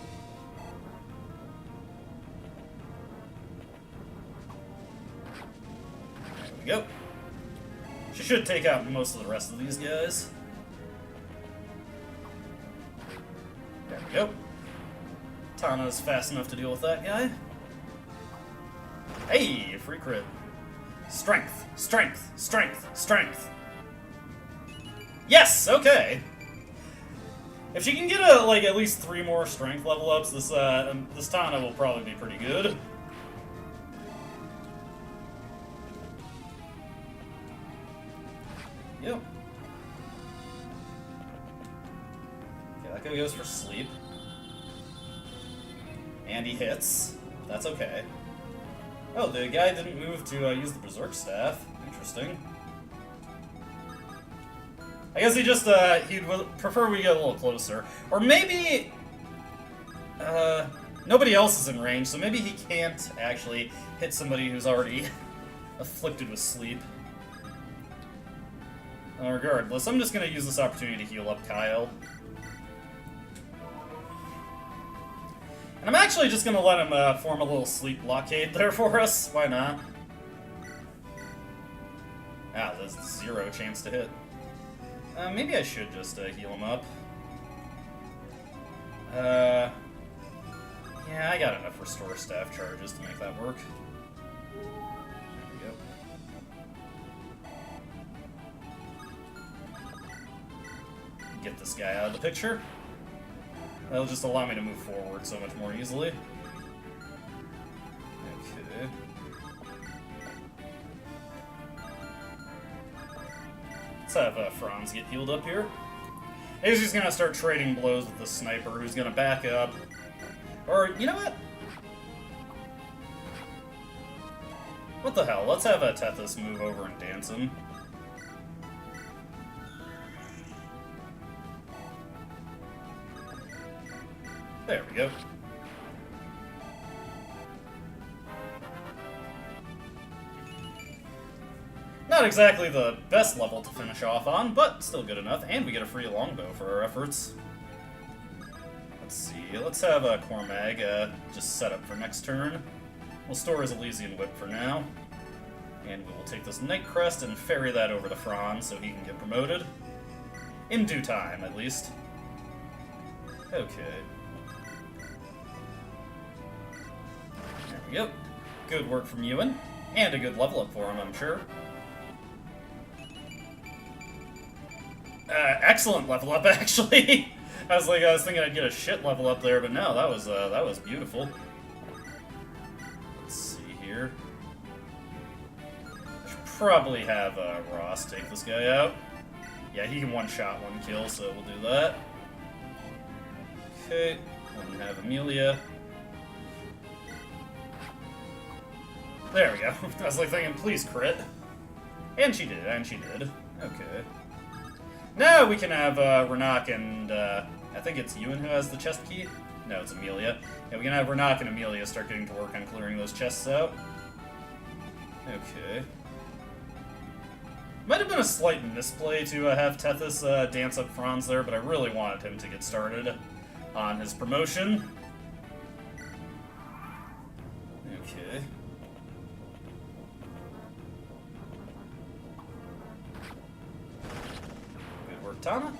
There we go. She should take out most of the rest of these guys. There we go. Tana's fast enough to deal with that guy. Hey, free crit. Strength, strength, strength, strength. Yes! Okay! If she can get like at least 3 more strength level ups, this Tana will probably be pretty good. Yep. Okay, that guy goes for sleep. And he hits. That's okay. Oh, the guy didn't move to use the Berserk Staff. Interesting. I guess he just, he'd prefer we get a little closer. Or maybe, nobody else is in range, so maybe he can't actually hit somebody who's already afflicted with sleep. Regardless, I'm just gonna use this opportunity to heal up Kyle. And I'm actually just gonna let him, form a little sleep blockade there for us. Why not? Ah, there's 0 chance to hit. Maybe I should just heal him up. Yeah, I got enough restore staff charges to make that work. There we go. Get this guy out of the picture. That'll just allow me to move forward so much more easily. Okay. Let's have Franz get healed up here. He's just gonna start trading blows with the sniper, who's gonna back up. Or, you know what? What the hell? Let's have Tethys move over and dance him. There we go. Not exactly the best level to finish off on, but still good enough, and we get a free longbow for our efforts. Let's see, let's have Cormag just set up for next turn. We'll store his Elysian Whip for now, and we will take this Night Crest and ferry that over to Franz so he can get promoted. In due time, at least. Okay. There we go. Good work from Ewan, and a good level up for him, I'm sure. Excellent level up, actually. I was thinking I'd get a shit level up there, but no, that was beautiful. Let's see here. I should probably have Ross take this guy out. Yeah, he can one-shot, one kill, so we'll do that. Okay, and have Amelia. There we go. I was thinking, please crit. And she did, and she did. Okay. Now we can have Renak and, I think it's Ewan who has the chest key? No, it's Amelia. Yeah, we can have Renak and Amelia start getting to work on clearing those chests out. Okay. Might have been a slight misplay to have Tethys dance up Franz there, but I really wanted him to get started on his promotion. Okay. Good work, Tana.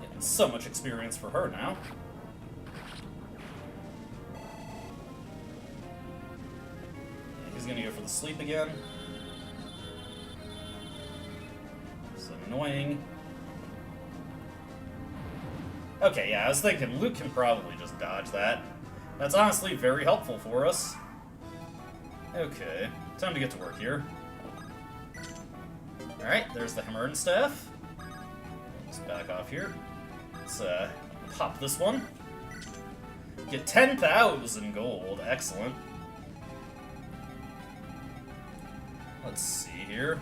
Getting so much experience for her now. He's gonna go for the sleep again. So annoying. Okay, yeah, I was thinking Luke can probably just dodge that. That's honestly very helpful for us. Okay, time to get to work here. Alright, there's the Hammer and Staff. Let's back off here. Let's pop this one. Get 10,000 gold. Excellent. Let's see here.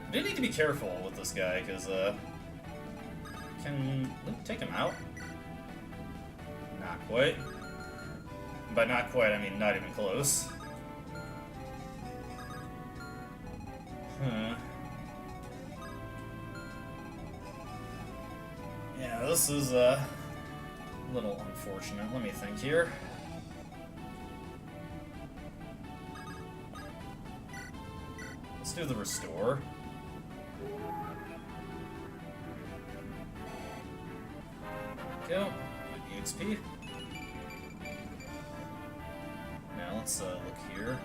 I do need to be careful with this guy, because, can Luke take him out? Not quite. By not quite, I mean not even close. Huh. Yeah, this is a little unfortunate. Let me think here. Let's do the restore. Go. Good EXP. Now let's look here.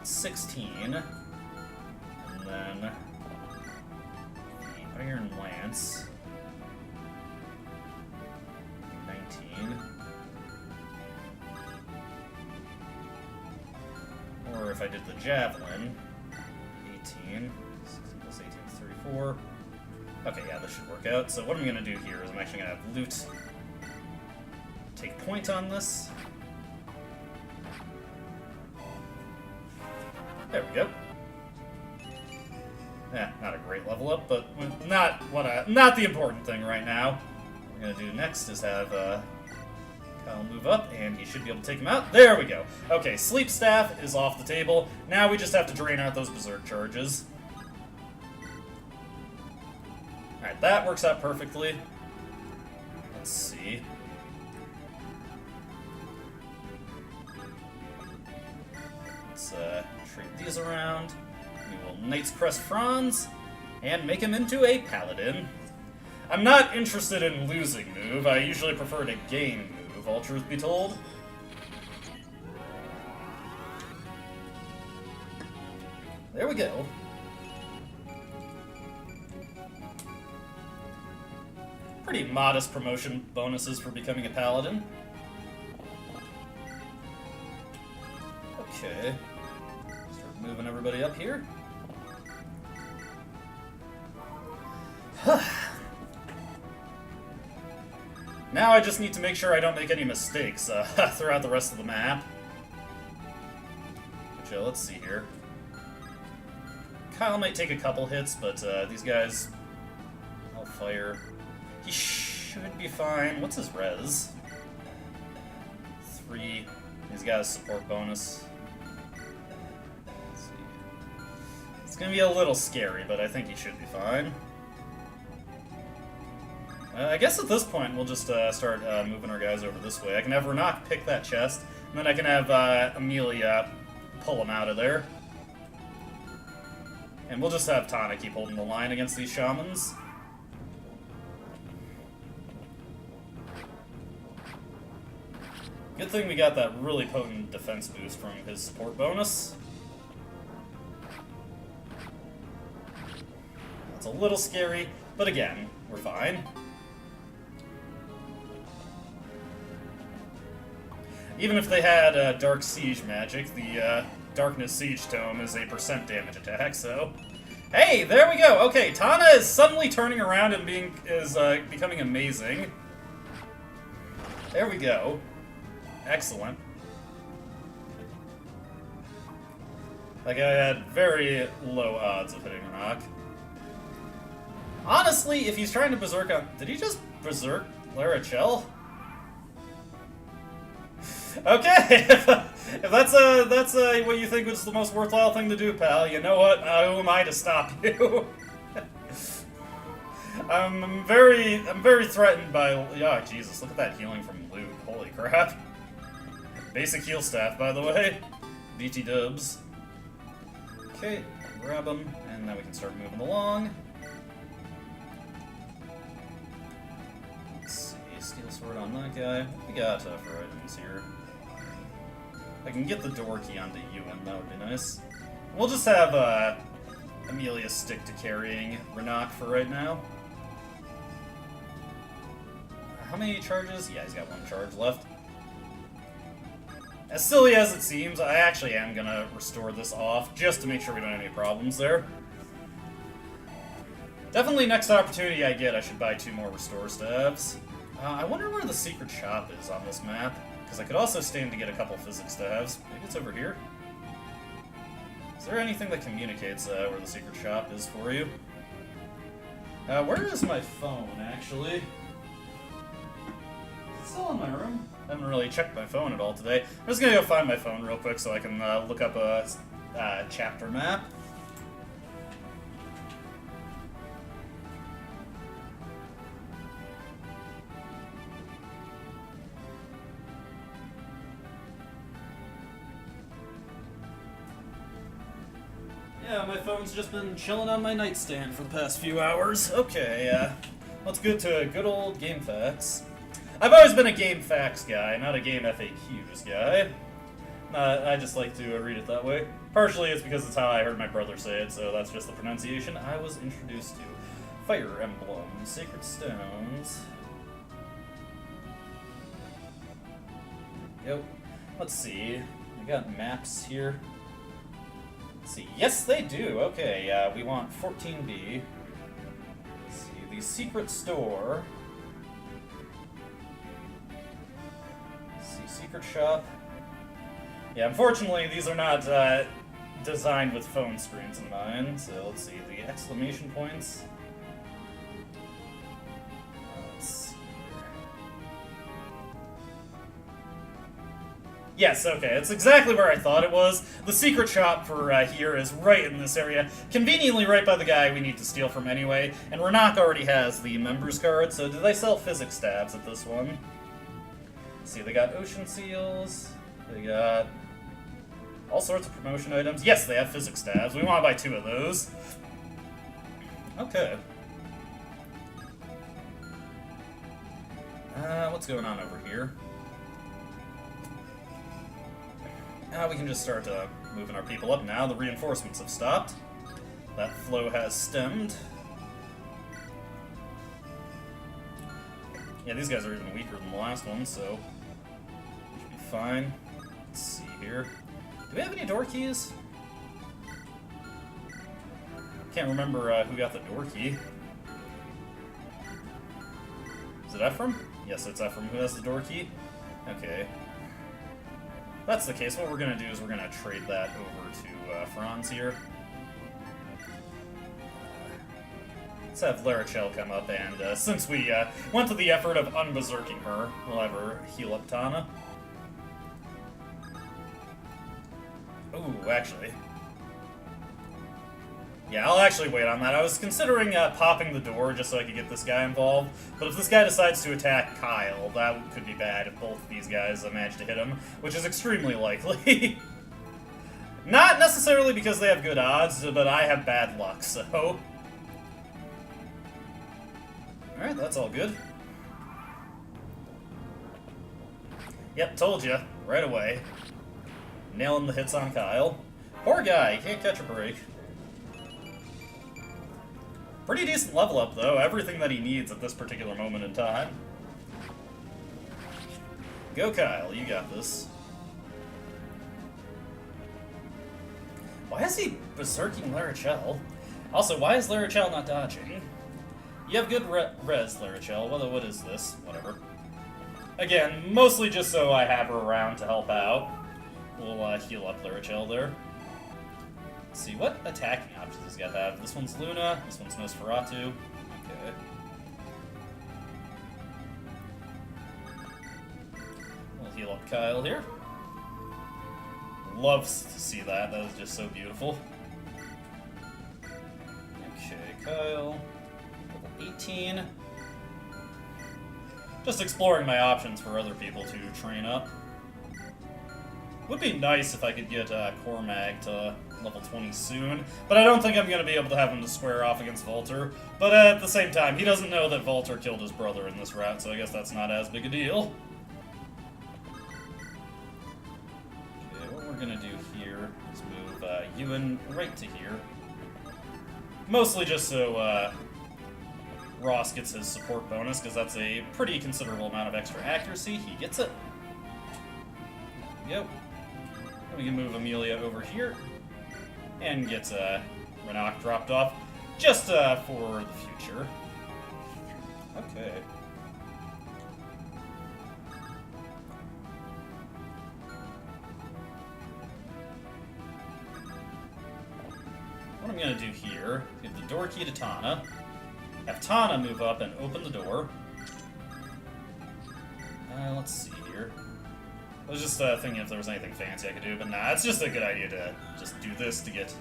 16. And then the Iron Lance. 19. Or if I did the Javelin, 18. 16 plus 18 is 34. Okay, yeah, this should work out. So what I'm going to do here is I'm actually going to have loot take point on this. There we go. Yeah, not a great level up, but not the important thing right now. What we're gonna do next is have Kyle move up, and he should be able to take him out. There we go. Okay, Sleep Staff is off the table. Now we just have to drain out those Berserk charges. Alright, that works out perfectly. Let's see. Let's trade these around. We will Knight's Crest Franz and make him into a Paladin. I'm not interested in losing move. I usually prefer to gain move, all truth be told. There we go. Pretty modest promotion bonuses for becoming a Paladin. Okay. Start moving everybody up here. Now I just need to make sure I don't make any mistakes throughout the rest of the map. Which, let's see here. Kyle might take a couple hits, but these guys... I'll fire. He should be fine. What's his res? 3. He's got a support bonus. Let's see. It's gonna be a little scary, but I think he should be fine. I guess at this point we'll just start moving our guys over this way. I can have Renak pick that chest, and then I can have Amelia pull him out of there. And we'll just have Tana keep holding the line against these shamans. Good thing we got that really potent defense boost from his support bonus. That's a little scary, but again, we're fine. Even if they had Dark Siege magic, the Darkness Siege Tome is a % damage attack, so... Hey, there we go! Okay, Tana is suddenly turning around and becoming amazing. There we go. Excellent. Like, I had very low odds of hitting Rock. Honestly, if he's trying to berserk on... Did he just berserk Larachel? Okay, if that's what you think was the most worthwhile thing to do, pal, you know what? Who am I to stop you? I'm very threatened by... Oh, Jesus, look at that healing from loot. Holy crap. Basic heal staff, by the way. BT dubs. Okay, grab them, and now we can start moving along. Let's see, steel sword on that guy. What we got for items here? I can get the door key onto Ewan, that would be nice. We'll just have Amelia stick to carrying Renak for right now. How many charges? Yeah, he's got 1 charge left. As silly as it seems, I actually am gonna restore this off, just to make sure we don't have any problems there. Definitely next opportunity I get, I should buy 2 more restore staves. I wonder where the secret shop is on this map, because I could also stand to get a couple physics staves. Maybe it's over here? Is there anything that communicates where the secret shop is for you? Where is my phone, actually? Is it still in my room? I haven't really checked my phone at all today. I'm just gonna go find my phone real quick so I can look up a chapter map. Yeah, my phone's just been chilling on my nightstand for the past few hours. Okay, let's go to good old Game Facts. I've always been a Game Facts guy, not a Game FAQs guy. I just like to read it that way. Partially it's because it's how I heard my brother say it, so that's just the pronunciation I was introduced to. Fire Emblem, Sacred Stones. Yep. Let's see. We got maps here. Let's see. Yes, they do. Okay, we want 14B. Let's see. The secret store. Let's see. Secret shop. Yeah, unfortunately, these are not designed with phone screens in mind. So let's see. The exclamation points. Yes, okay, it's exactly where I thought it was. The secret shop for here is right in this area, conveniently right by the guy we need to steal from anyway, and Renak already has the members card, so do they sell physics stabs at this one? Let's see, they got ocean seals, they got all sorts of promotion items. Yes, they have physics stabs. We want to buy 2 of those. Okay. What's going on over here? We can just start moving our people up now. The reinforcements have stopped. That flow has stemmed. Yeah, these guys are even weaker than the last one, so should be fine. Let's see here. Do we have any door keys? Can't remember who got the door key. Is it Ephraim? Yes, it's Ephraim who has the door key. Okay. If that's the case, what we're going to do is we're going to trade that over to Franz here. Let's have Larachel come up, and since we went to the effort of unberserking her, we'll have her heal up Tana. Ooh, actually. Yeah, I'll actually wait on that. I was considering popping the door just so I could get this guy involved, but if this guy decides to attack Kyle, that could be bad if both of these guys manage to hit him, which is extremely likely. Not necessarily because they have good odds, but I have bad luck, so... Alright, that's all good. Yep, told you. Right away. Nailing the hits on Kyle. Poor guy, he can't catch a break. Pretty decent level up, though. Everything that he needs at this particular moment in time. Go, Kyle. You got this. Why is he berserking Larachel? Also, why is Larachel not dodging? You have good res, Larachel. What is this? Whatever. Again, mostly just so I have her around to help out. We'll heal up Larachel there. Let's see, what attacking options does he have? This one's Luna, this one's Nosferatu. Okay. We'll heal up Kyle here. Loves to see that, that is just so beautiful. Okay, Kyle. Level 18. Just exploring my options for other people to train up. Would be nice if I could get Cormag to level 20 soon, but I don't think I'm going to be able to have him to square off against Volter. But at the same time, he doesn't know that Volter killed his brother in this route, so I guess that's not as big a deal. Okay, what we're going to do here is move Ewan right to here. Mostly just so Ross gets his support bonus, because that's a pretty considerable amount of extra accuracy. He gets it. Yep. We can move Amelia over here and get Renak dropped off just for the future. Okay. What I'm going to do here, give the door key to Tana, have Tana move up and open the door. Let's see here. I was just thinking if there was anything fancy I could do, but nah, it's just a good idea to just do this to get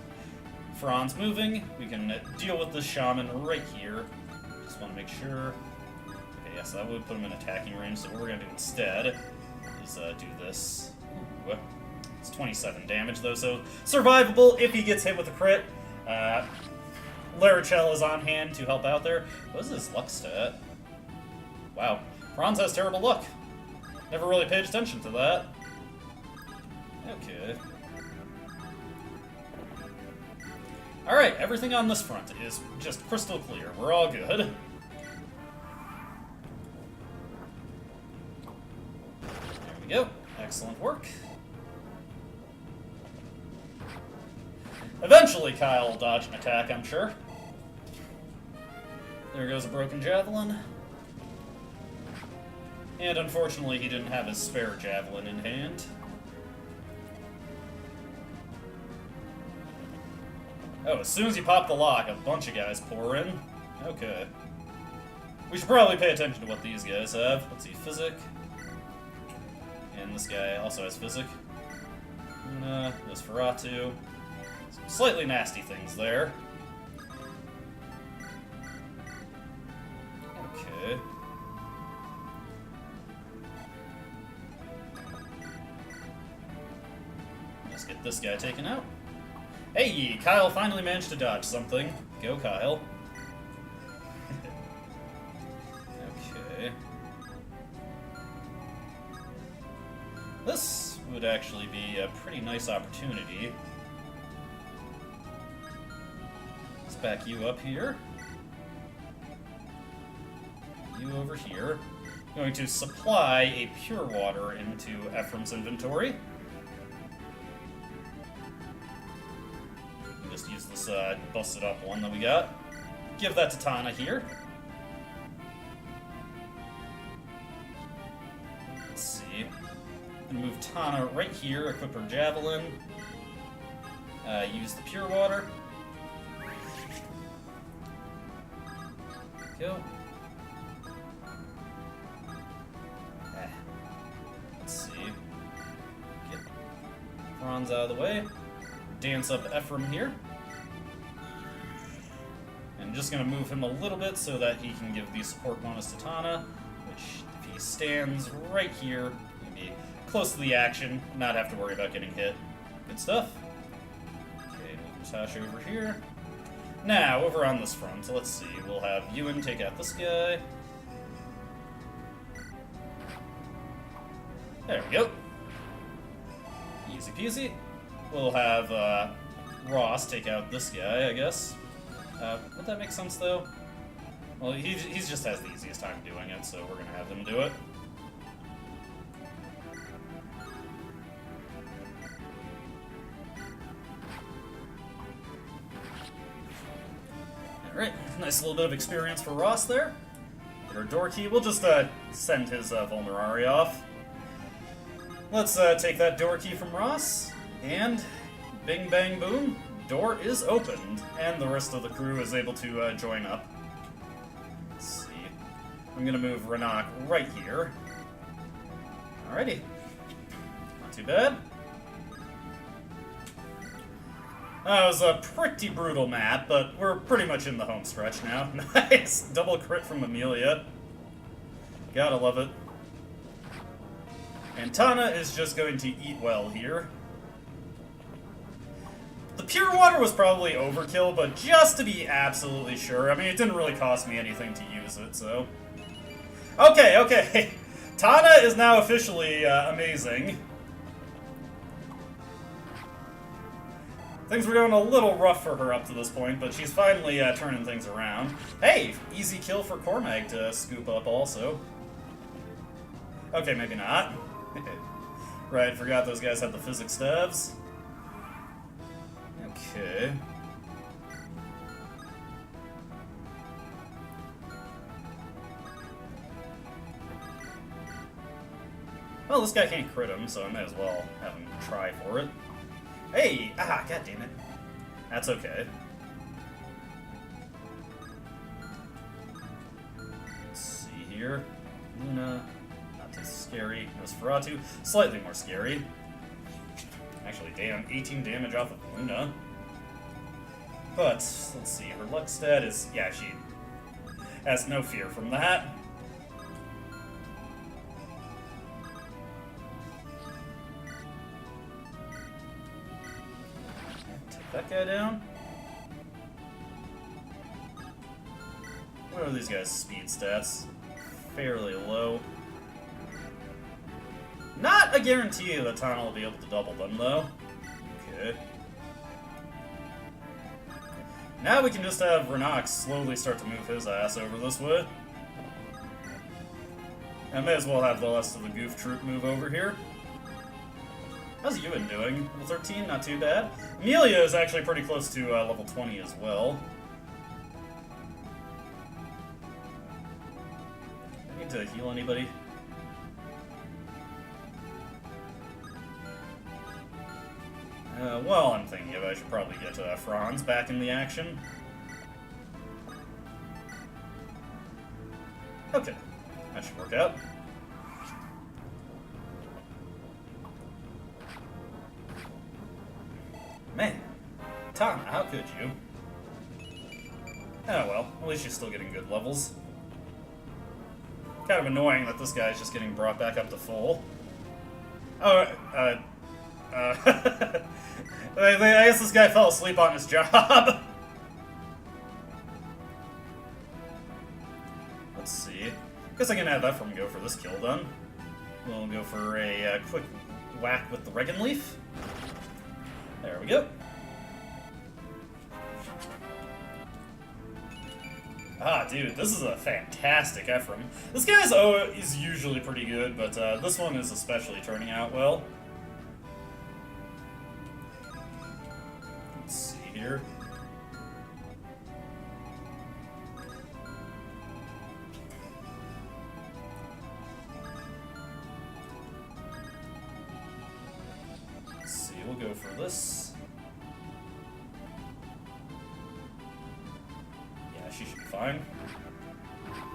Franz moving. We can deal with the shaman right here. Just want to make sure. Okay, yes, that would put him in attacking range, so what we're going to do instead is do this. Ooh, it's 27 damage, though, so survivable if he gets hit with a crit. Larachel is on hand to help out there. What is this luck stat? Wow, Franz has terrible luck. Never really paid attention to that. Okay. Alright, everything on this front is just crystal clear. We're all good. There we go. Excellent work. Eventually Kyle will dodge an attack, I'm sure. There goes a broken javelin. And unfortunately he didn't have his spare javelin in hand. Oh, as soon as you pop the lock, a bunch of guys pour in. Okay. We should probably pay attention to what these guys have. Let's see, Physic. And this guy also has Physic. Nosferatu. Some slightly nasty things there. Okay. Let's get this guy taken out. Hey, Kyle finally managed to dodge something. Go, Kyle. Okay. This would actually be a pretty nice opportunity. Let's back you up here. You over here. Going to supply a pure water into Ephraim's inventory. Just use this busted up one that we got. Give that to Tana here. Let's see. And move Tana right here, equip her javelin. Use the pure water. Go. Let's see. Get Franz out of the way. Dance up Ephraim here. And just going to move him a little bit so that he can give the support bonus to Tana, which, if he stands right here, he'll be close to the action, not have to worry about getting hit. Good stuff. Okay, move Natasha over here. Now, over on this front, let's see, we'll have Ewan take out this guy. There we go. Easy peasy. We'll have Ross take out this guy, I guess. Would that make sense, though? Well, he just has the easiest time doing it, so we're going to have him do it. Alright, nice little bit of experience for Ross there. Get our door key. We'll just send his Vulnerari off. Let's take that door key from Ross. And bing bang boom, door is opened, and the rest of the crew is able to join up. Let's see. I'm gonna move Renak right here. Alrighty. Not too bad. That was a pretty brutal map, but we're pretty much in the home stretch now. Nice! Double crit from Amelia. Gotta love it. And Tana is just going to eat well here. The pure water was probably overkill, but just to be absolutely sure, I mean, it didn't really cost me anything to use it, so... Okay, okay. Tana is now officially amazing. Things were going a little rough for her up to this point, but she's finally turning things around. Hey, easy kill for Cormag to scoop up also. Okay, maybe not. Right, forgot those guys had the physics stabs. Okay. Well, this guy can't crit him, so I may as well have him try for it. Hey! Ah, god damn it. That's okay. Let's see here. Luna, not too scary. Nosferatu, slightly more scary. Actually, damn, 18 damage off of Luna. But, let's see, her luck stat is, yeah, she has no fear from that. Take that guy down. What are these guys' speed stats? Fairly low. Not a guarantee that Tana will be able to double them, though. Okay. Now we can just have Renox slowly start to move his ass over this way. I may as well have the rest of the goof troop move over here. How's Ewan doing? Level 13, not too bad. Amelia is actually pretty close to level 20 as well. I need to heal anybody. Well, I'm thinking I should probably get Franz back in the action. Okay, that should work out. Man, Tom, how could you? Oh well, at least she's still getting good levels. Kind of annoying that this guy's just getting brought back up to full. Oh, I guess this guy fell asleep on his job. Let's see. Guess I can have Ephraim go for this kill then. We'll go for a quick whack with the Regan Leaf. There we go. Ah, dude, this is a fantastic Ephraim. This guy's is usually pretty good, but this one is especially turning out well. Let's see here. Let's see, we'll go for this. Yeah, she should be fine.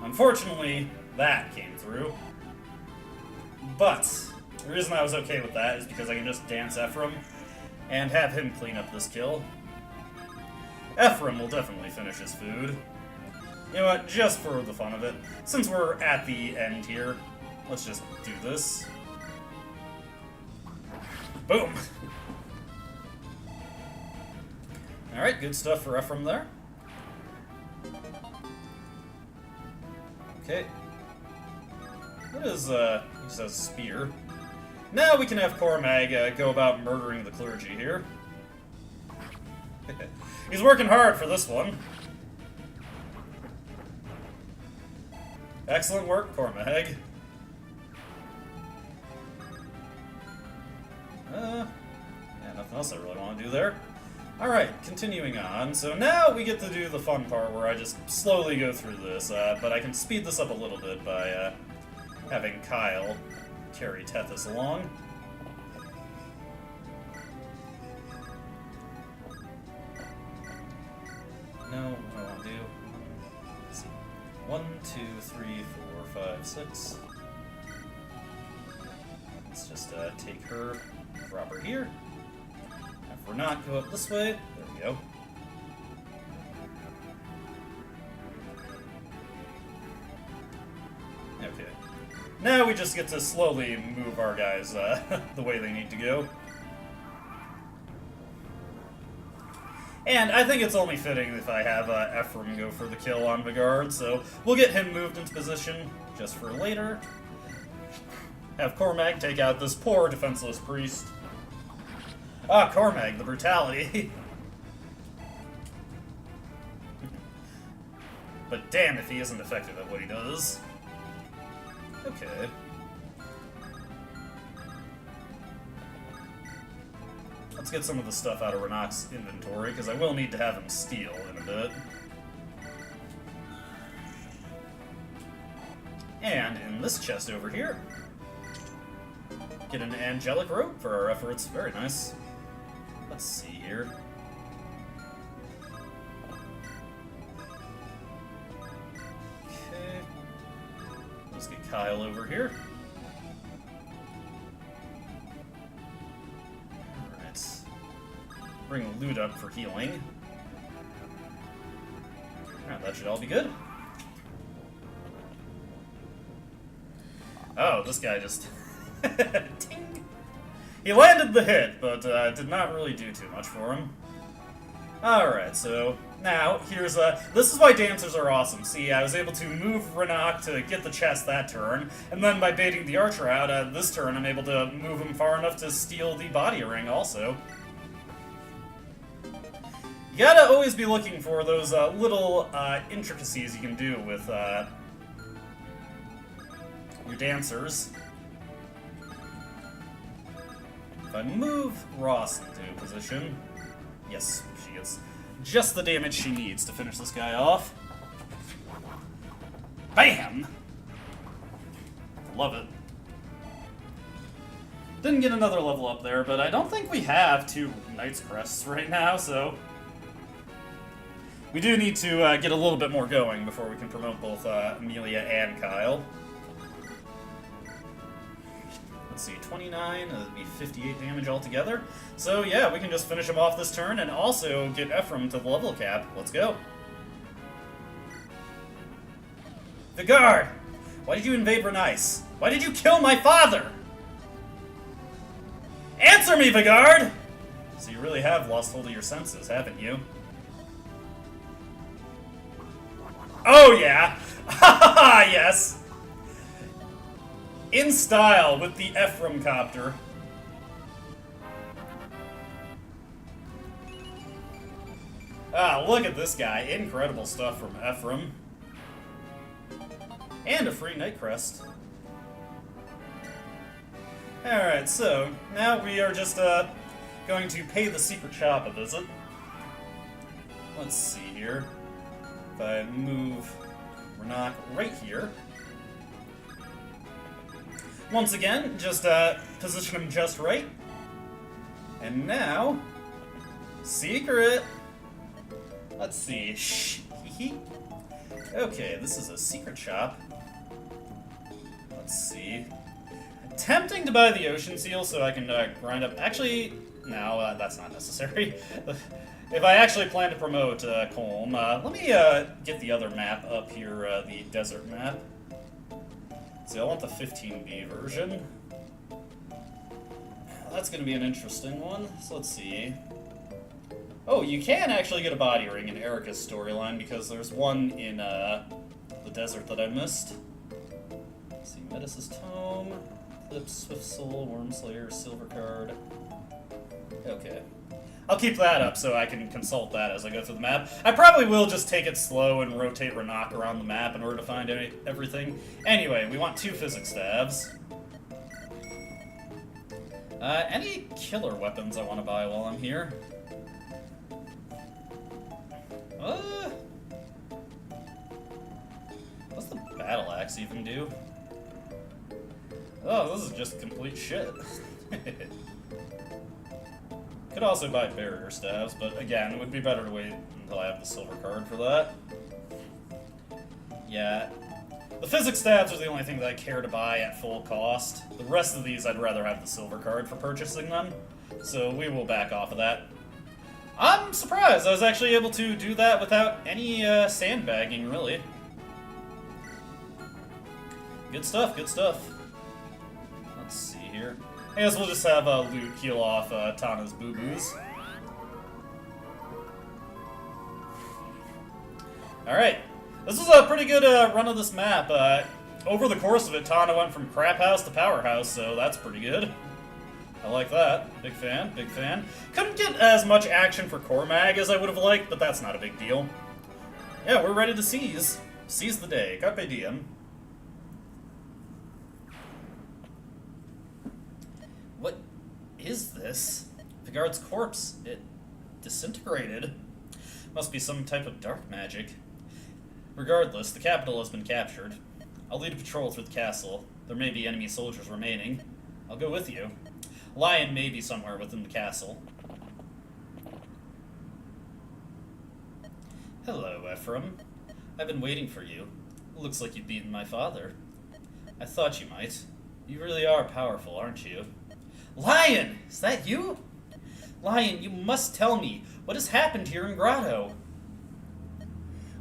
Unfortunately, that came through. But the reason I was okay with that is because I can just dance Ephraim and have him clean up this kill. Ephraim will definitely finish his food. You know what, just for the fun of it, since we're at the end here, let's just do this. Boom! Alright, good stuff for Ephraim there. Okay. What is, he says spear. Now we can have Cormag go about murdering the clergy here. He's working hard for this one. Excellent work, Cormag. Yeah, nothing else I really want to do there. Alright, continuing on. So now we get to do the fun part where I just slowly go through this, but I can speed this up a little bit by having Kyle carry Tethys along. No, what I want to do. Let's see. 1, 2, 3, 4, 5, 6. Let's just take her, drop her here. If we're not, go up this way. There we go. Okay. Now we just get to slowly move our guys the way they need to go. And I think it's only fitting if I have Ephraim go for the kill on Vigard, so we'll get him moved into position just for later. Have Cormag take out this poor defenseless priest. Ah, Cormag, the brutality. But damn if he isn't effective at what he does. Okay. Let's get some of the stuff out of Renok's inventory, because I will need to have him steal in a bit. And in this chest over here, get an angelic robe for our efforts. Very nice. Let's see here. Okay. Let's get Kyle over here. Bring loot up for healing. Alright, that should all be good. Oh, this guy just... Ting! He landed the hit, but did not really do too much for him. Alright, so now, here's this is why dancers are awesome. See, I was able to move Renok to get the chest that turn, and then by baiting the archer out, this turn I'm able to move him far enough to steal the body ring also. You gotta always be looking for those little intricacies you can do with your dancers. If I move Ross into position, yes, she gets just the damage she needs to finish this guy off. Bam! Love it. Didn't get another level up there, but I don't think we have 2 Knight's Crests right now, so... We do need to get a little bit more going before we can promote both Amelia and Kyle. Let's see, 29, that would be 58 damage altogether. So yeah, we can just finish him off this turn and also get Ephraim to the level cap. Let's go. The guard! Why did you invade Renice? Why did you kill my father? Answer me, Vigard! So you really have lost hold of your senses, haven't you? Oh yeah! Haha, yes! In style with the Ephraim copter. Ah, look at this guy. Incredible stuff from Ephraim. And a free Night Crest. Alright, so now we are just going to pay the Secret Shop a visit. Let's see here. If I move Renak right here. Once again, just position him just right. And now, secret! Let's see. Shh. Okay, this is a secret shop. Let's see. Tempting to buy the Ocean Seal so I can grind up... Actually, no, that's not necessary. If I actually plan to promote Colm, let me get the other map up here, the desert map. See, I want the 15B version. That's going to be an interesting one. So let's see. Oh, you can actually get a body ring in Erica's storyline because there's one in the desert that I missed. Let's see, Metis' Tome, Eclipse, Swift Soul, Wormslayer, Silver Card. Okay. I'll keep that up so I can consult that as I go through the map. I probably will just take it slow and rotate Renak around the map in order to find everything. Anyway, we want 2 physics stabs. Any killer weapons I want to buy while I'm here? What's the battle axe even do? Oh, this is just complete shit. Could also buy barrier staves, but again, it would be better to wait until I have the silver card for that. Yeah. The physics stabs are the only thing that I care to buy at full cost. The rest of these I'd rather have the silver card for purchasing them, so we will back off of that. I'm surprised I was actually able to do that without any sandbagging, really. Good stuff, good stuff. Let's see here. I guess we'll just have Luke heal off Tana's boo-boos. Alright. This was a pretty good run of this map. Over the course of it, Tana went from crap house to powerhouse, so that's pretty good. I like that. Big fan, big fan. Couldn't get as much action for Cormag as I would have liked, but that's not a big deal. Yeah, we're ready to seize. Seize the day. Carpe diem. What is this? Vigard's corpse. It disintegrated. Must be some type of dark magic. Regardless, the capital has been captured. I'll lead a patrol through the castle. There may be enemy soldiers remaining. I'll go with you. Lion may be somewhere within the castle. Hello, Ephraim. I've been waiting for you. Looks like you've beaten my father. I thought you might. You really are powerful, aren't you? Lion! Is that you? Lion, you must tell me. What has happened here in Grado?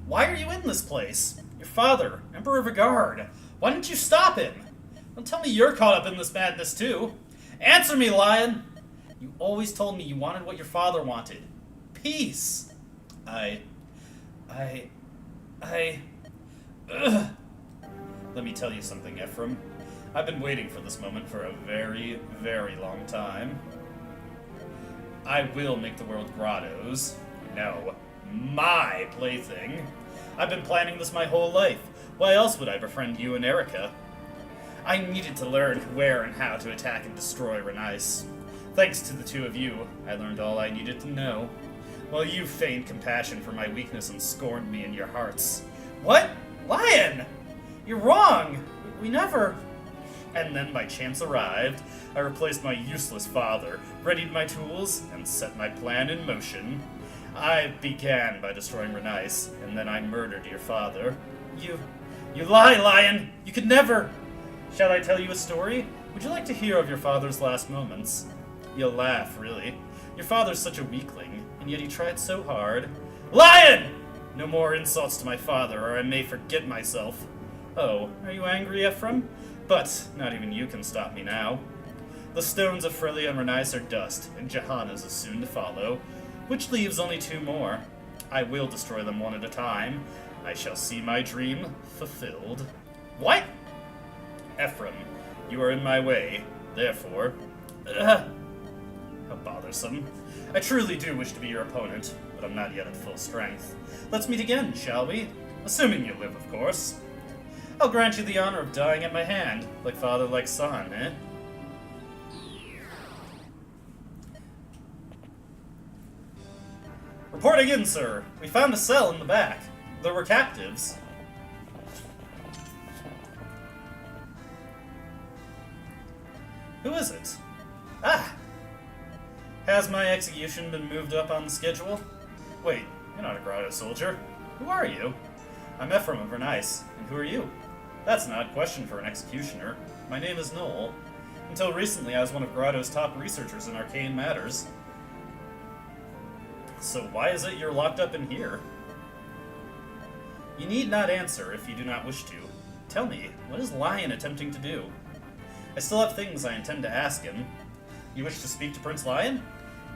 Why are you in this place? Your father, Emperor Vigard. Why didn't you stop him? Don't tell me you're caught up in this madness, too. Answer me, Lion! You always told me you wanted what your father wanted. Peace. Ugh. Let me tell you something, Ephraim. I've been waiting for this moment for a very, very long time. I will make the world Grado's. No. My plaything. I've been planning this my whole life. Why else would I befriend you and Erica? I needed to learn where and how to attack and destroy Renice. Thanks to the two of you, I learned all I needed to know. While you feigned compassion for my weakness and scorned me in your hearts. What? Lion! You're wrong! We never... And then my chance arrived. I replaced my useless father, readied my tools, and set my plan in motion. I began by destroying Renice, and then I murdered your father. You lie, Lion! You could never... Shall I tell you a story? Would you like to hear of your father's last moments? You'll laugh, really. Your father's such a weakling, and yet he tried so hard. Lion! No more insults to my father, or I may forget myself. Oh, are you angry, Ephraim? But not even you can stop me now. The stones of Frelia and Renice are dust, and Johanna's is soon to follow, which leaves only two more. I will destroy them one at a time. I shall see my dream fulfilled. What? Ephraim, you are in my way, therefore... How bothersome. I truly do wish to be your opponent, but I'm not yet at full strength. Let's meet again, shall we? Assuming you live, of course. I'll grant you the honor of dying at my hand, like father, like son, eh? Reporting in, sir. We found a cell in the back. There were captives. Who is it? Ah! Has my execution been moved up on the schedule? Wait, you're not a Grado soldier. Who are you? I'm Ephraim of Renice, and who are you? That's an odd question for an executioner. My name is Noel. Until recently, I was one of Grado's top researchers in arcane matters. So why is it you're locked up in here? You need not answer if you do not wish to. Tell me, what is Lion attempting to do? I still have things I intend to ask him. You wish to speak to Prince Lion?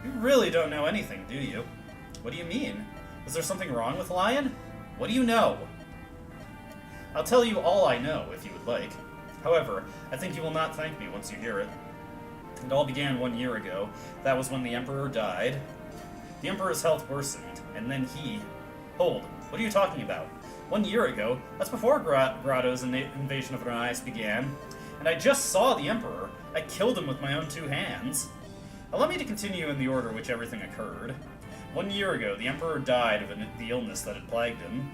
You really don't know anything, do you? What do you mean? Is there something wrong with Lion? What do you know? I'll tell you all I know, if you would like. However, I think you will not thank me once you hear it. It all began 1 year ago. That was when the Emperor died. The Emperor's health worsened, and then he... Hold, what are you talking about? 1 year ago? That's before Grado's invasion of Renice began. And I just saw the Emperor. I killed him with my own 2 hands. Allow me to continue in the order which everything occurred. 1 year ago, the Emperor died of the illness that had plagued him.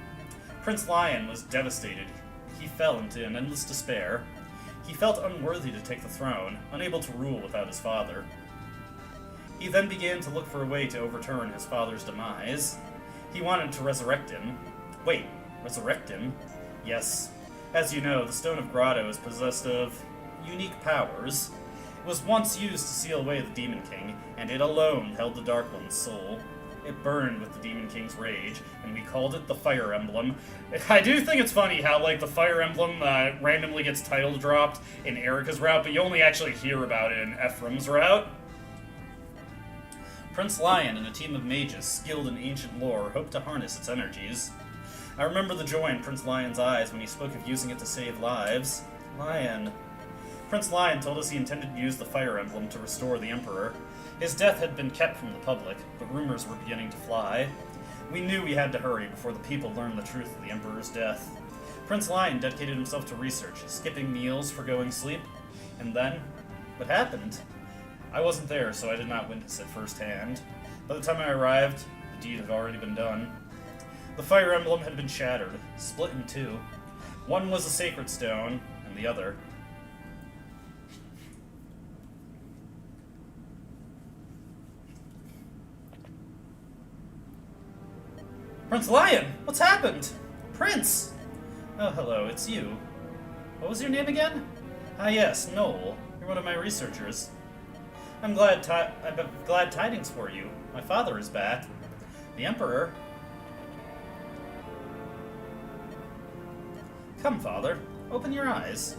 Prince Lion was devastated. He fell into an endless despair. He felt unworthy to take the throne, unable to rule without his father. He then began to look for a way to overturn his father's demise. He wanted to resurrect him. Wait, resurrect him? Yes. As you know, the Stone of Grado is possessed of unique powers. It was once used to seal away the Demon King, and it alone held the Dark One's soul. It burned with the Demon King's rage, and we called it the Fire Emblem. I do think it's funny how, like, the Fire Emblem randomly gets title dropped in Erica's route, but you only actually hear about it in Ephraim's route. Prince Lion and a team of mages skilled in ancient lore hoped to harness its energies. I remember the joy in Prince Lion's eyes when he spoke of using it to save lives. Lion. Prince Lion told us he intended to use the Fire Emblem to restore the Emperor. His death had been kept from the public, but rumors were beginning to fly. We knew we had to hurry before the people learned the truth of the Emperor's death. Prince Lion dedicated himself to research, skipping meals for going sleep. And then, what happened? I wasn't there, so I did not witness it firsthand. By the time I arrived, the deed had already been done. The Fire Emblem had been shattered, split in 2. One was a sacred stone, and the other... Prince Lion! What's happened? Prince! Oh, hello, it's you. What was your name again? Ah, yes, Noel. You're one of my researchers. I'm glad tidings for you. My father is back. The Emperor... Come, Father. Open your eyes.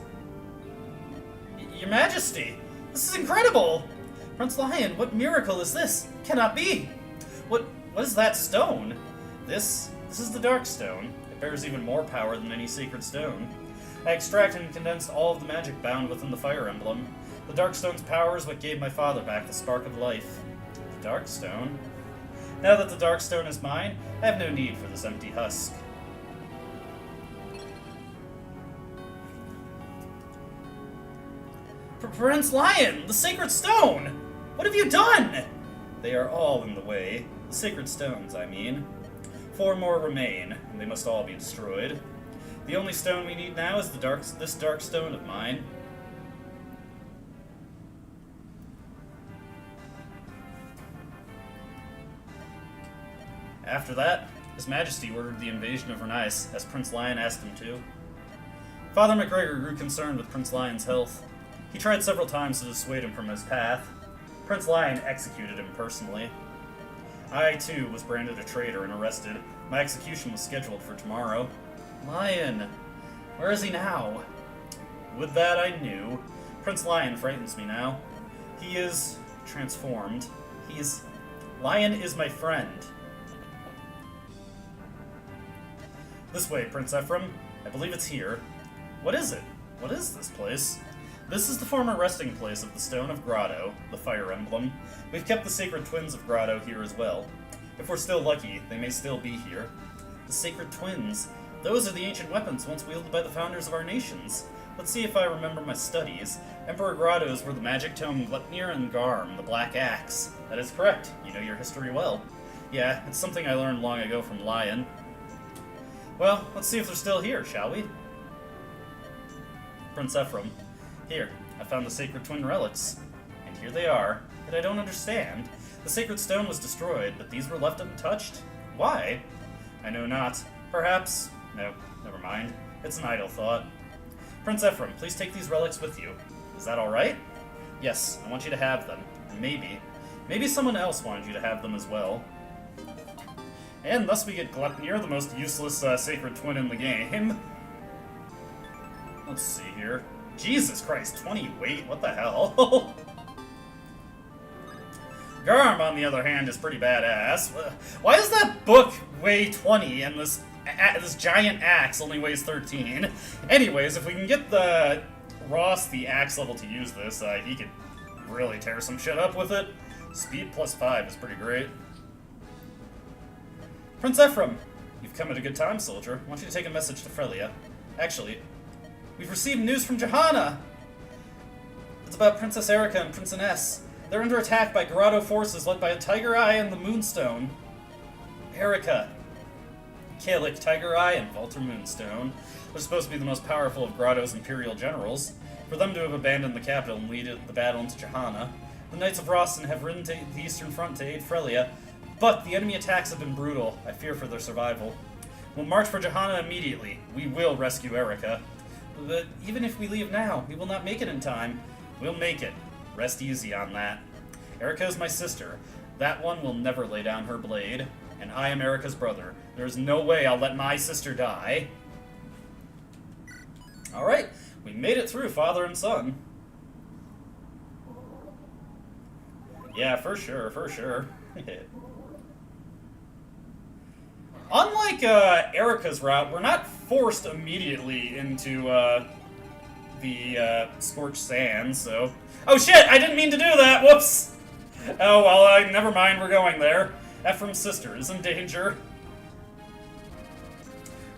Your Majesty! This is incredible! Prince Lion, what miracle is this? Cannot be! What is that stone? This is the Dark Stone. It bears even more power than any sacred stone. I extracted and condensed all of the magic bound within the Fire Emblem. The Dark Stone's power is what gave my father back the spark of life. The Dark Stone? Now that the Darkstone is mine, I have no need for this empty husk. Prince Lion, the Sacred Stone! What have you done? They are all in the way. The Sacred Stones, I mean. 4 more remain, and they must all be destroyed. The only stone we need now is this dark stone of mine. After that, His Majesty ordered the invasion of Renice, as Prince Lion asked him to. Father McGregor grew concerned with Prince Lion's health. He tried several times to dissuade him from his path. Prince Lion executed him personally. I, too, was branded a traitor and arrested. My execution was scheduled for tomorrow. Lion! Where is he now? With that I knew. Prince Lion frightens me now. He is transformed. Lion is my friend. This way, Prince Ephraim. I believe it's here. What is it? What is this place? This is the former resting place of the Stone of Grado, the Fire Emblem. We've kept the Sacred Twins of Grado here as well. If we're still lucky, they may still be here. The Sacred Twins. Those are the ancient weapons once wielded by the founders of our nations. Let's see if I remember my studies. Emperor Grado's were the magic tome Gleipnir and Garm, the Black Axe. That is correct. You know your history well. Yeah, it's something I learned long ago from Lion. Well, let's see if they're still here, shall we? Prince Ephraim. Here, I found the Sacred Twin relics. And here they are. Yet I don't understand. The Sacred Stone was destroyed, but these were left untouched? Why? I know not. Perhaps... No, never mind. It's an idle thought. Prince Ephraim, please take these relics with you. Is that alright? Yes, I want you to have them. And maybe someone else wanted you to have them as well. And thus we get Gleipnir, the most useless Sacred Twin in the game. Let's see here. Jesus Christ, 20 weight? What the hell? Garm, on the other hand, is pretty badass. Why does that book weigh 20 and this giant axe only weighs 13? Anyways, if we can get the Ross, the axe level, to use this, he could really tear some shit up with it. Speed +5 is pretty great. Prince Ephraim, you've come at a good time, soldier. I want you to take a message to Frelia. Actually, we've received news from Johanna! It's about Princess Erica and Prince Ines. They're under attack by Grado forces led by a Tiger Eye and the Moonstone. Erica, Kalik, Tiger Eye, and Walter Moonstone. They're supposed to be the most powerful of Grado's Imperial generals. For them to have abandoned the capital and lead the battle into Johanna, the Knights of Roston have ridden to the Eastern Front to aid Frelia, but the enemy attacks have been brutal. I fear for their survival. We'll march for Johanna immediately. We will rescue Erica. But even if we leave now, we will not make it in time. We'll make it. Rest easy on that. Erica is my sister. That one will never lay down her blade. And I am Erica's brother. There is no way I'll let my sister die. Alright, we made it through, father and son. Yeah, for sure, for sure. Unlike Erica's route, we're not forced immediately into the Scorched Sands, so... Oh shit! I didn't mean to do that! Whoops! Oh well, never mind, we're going there. Ephraim's sister is in danger.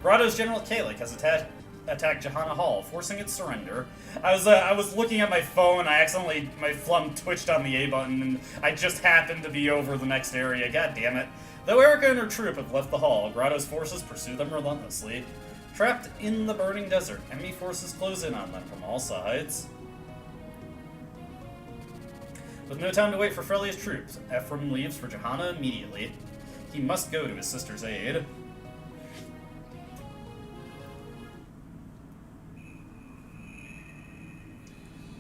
Grado's General Kalik has attacked Johanna Hall, forcing its surrender. I was looking at my phone, my thumb twitched on the A button, and I just happened to be over the next area, god damn it. Though Erica and her troop have left the hall, Grado's forces pursue them relentlessly. Trapped in the burning desert, enemy forces close in on them from all sides. With no time to wait for Frelia's troops, Ephraim leaves for Johanna immediately. He must go to his sister's aid.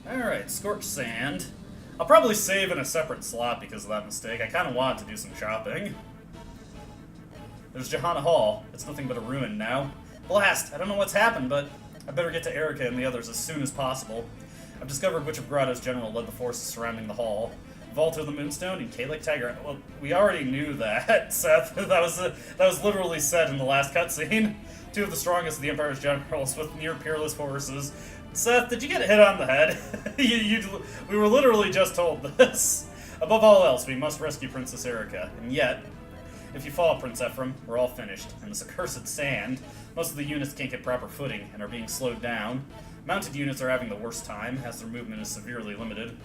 Alright, Scorched Sand. I'll probably save in a separate slot because of that mistake. I kind of want to do some shopping. There's Johanna Hall. It's nothing but a ruin now. Blast! I don't know what's happened, but I better get to Erica and the others as soon as possible. I've discovered which of Grado's general led the forces surrounding the hall. Walter the Moonstone and Kalik Tiger. Well, we already knew that, Seth. That was literally said in the last cutscene. 2 of the strongest of the Empire's generals with near peerless forces. Seth, did you get hit on the head? We were literally just told this. Above all else, we must rescue Princess Erica, and yet, If you fall, Prince Ephraim, we're all finished. And this accursed sand, most of the units can't get proper footing and are being slowed down. Mounted units are having the worst time, as their movement is severely limited.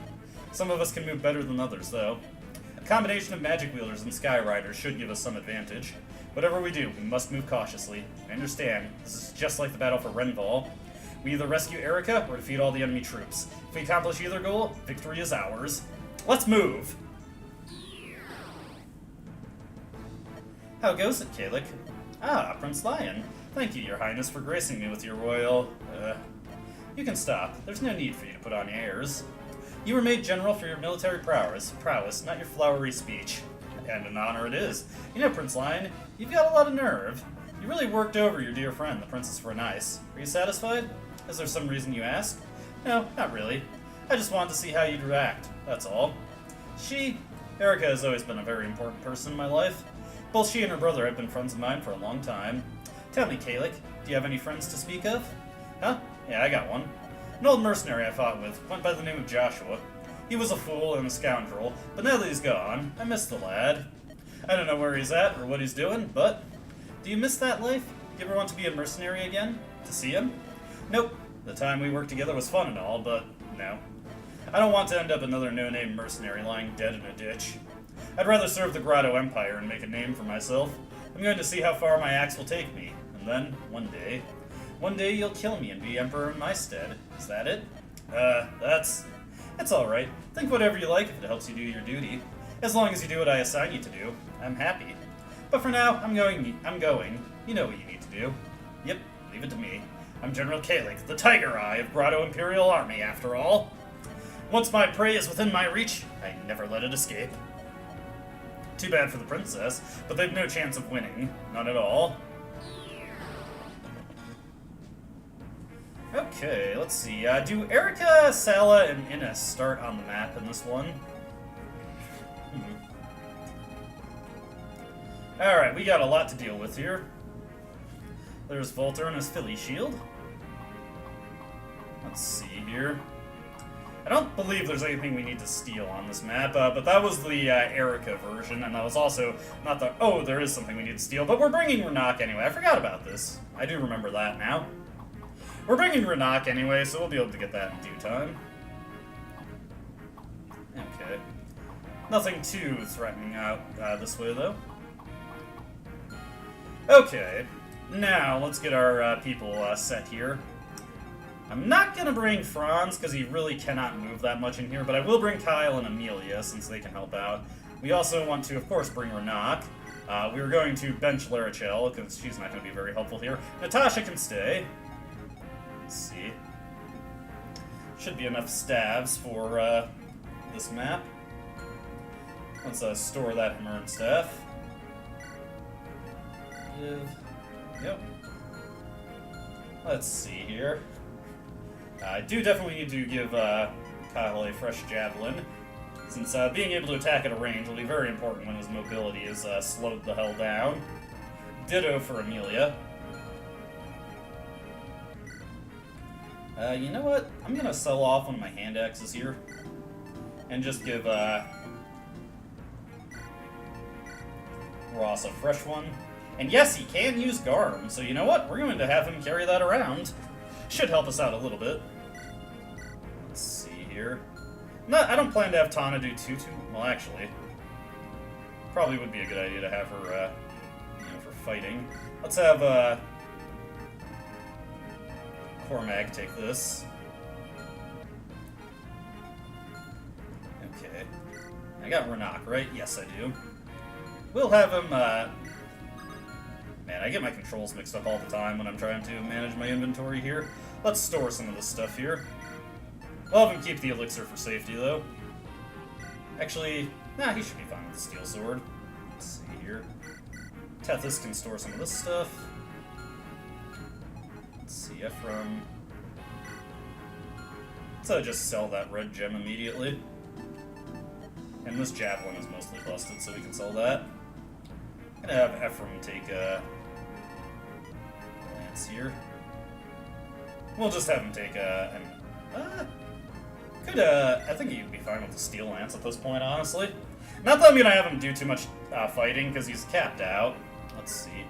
Some of us can move better than others, though. A combination of magic wielders and sky riders should give us some advantage. Whatever we do, we must move cautiously. I understand, this is just like the battle for Renval. We either rescue Erica or defeat all the enemy troops. If we accomplish either goal, victory is ours. Let's move! How goes it, Kalik? Ah, Prince Lion. Thank you, Your Highness, for gracing me with your royal... You can stop. There's no need for you to put on airs. You were made general for your military prowess, not your flowery speech. And an honor it is. You know, Prince Lion, you've got a lot of nerve. You really worked over your dear friend, the Princess Vernice. Are you satisfied? Is there some reason you ask? No, not really. I just wanted to see how you'd react, that's all. Erica has always been a very important person in my life. Both she and her brother have been friends of mine for a long time. Tell me, Kalik, do you have any friends to speak of? Huh? Yeah, I got one. An old mercenary I fought with, went by the name of Joshua. He was a fool and a scoundrel, but now that he's gone, I miss the lad. I don't know where he's at or what he's doing, but... Do you miss that life? Do you ever want to be a mercenary again? To see him? Nope. The time we worked together was fun and all, but no. I don't want to end up another no-name mercenary lying dead in a ditch. I'd rather serve the Grado Empire and make a name for myself. I'm going to see how far my axe will take me, and then, one day you'll kill me and be emperor in my stead. Is that it? That's alright. Think whatever you like if it helps you do your duty. As long as you do what I assign you to do, I'm happy. But for now, I'm going. You know what you need to do. Yep, leave it to me. I'm General Kalik, the Tiger Eye of Grado Imperial Army, after all. Once my prey is within my reach, I never let it escape. Too bad for the princess, but they've no chance of winning. None at all. Okay, let's see. Do Erica, Sala, and Innes start on the map in this one? Alright, we got a lot to deal with here. There's Volter and his Philly shield. Let's see here. I don't believe there's anything we need to steal on this map, but that was the Erica version, and that was also not the... Oh, there is something we need to steal, but we're bringing Renak anyway. I forgot about this. I do remember that now. We're bringing Renak anyway, so we'll be able to get that in due time. Okay. Nothing too threatening out this way, though. Okay. Now, let's get our people set here. I'm not going to bring Franz, because he really cannot move that much in here, but I will bring Kyle and Amelia, since they can help out. We also want to, of course, bring Renak. We were going to bench Larichel, because she's not going to be very helpful here. Natasha can stay. Let's see. Should be enough staves for this map. Let's store that hammer and staff. Yep. Let's see here. I do definitely need to give Kyle a fresh javelin, since being able to attack at a range will be very important when his mobility is slowed the hell down. Ditto for Amelia. You know what? I'm gonna sell off one of my hand axes here, and just give Ross a fresh one. And yes, he can use Garm, so you know what? We're going to have him carry that around. Should help us out a little bit. Let's see here. No, I don't plan to have Tana do too. Well, actually, probably would be a good idea to have her, for fighting. Let's have Cormag take this. Okay. I got Renak, right? Yes, I do. We'll have him, Man, I get my controls mixed up all the time when I'm trying to manage my inventory here. Let's store some of this stuff here. We'll have him keep the elixir for safety, though. Actually, nah, he should be fine with the steel sword. Let's see here. Tethys can store some of this stuff. Let's see, Ephraim. So just sell that red gem immediately. And this javelin is mostly busted, so we can sell that. I'm gonna have Ephraim take a lance here. We'll just have him take a... I think he'd be fine with the Steel Lance at this point, honestly. Not that I'm gonna have him do too much fighting, because he's capped out. Let's see.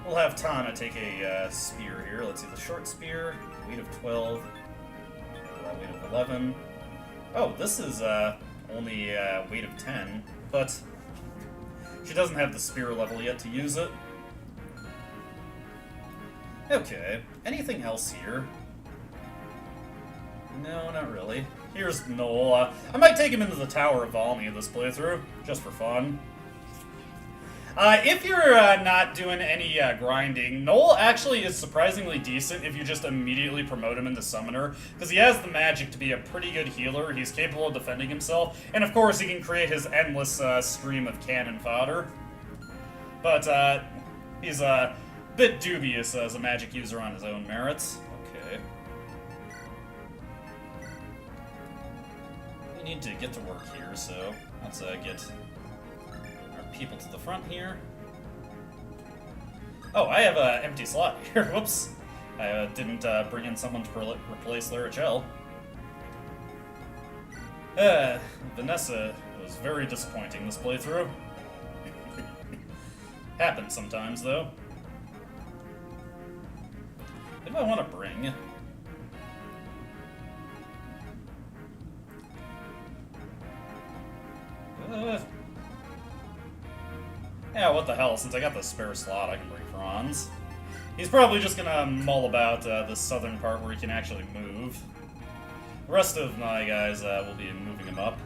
We'll have Tana take a spear here. Let's see, the short spear, weight of 12, weight of 11. Oh, this is only weight of 10, but she doesn't have the spear level yet to use it. Okay, anything else here? No, not really. Here's Noel. I might take him into the Tower of Valmy this playthrough, just for fun. If you're not doing any grinding, Noel actually is surprisingly decent if you just immediately promote him into Summoner, because he has the magic to be a pretty good healer, he's capable of defending himself, and of course he can create his endless stream of cannon fodder. But he's a bit dubious as a magic user on his own merits. Okay. We need to get to work here, so let's get people to the front here. Oh, I have an empty slot here. Whoops. I didn't bring in someone to replace Larichel. Vanessa was very disappointing this playthrough. Happens sometimes, though. What do I want to bring? Yeah, what the hell, since I got the spare slot, I can bring Franz. He's probably just gonna mull about the southern part where he can actually move. The rest of my guys will be moving him up.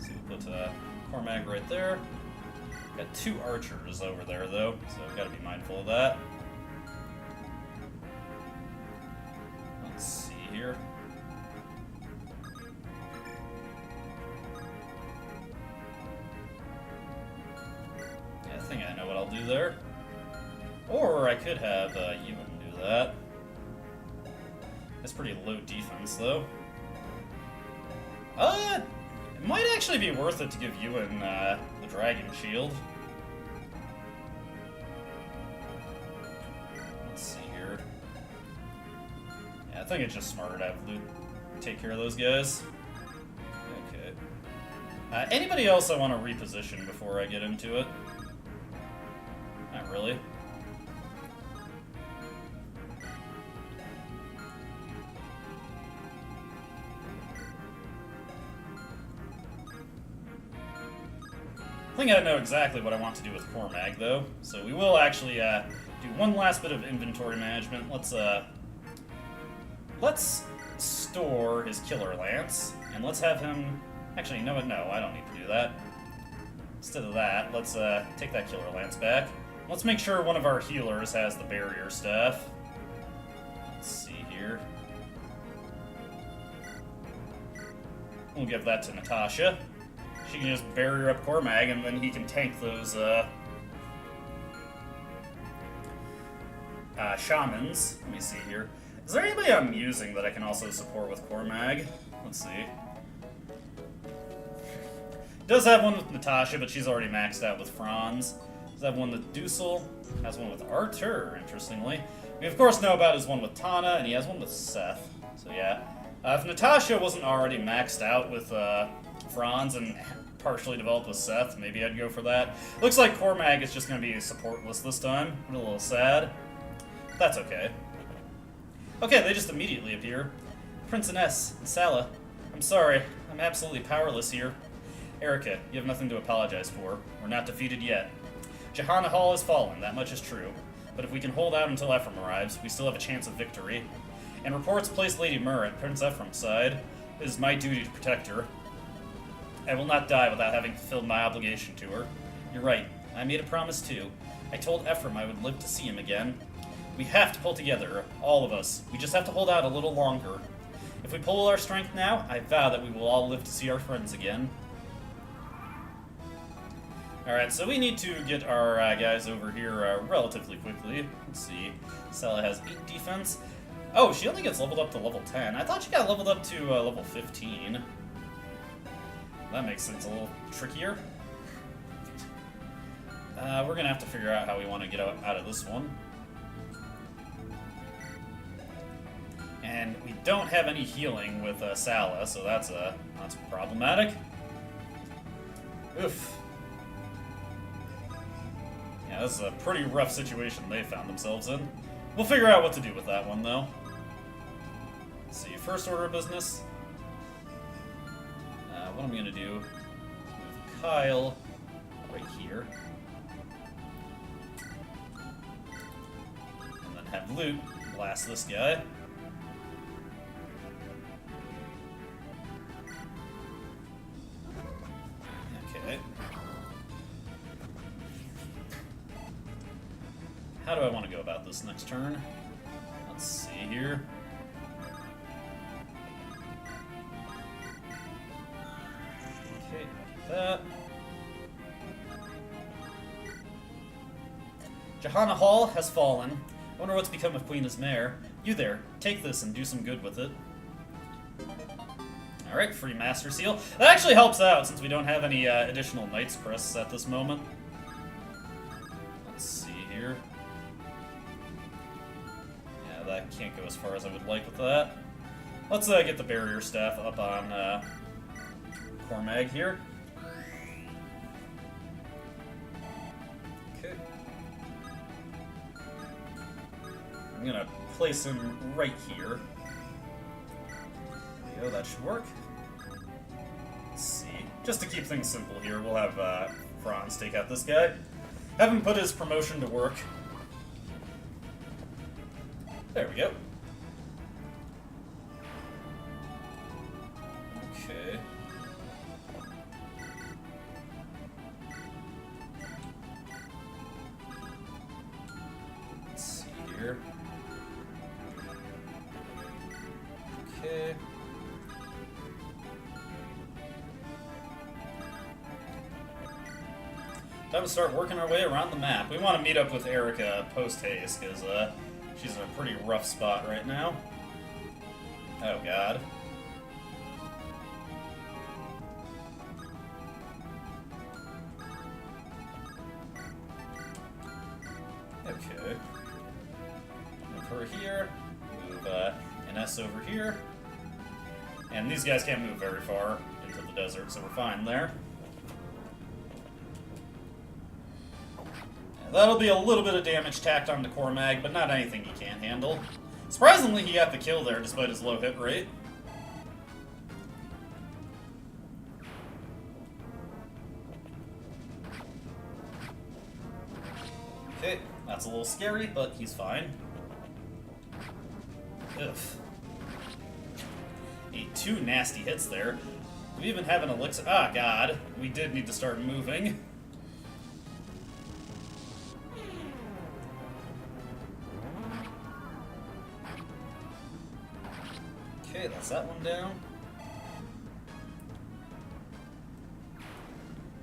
So we'll put Cormac right there. Got 2 archers over there, though, so I've got to be mindful of that. Let's see here. I think I know what I'll do there. Or I could have Ewan do that. That's pretty low defense, though. It might actually be worth it to give Ewan the Dragon Shield. Let's see here. Yeah, I think it's just smarter to have Luke take care of those guys. Okay. Anybody else I want to reposition before I get into it? Not really. I think I know exactly what I want to do with Cormac, though. So we will actually do one last bit of inventory management. Let's store his Killer Lance, and let's have him... Actually, you know what? No, I don't need to do that. Instead of that, let's take that Killer Lance back. Let's make sure one of our healers has the barrier staff. Let's see here. We'll give that to Natasha. She can just barrier up Cormac, and then he can tank those shamans. Let me see here. Is there anybody I'm using that I can also support with Cormac? Let's see. Does have one with Natasha, but she's already maxed out with Franz. Does have one with Dusel. Has one with Artur, interestingly. We of course know about his one with Tana, and he has one with Seth. So yeah. If Natasha wasn't already maxed out with Franz and partially developed with Seth, maybe I'd go for that. Looks like Cormac is just going to be supportless this time. I'm a little sad. That's okay. Okay, they just immediately appear. Prince Ines and Sala. I'm sorry. I'm absolutely powerless here. Erica, you have nothing to apologize for. We're not defeated yet. Johanna Hall has fallen, that much is true. But if we can hold out until Ephraim arrives, we still have a chance of victory. And reports place Lady Myrrh at Prince Ephraim's side. It is my duty to protect her. I will not die without having fulfilled my obligation to her. You're right, I made a promise too. I told Ephraim I would live to see him again. We have to pull together, all of us. We just have to hold out a little longer. If we pull our strength now, I vow that we will all live to see our friends again. Alright, so we need to get our guys over here relatively quickly. Let's see. Sela has 8 defense. Oh, she only gets leveled up to level 10. I thought she got leveled up to level 15. That makes things a little trickier. We're gonna have to figure out how we want to get out of this one. And we don't have any healing with Sala, so that's problematic. Oof. Yeah, this is a pretty rough situation they found themselves in. We'll figure out what to do with that one, though. Let's see, first order of business. What I'm gonna do, move Kyle right here. And then have Luke blast this guy. Okay. How do I want to go about this next turn? Let's see here. Okay, that. Johanna Hall has fallen. I wonder what's become of Queen Ismare. You there, take this and do some good with it. Alright, free Master Seal. That actually helps out since we don't have any additional Knight's Crests at this moment. Let's see here. Yeah, that can't go as far as I would like with that. Let's get the Barrier Staff up on Cormag here. Okay. I'm gonna place him right here. There we go, that should work. Let's see. Just to keep things simple here, we'll have Franz take out this guy. Have him put his promotion to work. There we go. Okay. Let's see here. Okay. Time to start working our way around the map. We want to meet up with Erica post-haste, because she's in a pretty rough spot right now. Oh, God. Okay. Move her here. Move Ines over here. And these guys can't move very far into the desert, so we're fine there. That'll be a little bit of damage tacked onto Cormag, but not anything he can't handle. Surprisingly, he got the kill there despite his low hit rate. Okay, that's a little scary, but he's fine. Ugh. Ate two nasty hits there. Do we even have an elixir? Ah, God. We did need to start moving. Okay, that's that one down.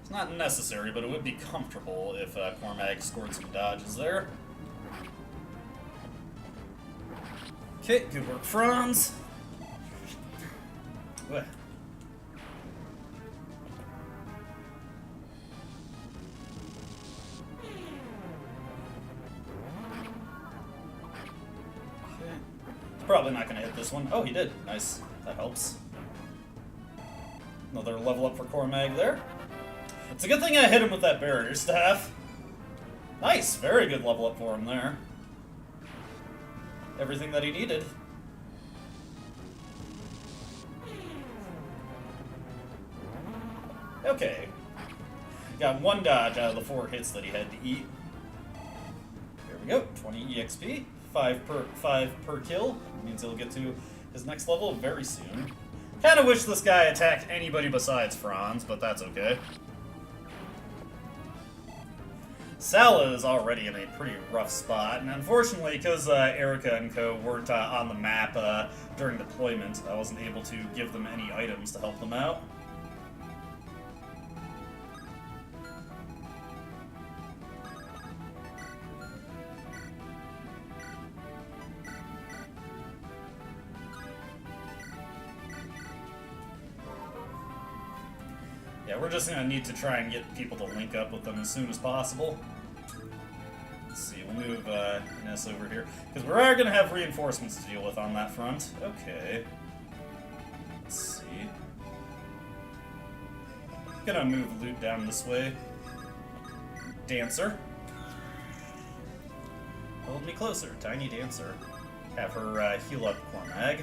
It's not necessary, but it would be comfortable if Cormag scored some dodges there. Okay, good work, Franz. Ugh. Probably not going to hit this one. Oh, he did. Nice. That helps. Another level up for Cormag there. It's a good thing I hit him with that Barrier Staff. Nice. Very good level up for him there. Everything that he needed. Okay. Got one dodge out of the 4 hits that he had to eat. There we go. 20 EXP. 5 per kill. Means he'll get to his next level very soon. Kinda wish this guy attacked anybody besides Franz, but that's okay. Sala is already in a pretty rough spot, and unfortunately, because Erica and co weren't on the map during deployment, I wasn't able to give them any items to help them out. Yeah, we're just going to need to try and get people to link up with them as soon as possible. Let's see, we'll move Ness over here. Because we are going to have reinforcements to deal with on that front. Okay. Let's see. Gonna move loot down this way. Dancer. Hold me closer, Tiny Dancer. Have her heal up Cormag.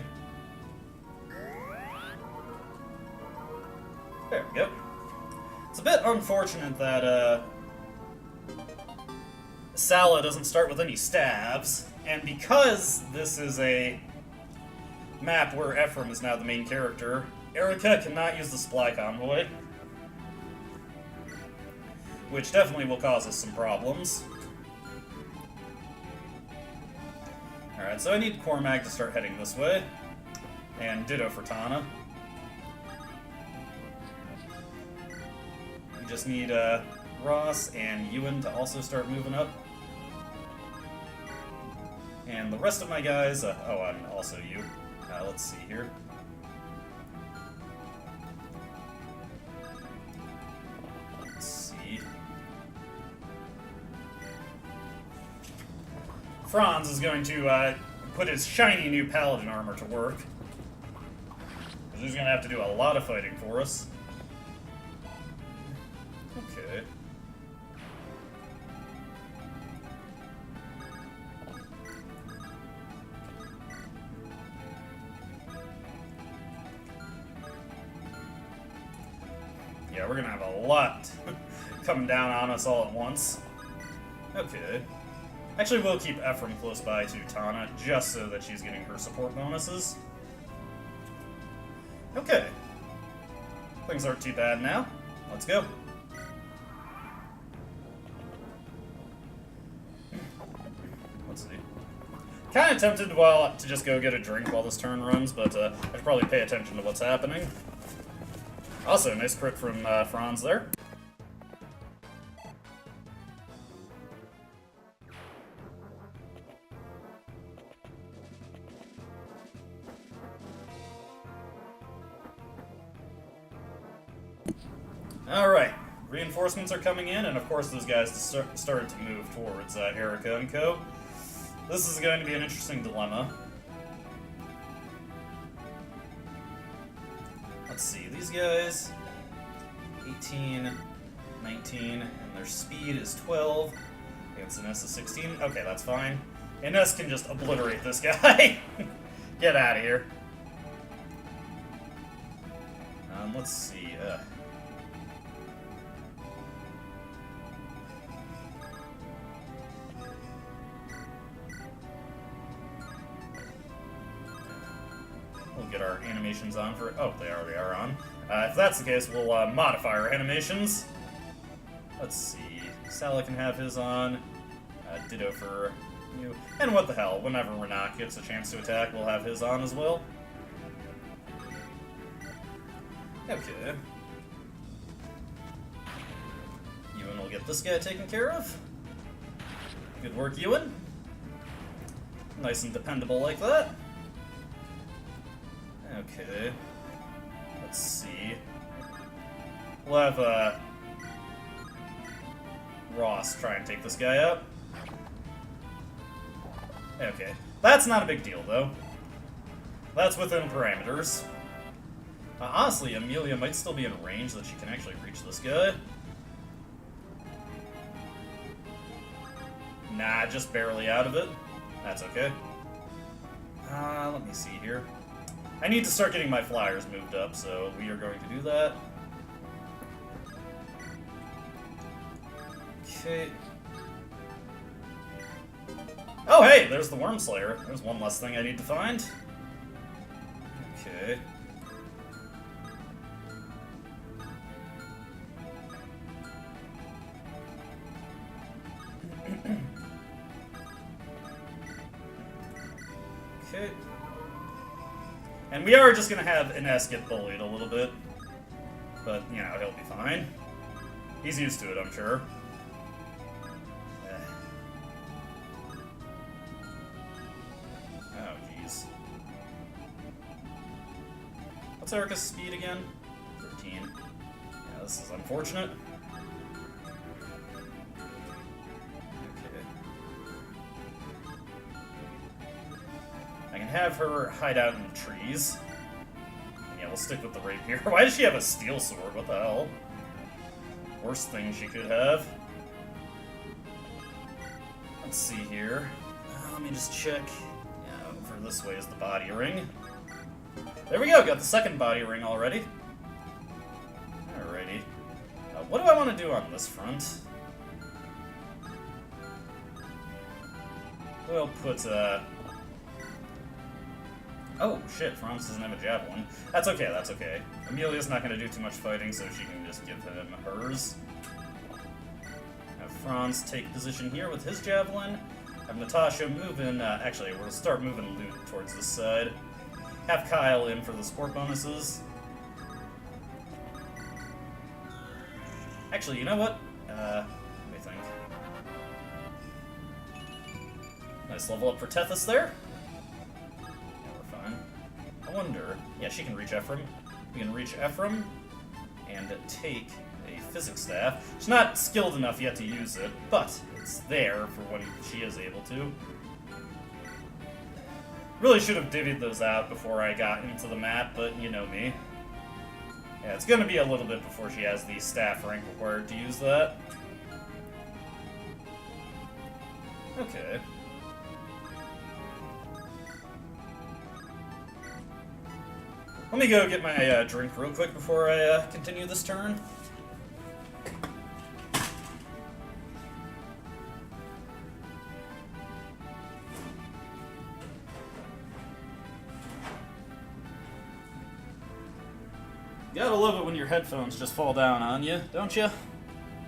There we go. It's a bit unfortunate that Sala doesn't start with any stabs, and because this is a map where Ephraim is now the main character, Erica cannot use the supply convoy, which definitely will cause us some problems. Alright, so I need Cormag to start heading this way, and ditto for Tana. We just need Ross and Ewan to also start moving up. And the rest of my guys, oh, and also you. Let's see here. Let's see. Franz is going to put his shiny new paladin armor to work. Because he's going to have to do a lot of fighting for us. Okay. Yeah, we're gonna have a lot coming down on us all at once. Okay. Actually, we'll keep Ephraim close by to Tana, just so that she's getting her support bonuses. Okay. Things aren't too bad now. Let's go. Let's see. Kinda tempted to just go get a drink while this turn runs, but I should probably pay attention to what's happening. Also, nice crit from Franz there. Alright, reinforcements are coming in, and of course those guys started to move towards Erica and co. This is going to be an interesting dilemma. Let's see, these guys, 18, 19, and their speed is 12. Against Ines is 16. Okay, that's fine. Ines can just obliterate this guy. Get out of here. Let's see. We'll get our animations on for... Oh, they already are on. If that's the case, we'll modify our animations. Let's see. Sala can have his on. Ditto for you. And what the hell, whenever Renak gets a chance to attack, we'll have his on as well. Okay. Ewan will get this guy taken care of. Good work, Ewan. Nice and dependable like that. Okay. Let's see. We'll have Ross try and take this guy out. Okay. That's not a big deal, though. That's within parameters. Honestly, Amelia might still be in range that she can actually reach this guy. Nah, just barely out of it. That's okay. Let me see here. I need to start getting my flyers moved up, so we are going to do that. Okay. Oh, hey! There's the Wormslayer. There's one less thing I need to find. Okay. Okay. And we are just gonna have Ines get bullied a little bit. But, you know, he'll be fine. He's used to it, I'm sure. Oh, jeez. What's Erica's speed again? 13. Yeah, this is unfortunate. Okay. have her hide out in the trees. Yeah, we'll stick with the rapier. Why does she have a steel sword? What the hell? Worst thing she could have. Let's see here. Let me just check. Yeah, over this way is the body ring. There we go, got the second body ring already. Alrighty. What do I want to do on this front? We'll put, oh, shit, Franz doesn't have a javelin. That's okay, that's okay. Amelia's not going to do too much fighting, so she can just give him hers. Have Franz take position here with his javelin. Have Natasha move in, actually, we'll start moving loot towards this side. Have Kyle in for the sport bonuses. Actually, you know what? Let me think. Nice level up for Tethys there. Yeah, we're fine. I wonder... Yeah, she can reach Ephraim. We can reach Ephraim and take a physics staff. She's not skilled enough yet to use it, but it's there for when she is able to. Really should have divvied those out before I got into the map, but you know me. Yeah, it's gonna be a little bit before she has the staff rank required to use that. Okay. Let me go get my drink real quick before I continue this turn. Gotta love it when your headphones just fall down on you, don't you?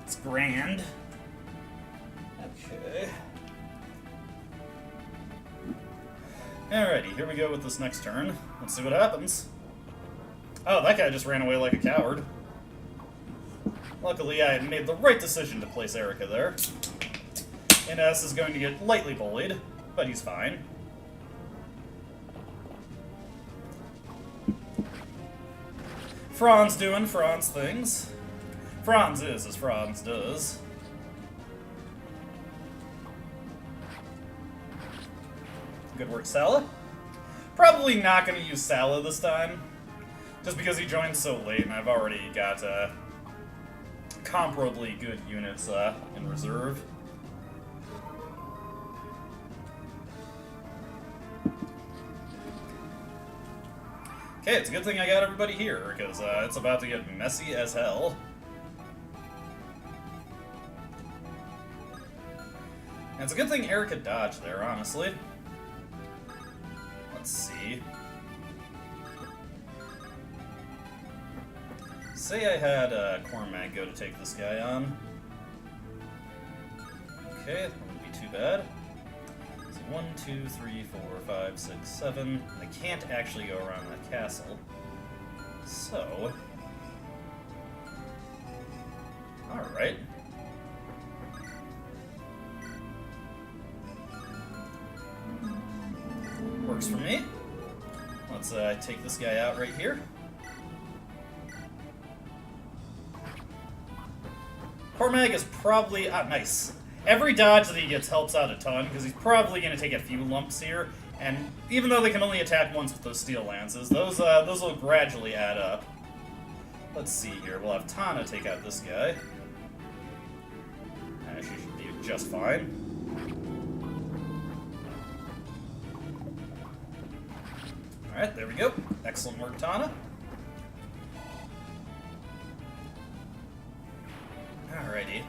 It's grand. Okay. Alrighty, here we go with this next turn. Let's see what happens. Oh, that guy just ran away like a coward. Luckily, I made the right decision to place Erica there. NS is going to get lightly bullied, but he's fine. Franz doing Franz things. Franz is as Franz does. Good work, Salah. Probably not going to use Salah this time, just because he joined so late and I've already got comparably good units in reserve. Okay, it's a good thing I got everybody here, because it's about to get messy as hell. And it's a good thing Erica dodged there, honestly. Let's see. Say I had Cormac go to take this guy on. Okay, that wouldn't be too bad. 1, 2, 3, 4, 5, 6, 7. I can't actually go around that castle. So... Alright. Works for me. Let's take this guy out right here. Cormag is probably... Ah, nice. Every dodge that he gets helps out a ton, because he's probably going to take a few lumps here, and even though they can only attack once with those steel lances, those will gradually add up. Let's see here, we'll have Tana take out this guy. She should be just fine. Alright, there we go. Excellent work, Tana. Alrighty.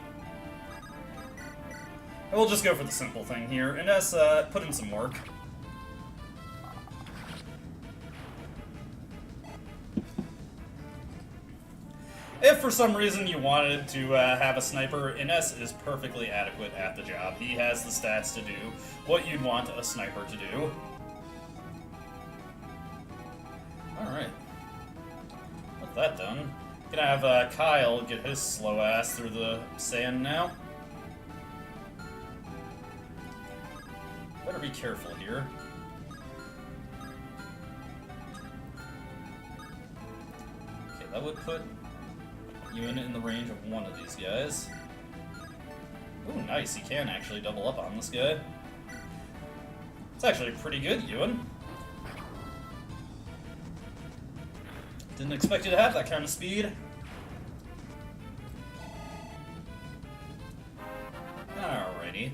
We'll just go for the simple thing here, and put in some work. If for some reason you wanted to have a sniper, Ines is perfectly adequate at the job. He has the stats to do what you'd want a sniper to do. Alright. With that done, gonna have Kyle get his slow ass through the sand now. Better be careful here. Okay, that would put you in the range of one of these guys. Ooh, nice. He can actually double up on this guy. It's actually pretty good, Ewan. Didn't expect you to have that kind of speed. Alrighty.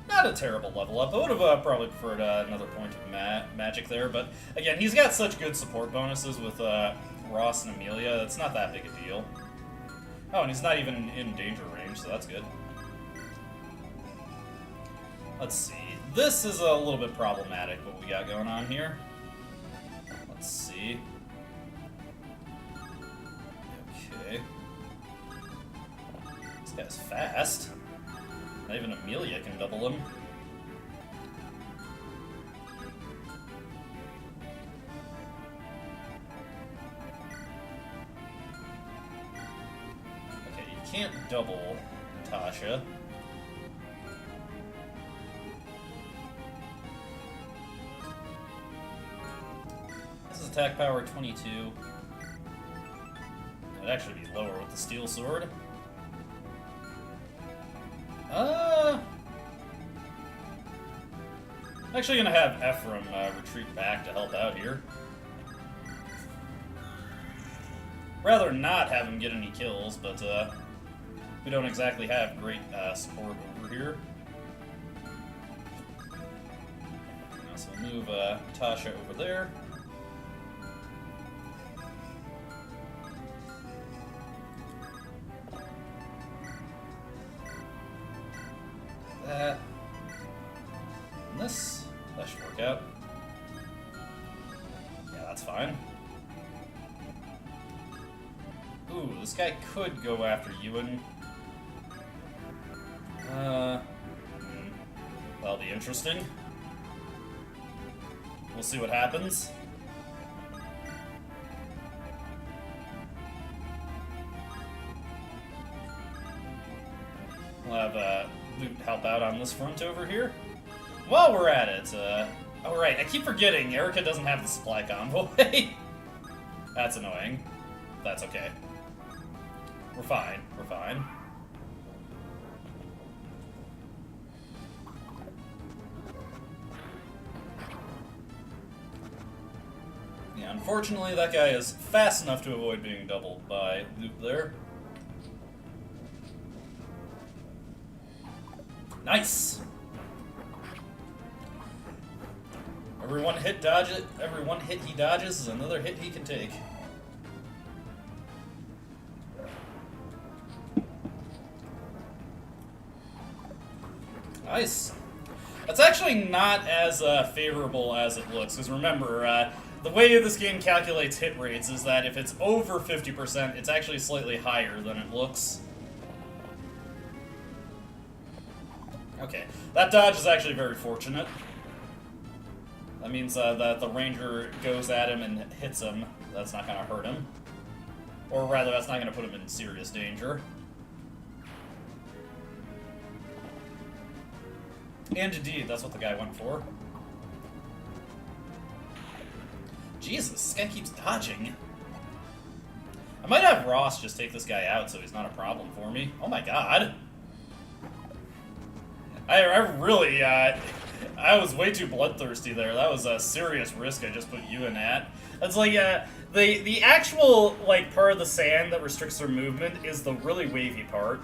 Not a terrible level up. I would have probably preferred another point of magic there, but again, he's got such good support bonuses with Ross and Amelia, it's not that big a deal. Oh, and he's not even in danger range, so that's good. Let's see. This is a little bit problematic, what we got going on here. Let's see. Okay. This guy's fast. Not even Amelia can double him. Okay, you can't double Natasha. This is attack power 22. It'd actually be lower with the steel sword. I'm actually gonna have Ephraim retreat back to help out here. Rather not have him get any kills, but we don't exactly have great support over here. So we'll move Tasha over there. That. And this. That should work out. Yeah, that's fine. Ooh, this guy could go after Ewan. That'll be interesting. We'll see what happens. We'll have Loot help out on this front over here. While we're at it, oh right, I keep forgetting Erica doesn't have the supply convoy. That's annoying. That's okay. We're fine. We're fine. Yeah, unfortunately, that guy is fast enough to avoid being doubled by Loop there. Nice! Every one hit he dodges is another hit he can take. Nice. That's actually not as favorable as it looks, because remember, the way this game calculates hit rates is that if it's over 50%, it's actually slightly higher than it looks. Okay, that dodge is actually very fortunate. That means that the ranger goes at him and hits him. That's not going to hurt him. Or rather, that's not going to put him in serious danger. And indeed, that's what the guy went for. Jesus, this guy keeps dodging. I might have Ross just take this guy out so he's not a problem for me. Oh my god. I really, I was way too bloodthirsty there. That was a serious risk I just put you in at. It's like, the actual, like, part of the sand that restricts their movement is the really wavy part.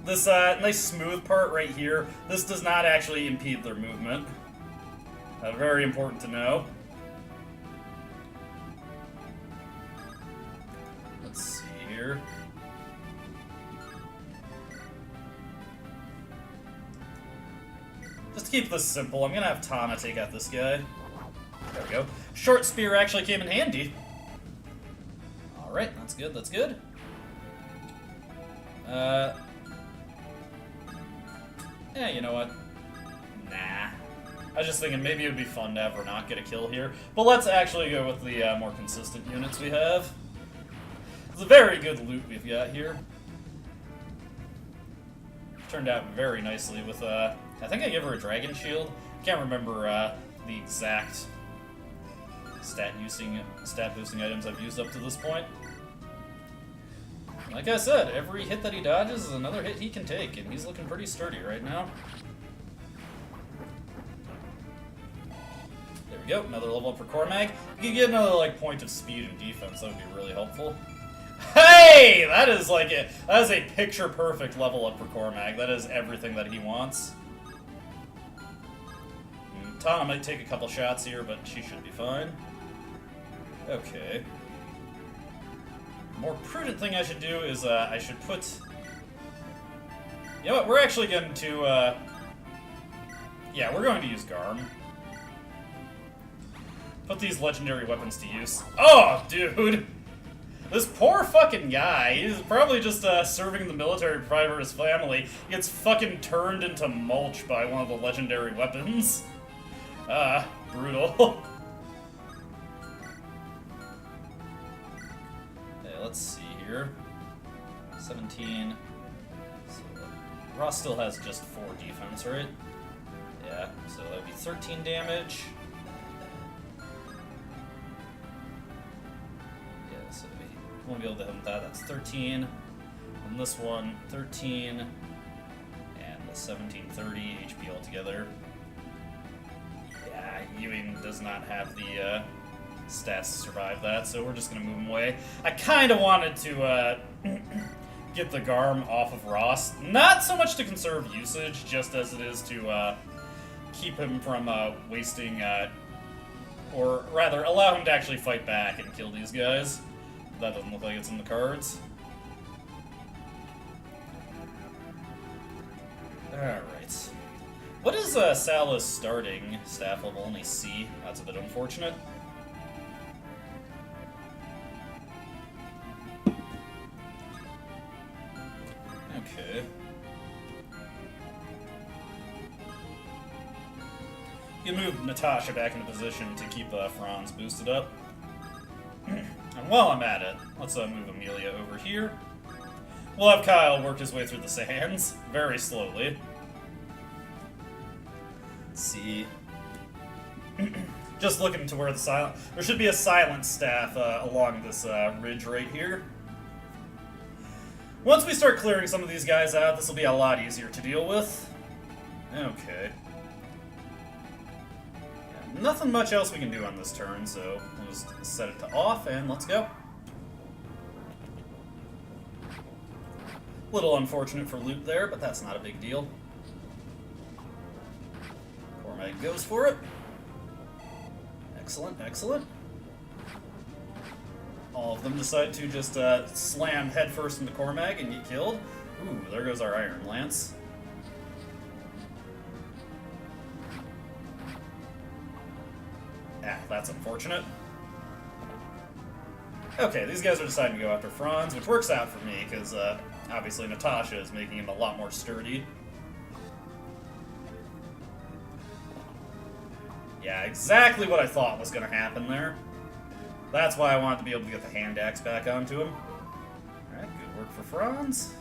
This, nice smooth part right here, this does not actually impede their movement. Very important to know. Let's see here. Just to keep this simple, I'm gonna have Tana take out this guy. There we go. Short spear actually came in handy. Alright, that's good, that's good. Yeah, you know what? Nah. I was just thinking maybe it would be fun to have her not get a kill here. But let's actually go with the more consistent units we have. It's a very good loot we've got here. Turned out very nicely with, I think I gave her a dragon shield. Can't remember the exact stat boosting items I've used up to this point. Like I said, every hit that he dodges is another hit he can take, and he's looking pretty sturdy right now. There we go, another level up for Cormag. You can get another like point of speed and defense, that would be really helpful. Hey! That is a picture perfect level up for Cormag. That is everything that he wants. Tana might take a couple shots here, but she should be fine. Okay. More prudent thing I should do is I should put... You know what, we're actually going to... Yeah, we're going to use Garm. Put these legendary weapons to use. Oh, dude! This poor fucking guy, he's probably just serving in the military to provide for his family. He gets fucking turned into mulch by one of the legendary weapons. Brutal. Okay, let's see here. 17. So, Ross still has just 4 defense, right? Yeah, so that would be 13 damage. Yeah, so we won't be able to hit him with that. That's 13. And this one, 13. And the 1730 HP altogether. Yeah, Ewing does not have the stats to survive that, so we're just going to move him away. I kind of wanted to get the Garm off of Ross. Not so much to conserve usage, just as it is to keep him from wasting, or rather, allow him to actually fight back and kill these guys. That doesn't look like it's in the cards. Alright. What is Sala's starting staff level? Only C. That's a bit unfortunate. Okay. You can move Natasha back into position to keep Franz boosted up. And while I'm at it, let's move Amelia over here. We'll have Kyle work his way through the sands, very slowly. Let's see. Just looking to where the silent... There should be a silent staff along this ridge right here. Once we start clearing some of these guys out, this will be a lot easier to deal with. Okay. Yeah, nothing much else we can do on this turn, so we'll just set it to off and let's go. Little unfortunate for loot there, but that's not a big deal. Cormag goes for it. Excellent, excellent. All of them decide to just slam headfirst into Cormag and get killed. Ooh, there goes our Iron Lance. Ah, that's unfortunate. Okay, these guys are deciding to go after Franz, which works out for me, because obviously Natasha is making him a lot more sturdy. Yeah, exactly what I thought was going to happen there. That's why I wanted to be able to get the hand axe back onto him. Alright, good work for Franz.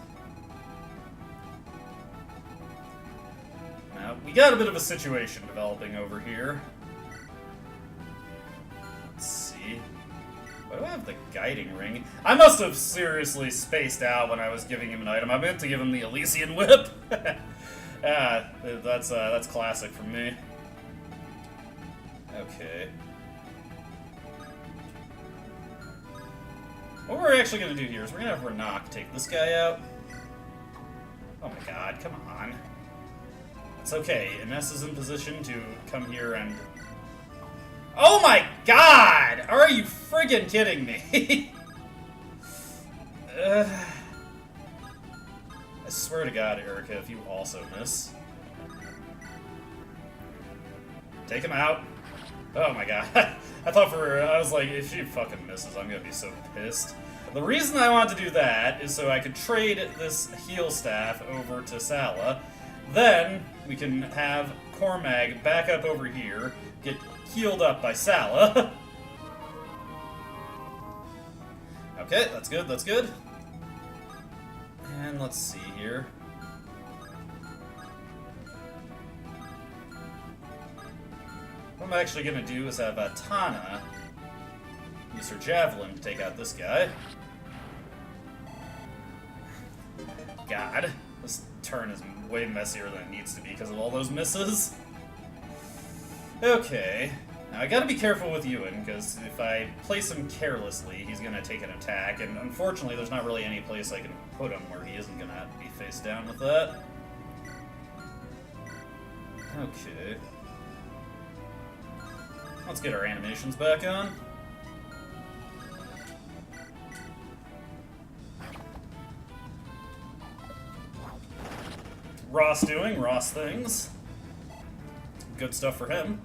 Now, we got a bit of a situation developing over here. Let's see. Why do I have the guiding ring? I must have seriously spaced out when I was giving him an item. I meant to give him the Elysian Whip. That's classic for me. Okay. What we're actually going to do here is we're going to have Renak take this guy out. Oh my god, come on. It's okay. Ines is in position to come here and... Oh my god! Are you friggin' kidding me? I swear to god, Erica, if you also miss. Take him out. Oh my god. I was like, if she fucking misses, I'm gonna be so pissed. The reason I want to do that is so I could trade this heal staff over to Sala. Then we can have Cormag back up over here, get healed up by Sala. Okay, that's good, that's good. And let's see here. What I'm actually going to do is have Tana use her javelin to take out this guy. God, this turn is way messier than it needs to be because of all those misses. Okay. Now, I gotta be careful with Ewan, because if I place him carelessly, he's gonna take an attack, and unfortunately there's not really any place I can put him where he isn't gonna be face down with that. Okay. Let's get our animations back on. Ross doing Ross things. Good stuff for him.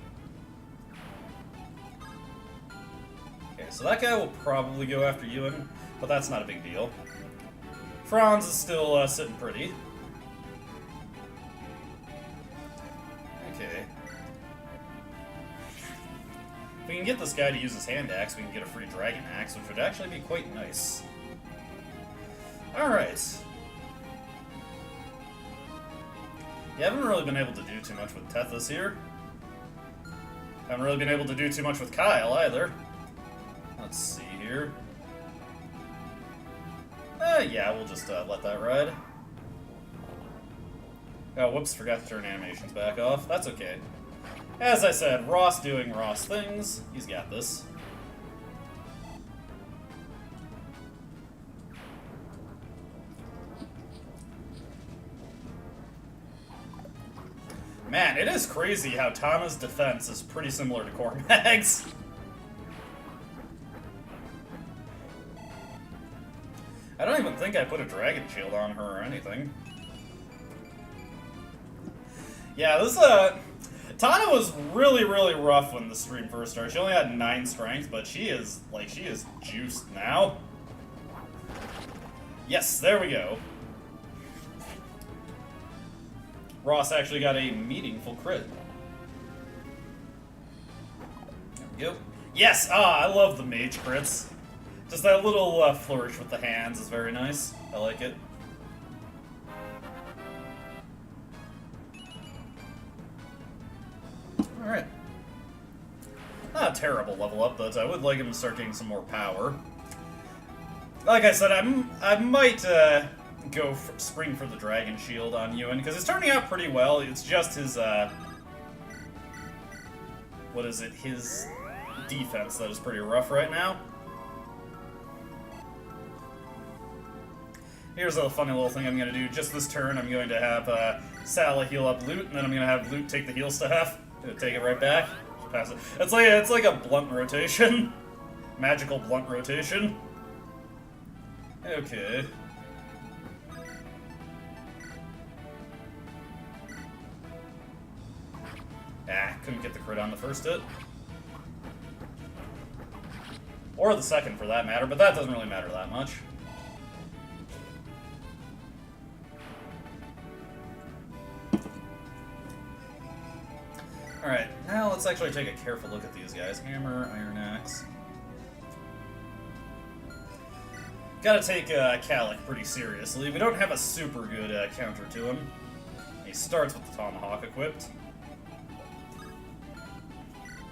Okay, so that guy will probably go after Ewan, but that's not a big deal. Franz is still sitting pretty. Okay. If we can get this guy to use his hand axe, we can get a free dragon axe, which would actually be quite nice. Alright. You haven't really been able to do too much with Tethys here. Haven't really been able to do too much with Kyle either. Let's see here. Yeah, we'll just let that ride. Oh, whoops, forgot to turn animations back off. That's okay. As I said, Ross doing Ross things. He's got this. Man, it is crazy how Tana's defense is pretty similar to Cormag's. I don't even think I put a dragon shield on her or anything. Yeah, this, Tana was really, really rough when the stream first started. She only had 9 strength, but she is juiced now. Yes, there we go. Ross actually got a meaningful crit. There we go. Yes! Ah, I love the mage crits. Just that little flourish with the hands is very nice. I like it. Alright. Not a terrible level up, but I would like him to start getting some more power. Like I said, I might spring for the dragon shield on Ewan, because it's turning out pretty well. It's just his, what is it? His defense that is pretty rough right now. Here's a funny little thing I'm going to do. Just this turn, I'm going to have Sala heal up Loot, and then I'm going to have Loot take the heal staff. Take it right back. Just pass it. It's like a blunt rotation. Magical blunt rotation. Okay. Ah, couldn't get the crit on the first hit. Or the second, for that matter, but that doesn't really matter that much. Alright, now let's actually take a careful look at these guys. Hammer, Iron Axe. Gotta take Calic pretty seriously. We don't have a super good counter to him. He starts with the Tomahawk equipped.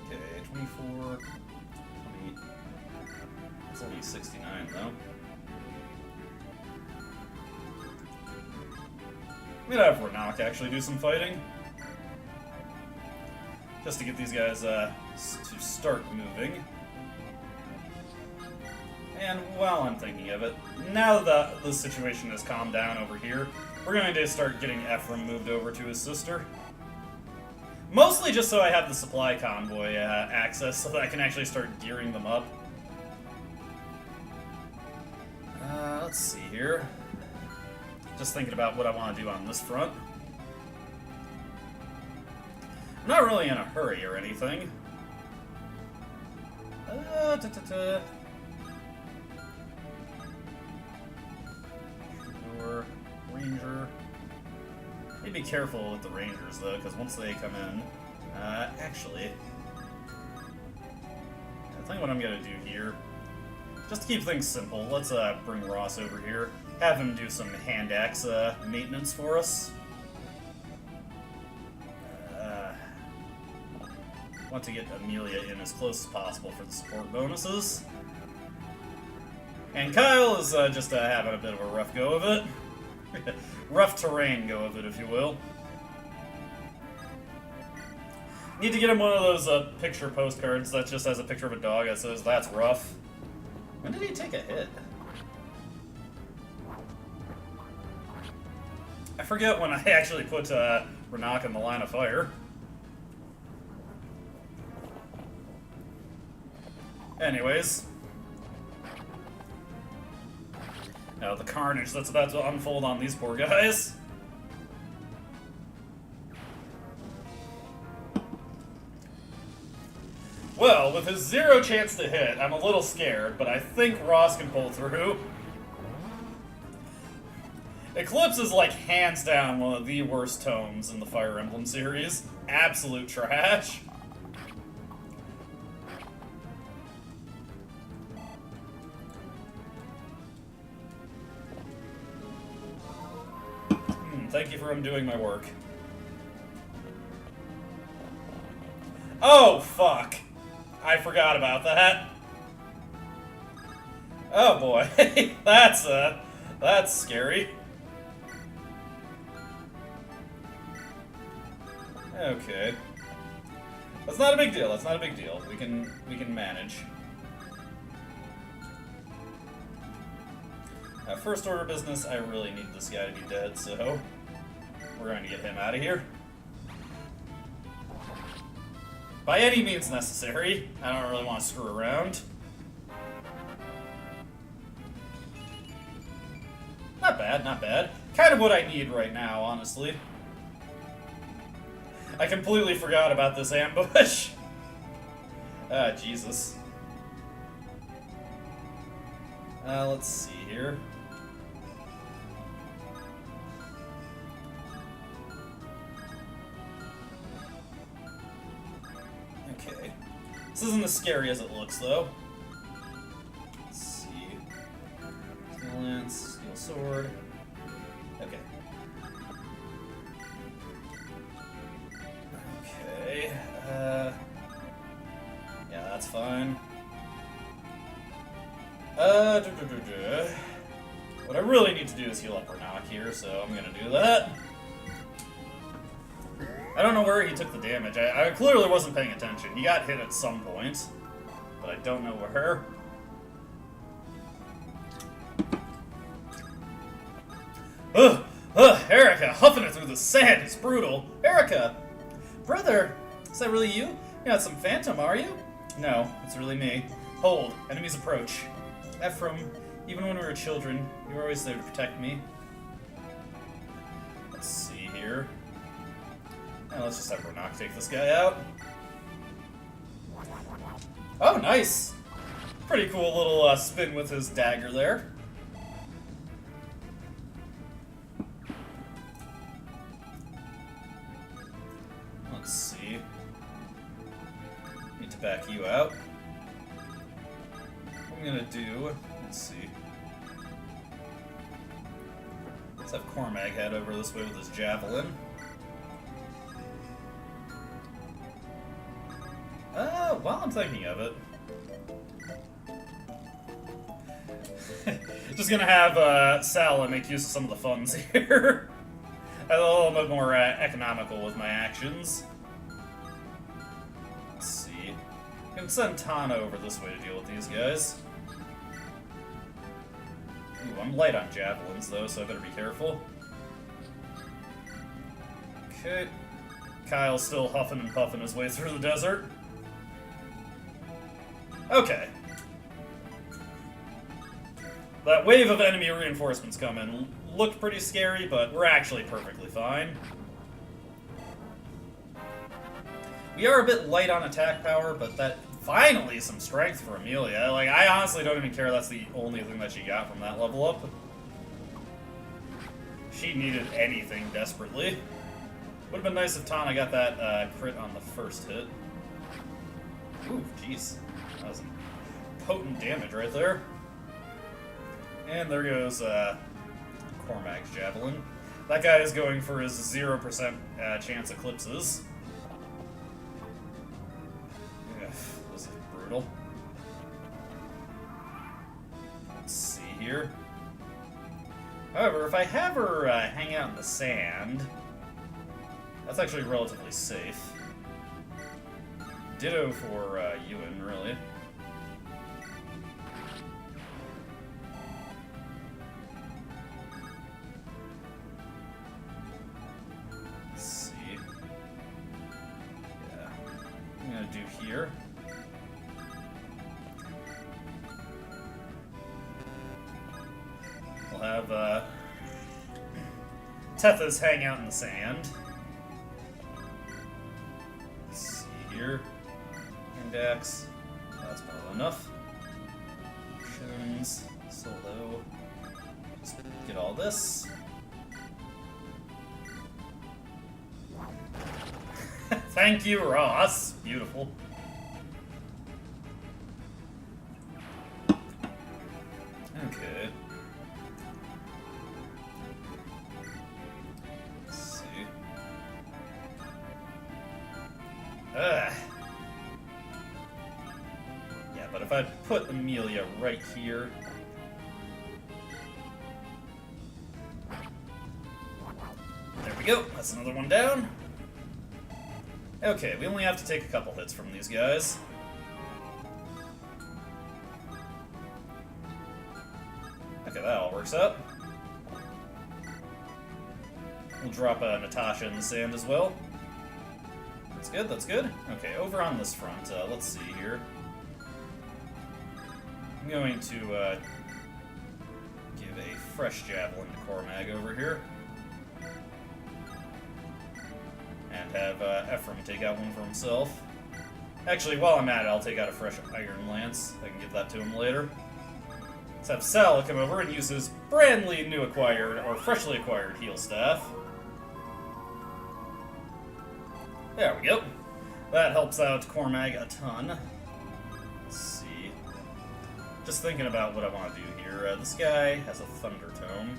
Okay, 24, 20. It's only 69 though. I'm gonna have Renak actually do some fighting. Just to get these guys to start moving. And while I'm thinking of it, now that the situation has calmed down over here, we're going to start getting Ephraim moved over to his sister. Mostly just so I have the supply convoy access, so that I can actually start gearing them up. Let's see here. Just thinking about what I want to do on this front. I'm not really in a hurry or anything. Ranger. Need to be careful with the Rangers though, because once they come in, actually, I think what I'm gonna do here, just to keep things simple, let's bring Ross over here, have him do some hand axe maintenance for us. Want to get Amelia in as close as possible for the support bonuses. And Kyle is just having a bit of a rough go of it. Rough terrain go of it, if you will. Need to get him one of those picture postcards that just has a picture of a dog that says, "That's rough." When did he take a hit? I forget when I actually put Renak in the line of fire. Anyways. Now the carnage that's about to unfold on these poor guys. Well, with his 0 chance to hit, I'm a little scared, but I think Ross can pull through. Eclipse is like hands down one of the worst tomes in the Fire Emblem series. Absolute trash. Thank you for undoing my work. Oh, fuck. I forgot about that. Oh boy, that's scary. Okay. That's not a big deal, that's not a big deal. We can manage. First order of business, I really need this guy to be dead, so we're going to get him out of here. By any means necessary. I don't really want to screw around. Not bad, not bad. Kind of what I need right now, honestly. I completely forgot about this ambush. Ah, Jesus. Let's see here. Okay. This isn't as scary as it looks, though. Let's see. Steel lance, steel sword. Okay. Okay. Yeah, that's fine. What I really need to do is heal up Renak here, so I'm gonna do that. I don't know where he took the damage. I clearly wasn't paying attention. He got hit at some point, but I don't know where. Ugh! Ugh! Erica, huffing it through the sand is brutal. Erica! Brother! Is that really you? You're not some phantom, are you? No, it's really me. Hold. Enemies approach. Ephraim, even when we were children, you were always there to protect me. Let's see here. Now let's just have Renak take this guy out. Oh, nice! Pretty cool little spin with his dagger there. Let's see. Need to back you out. What I'm gonna do, let's see. Let's have Cormag head over this way with his javelin. While I'm thinking of it, just gonna have Sala make use of some of the funds here. A little bit more economical with my actions. Let's see. I'm gonna send Tana over this way to deal with these guys. Ooh, I'm light on javelins though, so I better be careful. Okay. Kyle's still huffing and puffing his way through the desert. Okay. That wave of enemy reinforcements coming looked pretty scary, but we're actually perfectly fine. We are a bit light on attack power, but that finally some strength for Amelia. Like, I honestly don't even care that's the only thing that she got from that level up. She needed anything desperately. Would have been nice if Tana got that crit on the first hit. Ooh, jeez. That was some potent damage right there. And there goes Cormag's javelin. That guy is going for his 0% chance eclipses. Ugh, this is brutal. Let's see here. However, if I have her hang out in the sand, that's actually relatively safe. Ditto for Ewan, really. Let's see. Yeah. I'm gonna do here. We'll have Tethys hang out in the sand. Let's see here. Index. That's more than enough. Options. Solo. Just get all this. Thank you, Ross. Beautiful. Okay. Let's see. Ugh. Yeah, but if I put Amelia right here. There we go. That's another one down. Okay, we only have to take a couple hits from these guys. Okay, that all works out. We'll drop Natasha in the sand as well. That's good, that's good. Okay, over on this front, let's see here. I'm going to give a fresh javelin to Cormag over here. And have Ephraim take out one for himself. Actually, while I'm at it, I'll take out a fresh Iron Lance. I can give that to him later. Let's have Sal come over and use his brandly new acquired, or freshly acquired heal staff. There we go. That helps out Cormag a ton. Let's see. Just thinking about what I want to do here. This guy has a Thunder Tome.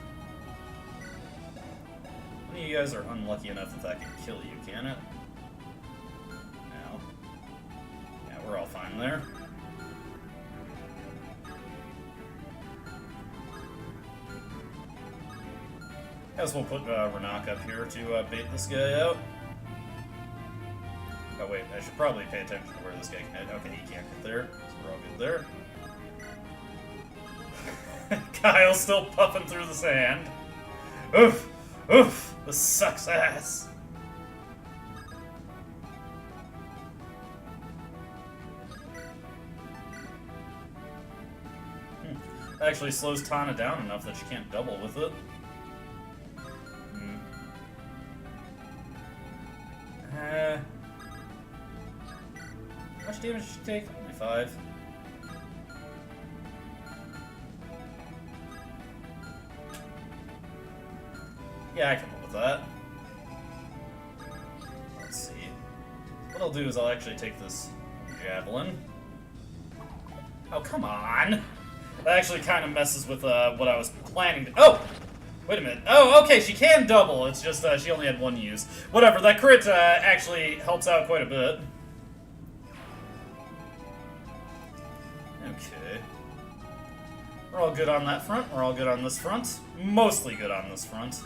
None of you guys are unlucky enough that that can kill you, can it? No. Yeah, we're all fine there. Guess we'll put Renak up here to bait this guy out. Oh wait, I should probably pay attention to where this guy can head. Okay, he can't get there, so we're all good there. Kyle's still puffing through the sand. Oof! Oof! This sucks ass! Actually slows Tana down enough that she can't double with it. How much damage did she take? Only 5. Yeah, I can live with that. Let's see. What I'll do is I'll actually take this javelin. Oh, come on! That actually kind of messes with what I was planning to... Oh! Wait a minute. Oh, okay, she can double. It's just she only had 1 use. Whatever, that crit actually helps out quite a bit. Okay. We're all good on that front. We're all good on this front. Mostly good on this front.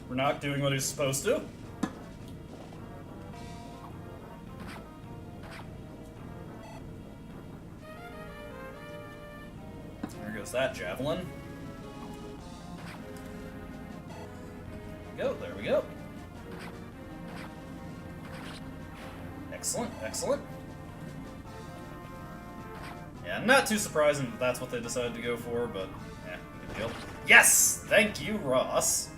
We're not doing what he's supposed to. There goes that javelin. There we go. Excellent, excellent. Yeah, not too surprising that that's what they decided to go for, but yeah, good deal. Yes! Thank you, Ross.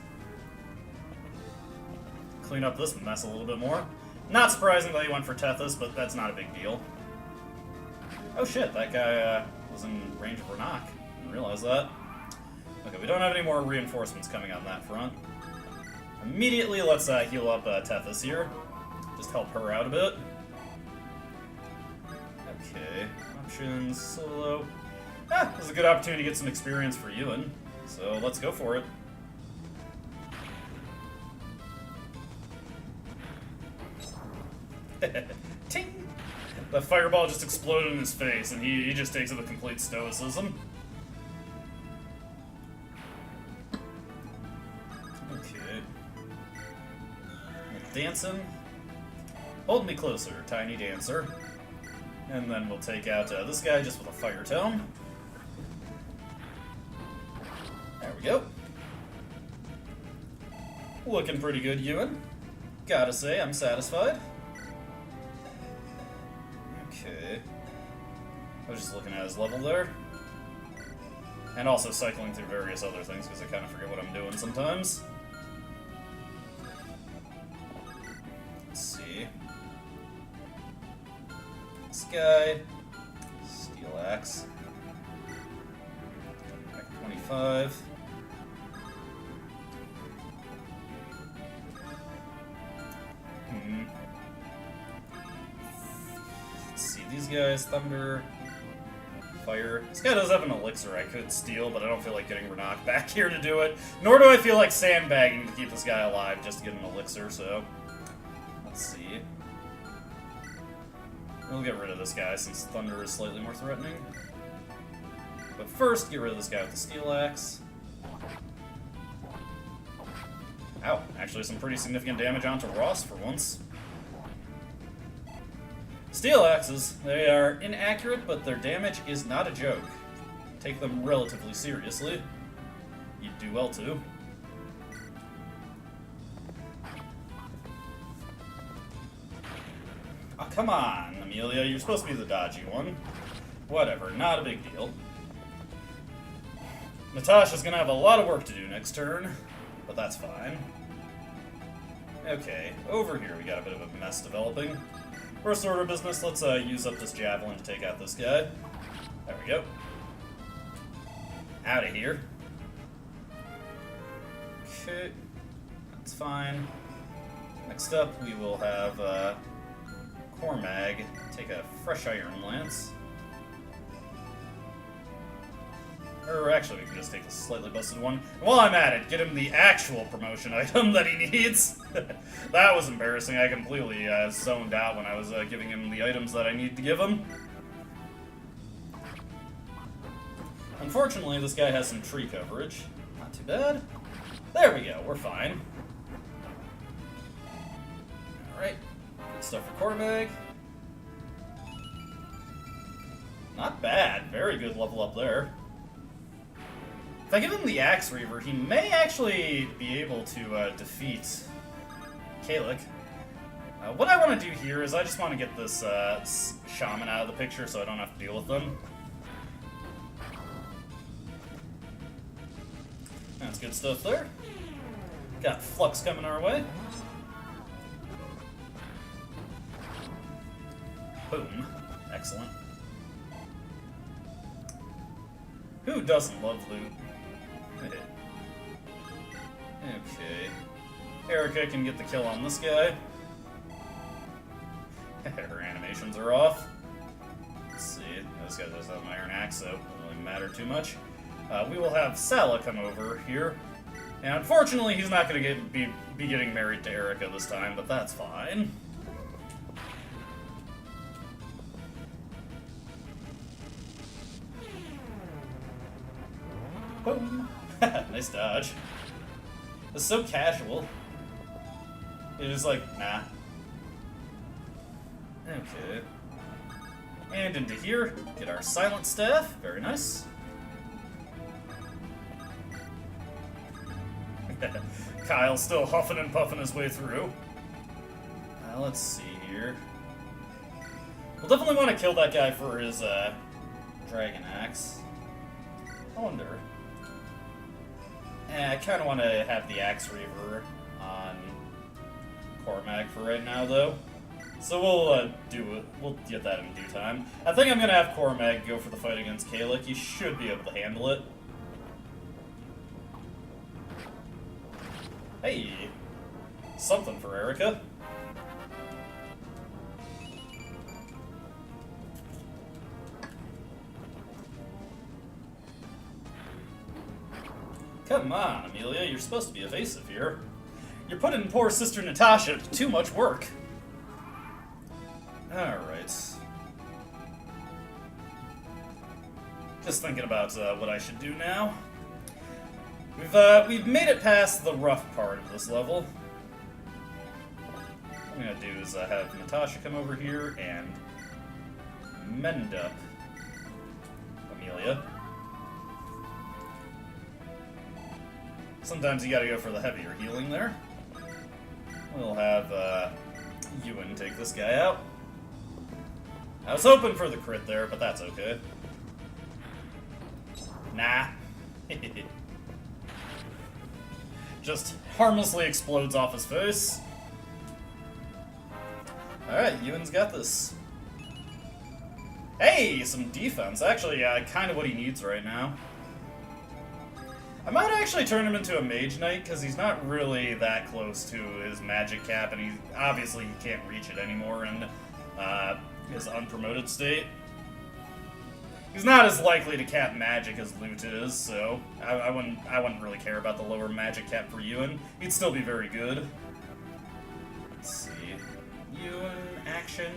Clean up this mess a little bit more. Not surprising that he went for Tethys, but that's not a big deal. Oh shit, that guy was in range of Renak. Didn't realize that. Okay, we don't have any more reinforcements coming on that front. Immediately, let's heal up Tethys here. Just help her out a bit. Okay, options, solo. Ah, this is a good opportunity to get some experience for Ewan. So let's go for it. Ting! The fireball just exploded in his face, and he just takes it with complete stoicism. dancing. Hold me closer, tiny dancer. And then we'll take out this guy just with a fire tome. There we go. Looking pretty good, Ewan. Gotta say, I'm satisfied. Okay. I was just looking at his level there. And also cycling through various other things, because I kind of forget what I'm doing sometimes. Let's see. This guy. Steel Axe. Back 25. Let's see, these guys, Thunder, Fire. This guy does have an elixir I could steal, but I don't feel like getting Renok back here to do it. Nor do I feel like sandbagging to keep this guy alive just to get an elixir, so... Let's see. We'll get rid of this guy since Thunder is slightly more threatening. But first, get rid of this guy with the Steel Axe. Ow, actually some pretty significant damage onto Ross for once. Steel Axes, they are inaccurate, but their damage is not a joke. Take them relatively seriously. You'd do well to. Oh, come on, Amelia, you're supposed to be the dodgy one. Whatever, not a big deal. Natasha's gonna have a lot of work to do next turn, but that's fine. Okay, over here we got a bit of a mess developing. First order of business, let's use up this javelin to take out this guy. There we go. Out of here. Okay, that's fine. Next up, we will have Cormag take a fresh Iron Lance. Or actually, we can just take the slightly busted one. And while I'm at it, get him the actual promotion item that he needs. That was embarrassing. I completely zoned out when I was giving him the items that I need to give him. Unfortunately, this guy has some tree coverage. Not too bad. There we go. We're fine. Alright. Good stuff for Cormag. Not bad. Very good level up there. If I give him the Axe Reaver, he may actually be able to defeat Kalik. What I want to do here is I just want to get this Shaman out of the picture so I don't have to deal with them. That's good stuff there. Got Flux coming our way. Boom. Excellent. Who doesn't love loot? Okay. Erica can get the kill on this guy. Her animations are off. Let's see. This guy does have an Iron Axe, so it doesn't really matter too much. We will have Sala come over here. And unfortunately, he's not going to be getting married to Erica this time, but that's fine. Boom. Nice dodge. It's so casual. It is like, nah. Okay. And into here, get our Silent Staff. Very nice. Kyle's still huffing and puffing his way through. Let's see here. We'll definitely want to kill that guy for his Dragon Axe. I wonder. I kind of want to have the Axe Reaver on Cormag for right now, though. So we'll get that in due time. I think I'm gonna have Cormag go for the fight against Kalik. He should be able to handle it. Hey, something for Erica. Come on, Amelia, you're supposed to be evasive here. You're putting poor Sister Natasha to too much work. Alright. Just thinking about what I should do now. We've made it past the rough part of this level. I'm gonna do is have Natasha come over here and mend up Amelia. Sometimes you gotta go for the heavier healing there. We'll have Ewan take this guy out. I was hoping for the crit there, but that's okay. Nah. Just harmlessly explodes off his face. Alright, Ewan's got this. Hey, some defense. Actually, kind of what he needs right now. I might actually turn him into a Mage Knight, because he's not really that close to his magic cap, and he obviously he can't reach it anymore in his unpromoted state. He's not as likely to cap magic as Loot is, so I wouldn't really care about the lower magic cap for Ewan. He'd still be very good. Let's see. Ewan, action.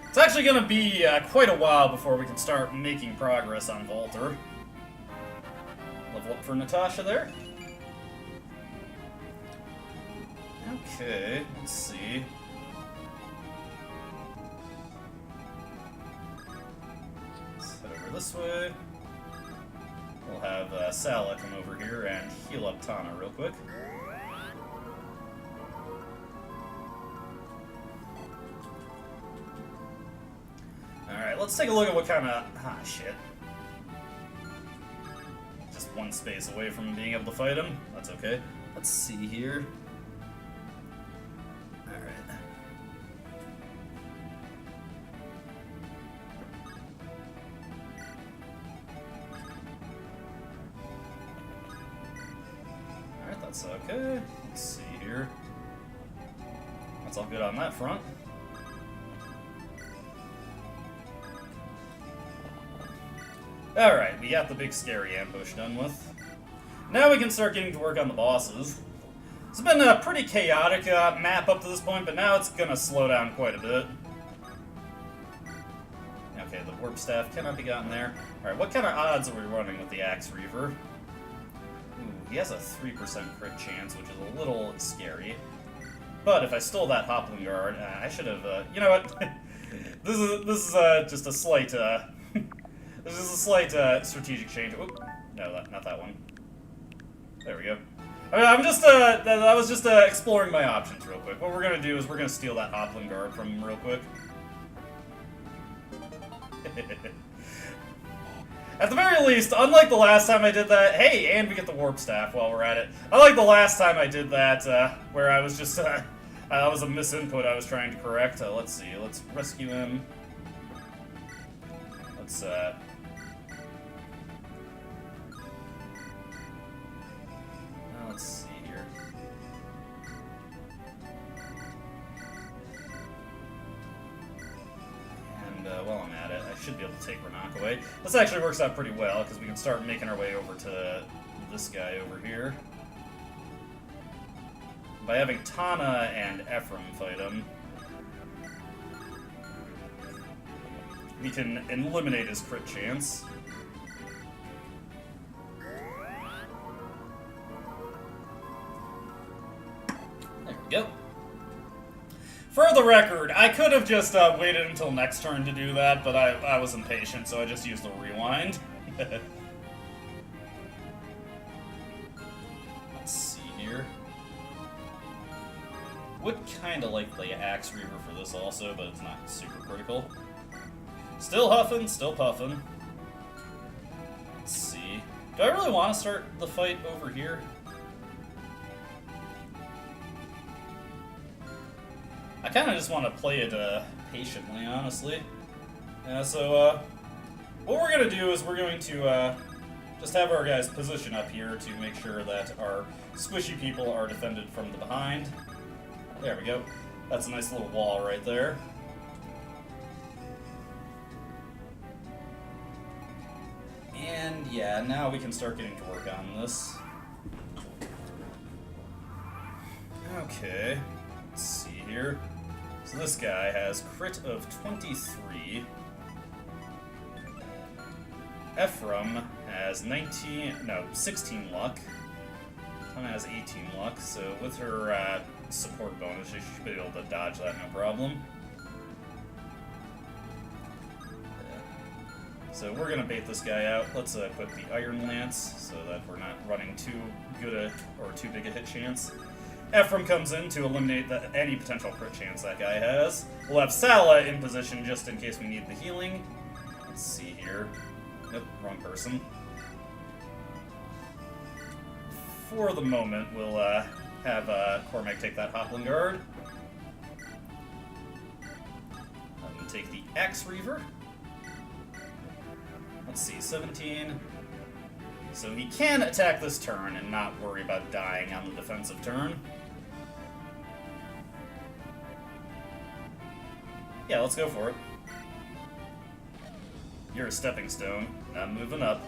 It's actually going to be quite a while before we can start making progress on Volter. Level up for Natasha there. Okay, let's see. Let's head over this way. We'll have Sala come over here and heal up Tana real quick. Alright, let's take a look at what kind of... Ah, shit. Just one space away from being able to fight him. That's okay. Let's see here. Alright. Alright, that's okay. Let's see here. That's all good on that front. Alright, we got the big scary ambush done with. Now we can start getting to work on the bosses. It's been a pretty chaotic map up to this point, but now it's gonna slow down quite a bit. Okay, the warp staff cannot be gotten there. Alright, what kind of odds are we running with the Axe Reaver? Ooh, he has a 3% crit chance, which is a little scary. But if I stole that Hoplin Guard, I should have, you know what? This is just a slight, this is a slight strategic change. Oop, no, not that one. There we go. I mean, I'm just, I was just exploring my options real quick. What we're gonna do is we're gonna steal that Hoplin Guard from him real quick. At the very least, unlike the last time I did that, hey, and we get the Warp Staff while we're at it. Unlike the last time I did that, where I was just, that was a misinput I was trying to correct. Let's see, let's rescue him. Let's, let's see here. And while I'm at it, I should be able to take Renak away. This actually works out pretty well, because we can start making our way over to this guy over here. By having Tana and Ephraim fight him, we can eliminate his crit chance. There we go. For the record, I could have just waited until next turn to do that, but I was impatient, so I just used the rewind. Let's see here. Would kind of like the Axe Reaver for this also, but it's not super critical. Still huffing, still puffing. Let's see. Do I really want to start the fight over here? I kind of just want to play it patiently, honestly. So what we're going to do is we're going to just have our guys position up here to make sure that our squishy people are defended from the behind. There we go. That's a nice little wall right there. And yeah, now we can start getting to work on this. Okay, let's see here. So this guy has crit of 23. Ephraim has 16 luck. Tana has 18 luck, so with her support bonus, she should be able to dodge that no problem. So we're gonna bait this guy out. Let's put the Iron Lance so that we're not running too big a hit chance. Ephraim comes in to eliminate any potential crit chance that guy has. We'll have Sala in position just in case we need the healing. Let's see here. Nope, wrong person. For the moment, we'll have Cormac take that Hoplin Guard. Take the Axe Reaver. Let's see, 17. So he can attack this turn and not worry about dying on the defensive turn. Yeah, let's go for it. You're a stepping stone. I'm moving up.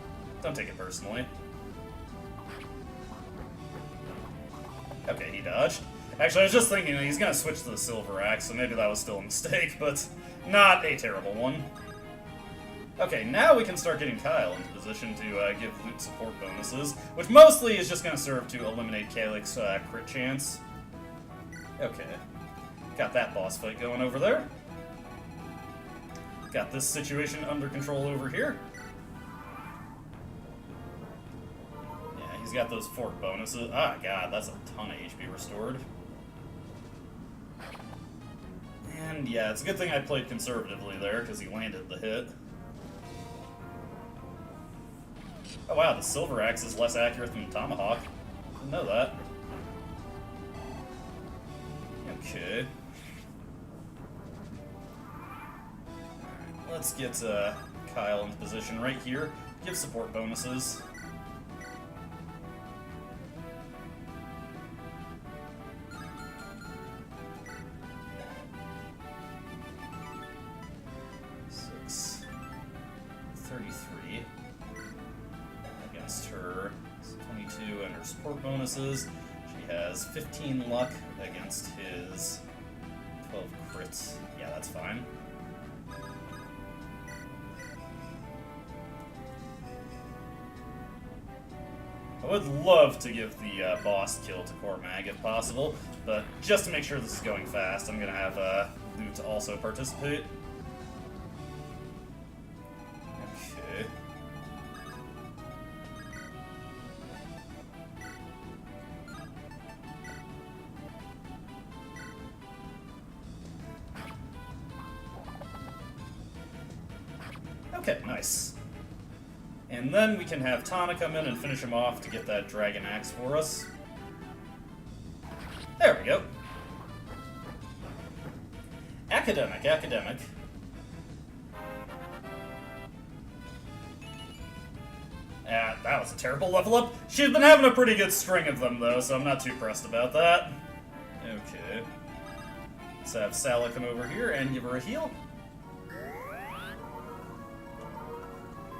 Don't take it personally. Okay, he dodged. Actually, I was just thinking that he's gonna switch to the Silver Axe, so maybe that was still a mistake, but not a terrible one. Okay, now we can start getting Kyle into position to give loot support bonuses, which mostly is just gonna serve to eliminate Kalik's crit chance. Okay. Got that boss fight going over there. Got this situation under control over here. Yeah, he's got those fort bonuses. Ah, god, that's a ton of HP restored. And yeah, it's a good thing I played conservatively there, because he landed the hit. Oh wow, the Silver Axe is less accurate than the Tomahawk. Didn't know that. Okay. Let's get Kyle into position right here. Give support bonuses. Six. 33. Against her 22 and her support bonuses. She has 15 luck against his 12 crits. Yeah, that's fine. I would love to give the boss kill to Cormag if possible, but just to make sure this is going fast, I'm going to have Loot also participate. Okay. Okay, nice. And then we can have Tana come in and finish him off to get that Dragon Axe for us. There we go. Academic. That was a terrible level up. She's been having a pretty good string of them, though, so I'm not too pressed about that. Okay. Let's have Sala come over here and give her a heal.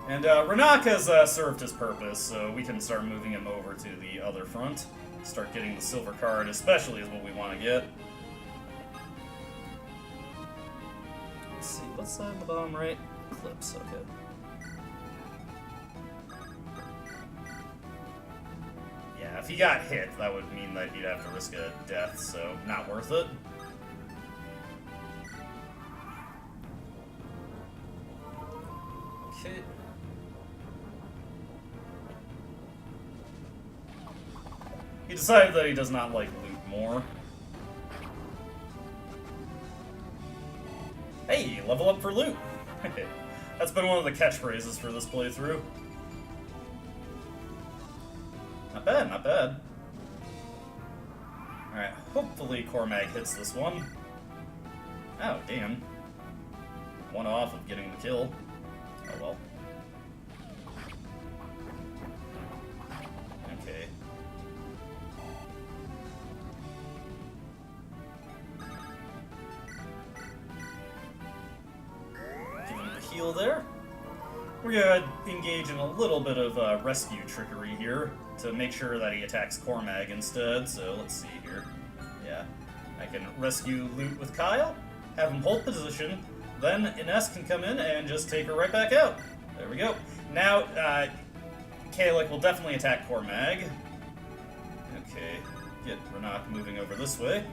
And Renak has served his purpose, so we can start moving him over to the other front. Start getting the silver card, especially is what we want to get. Let's see, what's side the bottom right? Clips, okay. Yeah, if he got hit, that would mean that he'd have to risk a death, so not worth it. Okay. He decided that he does not like loot more. Hey, level up for loot! That's been one of the catchphrases for this playthrough. Not bad, not bad. Alright, hopefully Cormag hits this one. Oh, damn. One off of getting the kill. Oh well. Okay. Give him the heal there. We're gonna engage in a little bit of rescue trickery here to make sure that he attacks Cormag instead, so let's see here. Yeah. I can rescue Loot with Kyle, have him hold position, then Ines can come in and just take her right back out. There we go. Now, Kalik will definitely attack Cormag. Okay, get Renak moving over this way.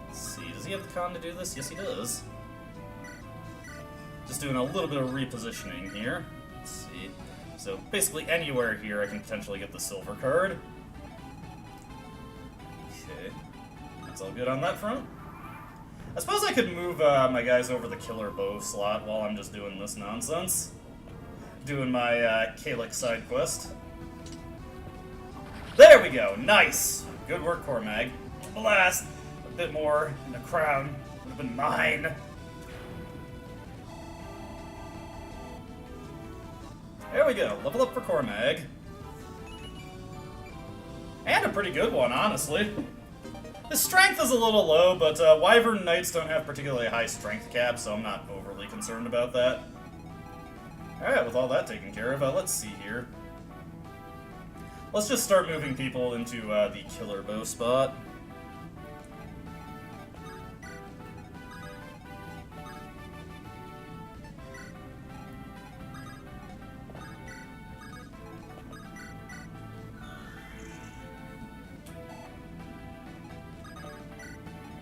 Let's see, does he have the con to do this? Yes, he does. Just doing a little bit of repositioning here. Let's see. So basically anywhere here I can potentially get the silver card. Okay, that's all good on that front. I suppose I could move my guys over the killer bow slot while I'm just doing this nonsense. Doing my Calyx side quest. There we go, nice! Good work, Cormag. Blast! A bit more, and the crown would have been mine. There we go, level up for Cormag. And a pretty good one, honestly. His strength is a little low, but Wyvern Knights don't have particularly high strength caps, so I'm not overly concerned about that. Alright, with all that taken care of, let's see here. Let's just start moving people into the killer bow spot.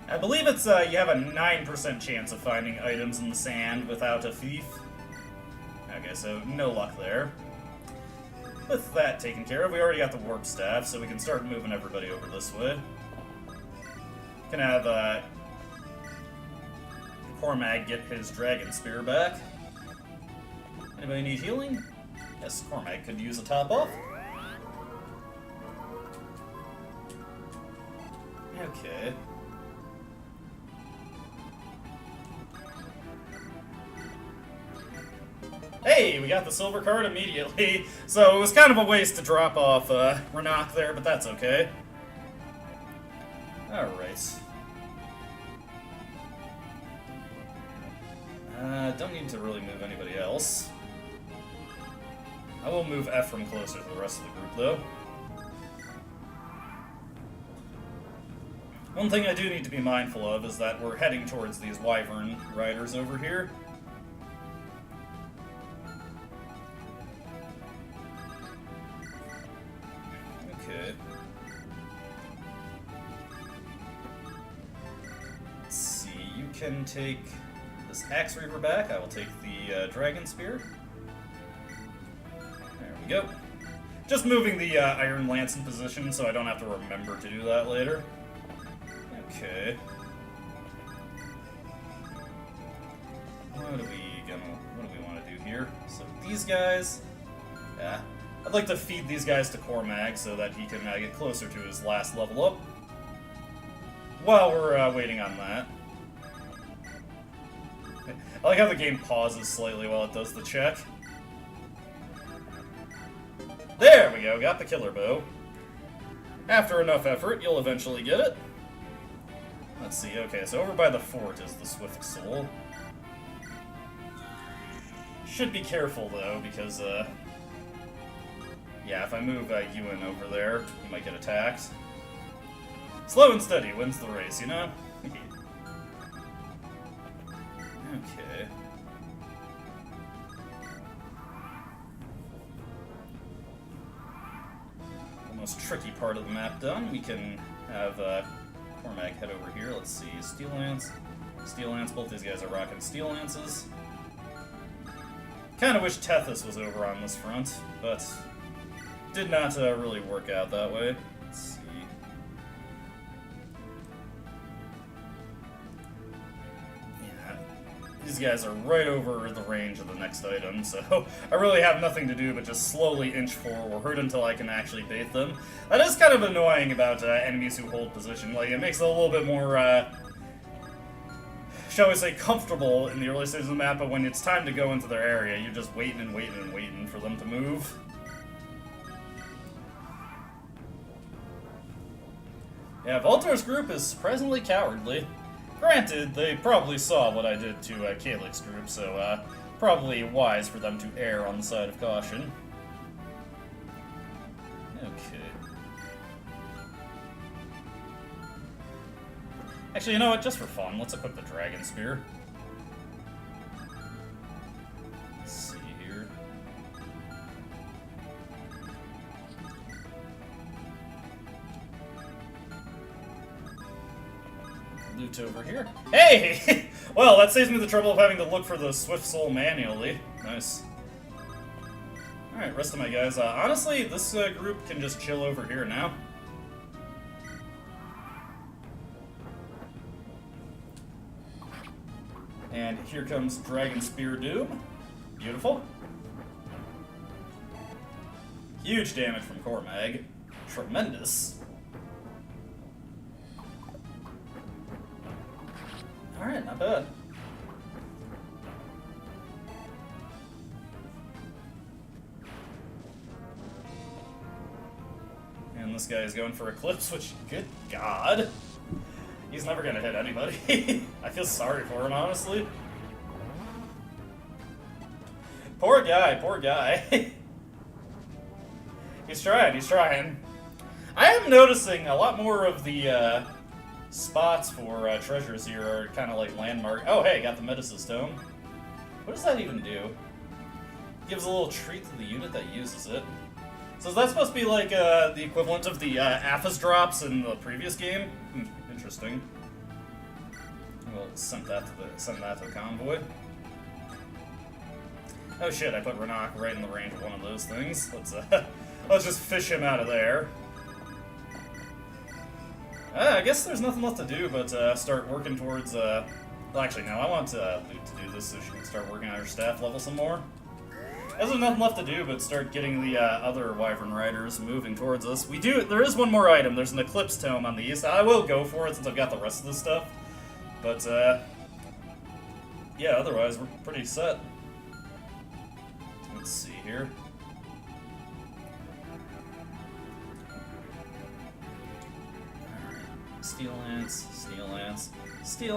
I believe it's, you have a 9% chance of finding items in the sand without a thief. Okay, so no luck there. With that taken care of, we already got the warp staff, so we can start moving everybody over this way. Can have, Cormag get his dragon spear back. Anybody need healing? Yes, Cormag could use a top off. Okay. Hey, we got the silver card immediately, so it was kind of a waste to drop off Renak there, but that's okay. Alright. Don't need to really move anybody else. I will move Ephraim closer to the rest of the group, though. One thing I do need to be mindful of is that we're heading towards these Wyvern riders over here. Okay. Let's see, you can take this Axe Reaver back. I will take the Dragon Spear. There we go. Just moving the Iron Lance in position so I don't have to remember to do that later. Okay. What do we want to do here? So these guys, yeah, I'd like to feed these guys to Cormag so that he can get closer to his last level up. While we're waiting on that, I like how the game pauses slightly while it does the check. There we go, got the killer bow. After enough effort, you'll eventually get it. Let's see, okay, so over by the fort is the Swift Soul. Should be careful, though, because, yeah, if I move Ewan over there, he might get attacked. Slow and steady wins the race, you know? Okay. The most tricky part of the map done. We can have, Cormag head over here. Let's see, Steel Lance. Steel Lance, both these guys are rocking Steel Lances. Kinda wish Tethys was over on this front, but did not really work out that way. Let's see. Yeah, these guys are right over the range of the next item, so I really have nothing to do but just slowly inch forward until I can actually bait them. That is kind of annoying about enemies who hold position. Like, it makes it a little bit more, shall we say, comfortable in the early stages of the map, but when it's time to go into their area, you're just waiting and waiting and waiting for them to move. Yeah, Voltor's group is surprisingly cowardly. Granted, they probably saw what I did to Calyx group, so probably wise for them to err on the side of caution. Okay. Actually, you know what? Just for fun, let's equip the Dragon Spear. Let's see here. loot over here. Hey! Well, that saves me the trouble of having to look for the Swift Soul manually. Nice. Alright, rest of my guys. Honestly, this group can just chill over here now. And here comes Dragon Spear Doom. Beautiful. Huge damage from Cormag. Tremendous. Alright, not bad. And this guy is going for Eclipse, which, good God. He's never gonna hit anybody. I feel sorry for him, honestly. Poor guy, poor guy. He's trying. I am noticing a lot more of the spots for treasures here are kind of like landmark. Oh, hey, got the Metastone. What does that even do? Gives a little treat to the unit that uses it. So is that supposed to be like the equivalent of the Aphis drops in the previous game? Interesting. We'll send that to the convoy. Oh shit! I put Renak right in the range of one of those things. Let's just fish him out of there. I guess there's nothing left to do but start working towards. Well, actually, no. I want Luke to do this so she can start working on her staff level some more. There's nothing left to do but start getting the other Wyvern Riders moving towards us. There is one more item. There's an Eclipse Tome on the east. I will go for it since I've got the rest of this stuff. But, yeah, otherwise we're pretty set. Let's see here. Steel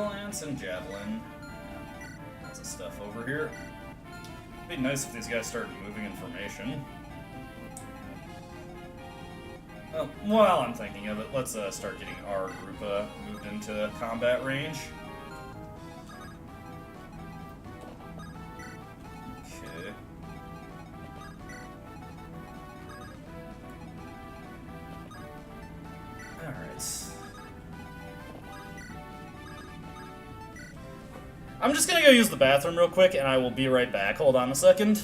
Lance, and Javelin. Lots of stuff over here. It'd be nice if these guys started moving in formation. While I'm thinking of it, let's start getting our group moved into combat range. Okay. Alright. I'm just gonna go use the bathroom real quick, and I will be right back. Hold on a second.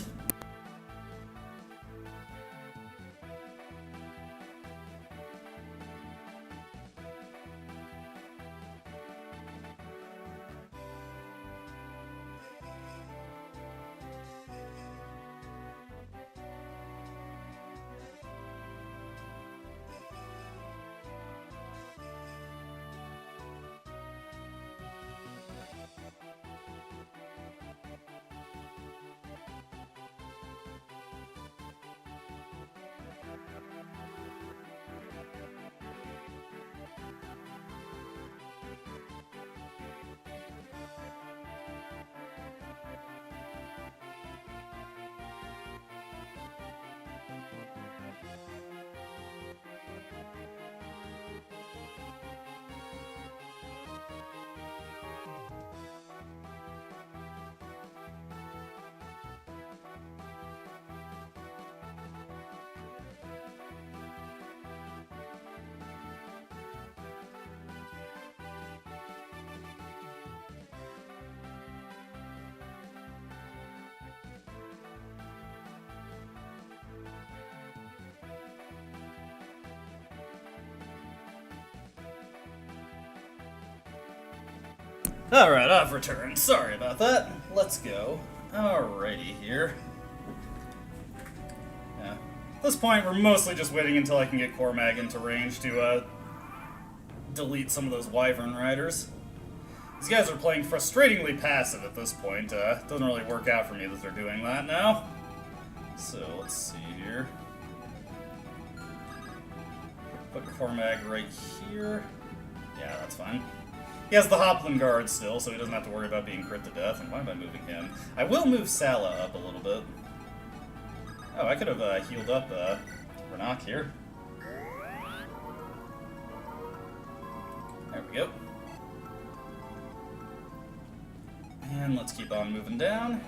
Alright, I've returned. Sorry about that. Let's go. Alrighty here. Yeah. At this point, we're mostly just waiting until I can get Cormag into range to delete some of those Wyvern Riders. These guys are playing frustratingly passive at this point. Doesn't really work out for me that they're doing that now. So, let's see here. Put Cormag right here. Yeah, that's fine. He has the Hoplin Guard still, so he doesn't have to worry about being crit to death. And why am I moving him? I will move Sala up a little bit. Oh, I could have healed up Renak here. There we go. And let's keep on moving down.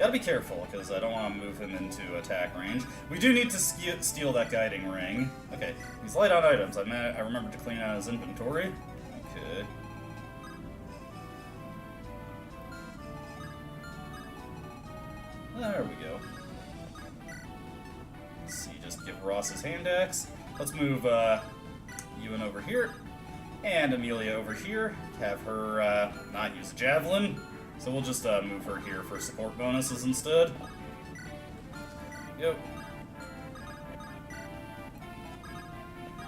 Gotta be careful, because I don't want to move him into attack range. We do need to steal that guiding ring. Okay, he's light on items. I remembered to clean out his inventory. Okay. There we go. Let's see, just give Ross his hand axe. Let's move Ewan over here, and Amelia over here. Have her not use a javelin. So we'll just move her here for support bonuses instead. Yep.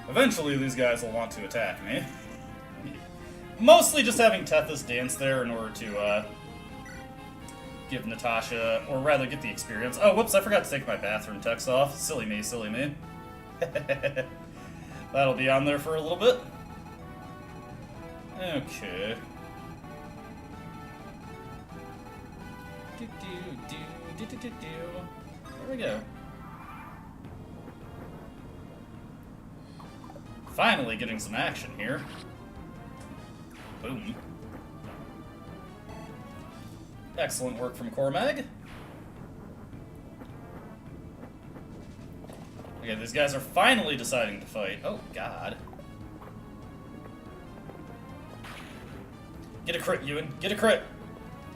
Eventually, these guys will want to attack me. Mostly just having Tethys dance there in order to give Natasha, or rather get the experience. Oh, whoops, I forgot to take my bathroom text off. Silly me, silly me. That'll be on there for a little bit. Okay. There we go. Finally getting some action here. Boom. Excellent work from Cormag. Okay, these guys are finally deciding to fight. Oh, God. Get a crit, Ewan. Get a crit!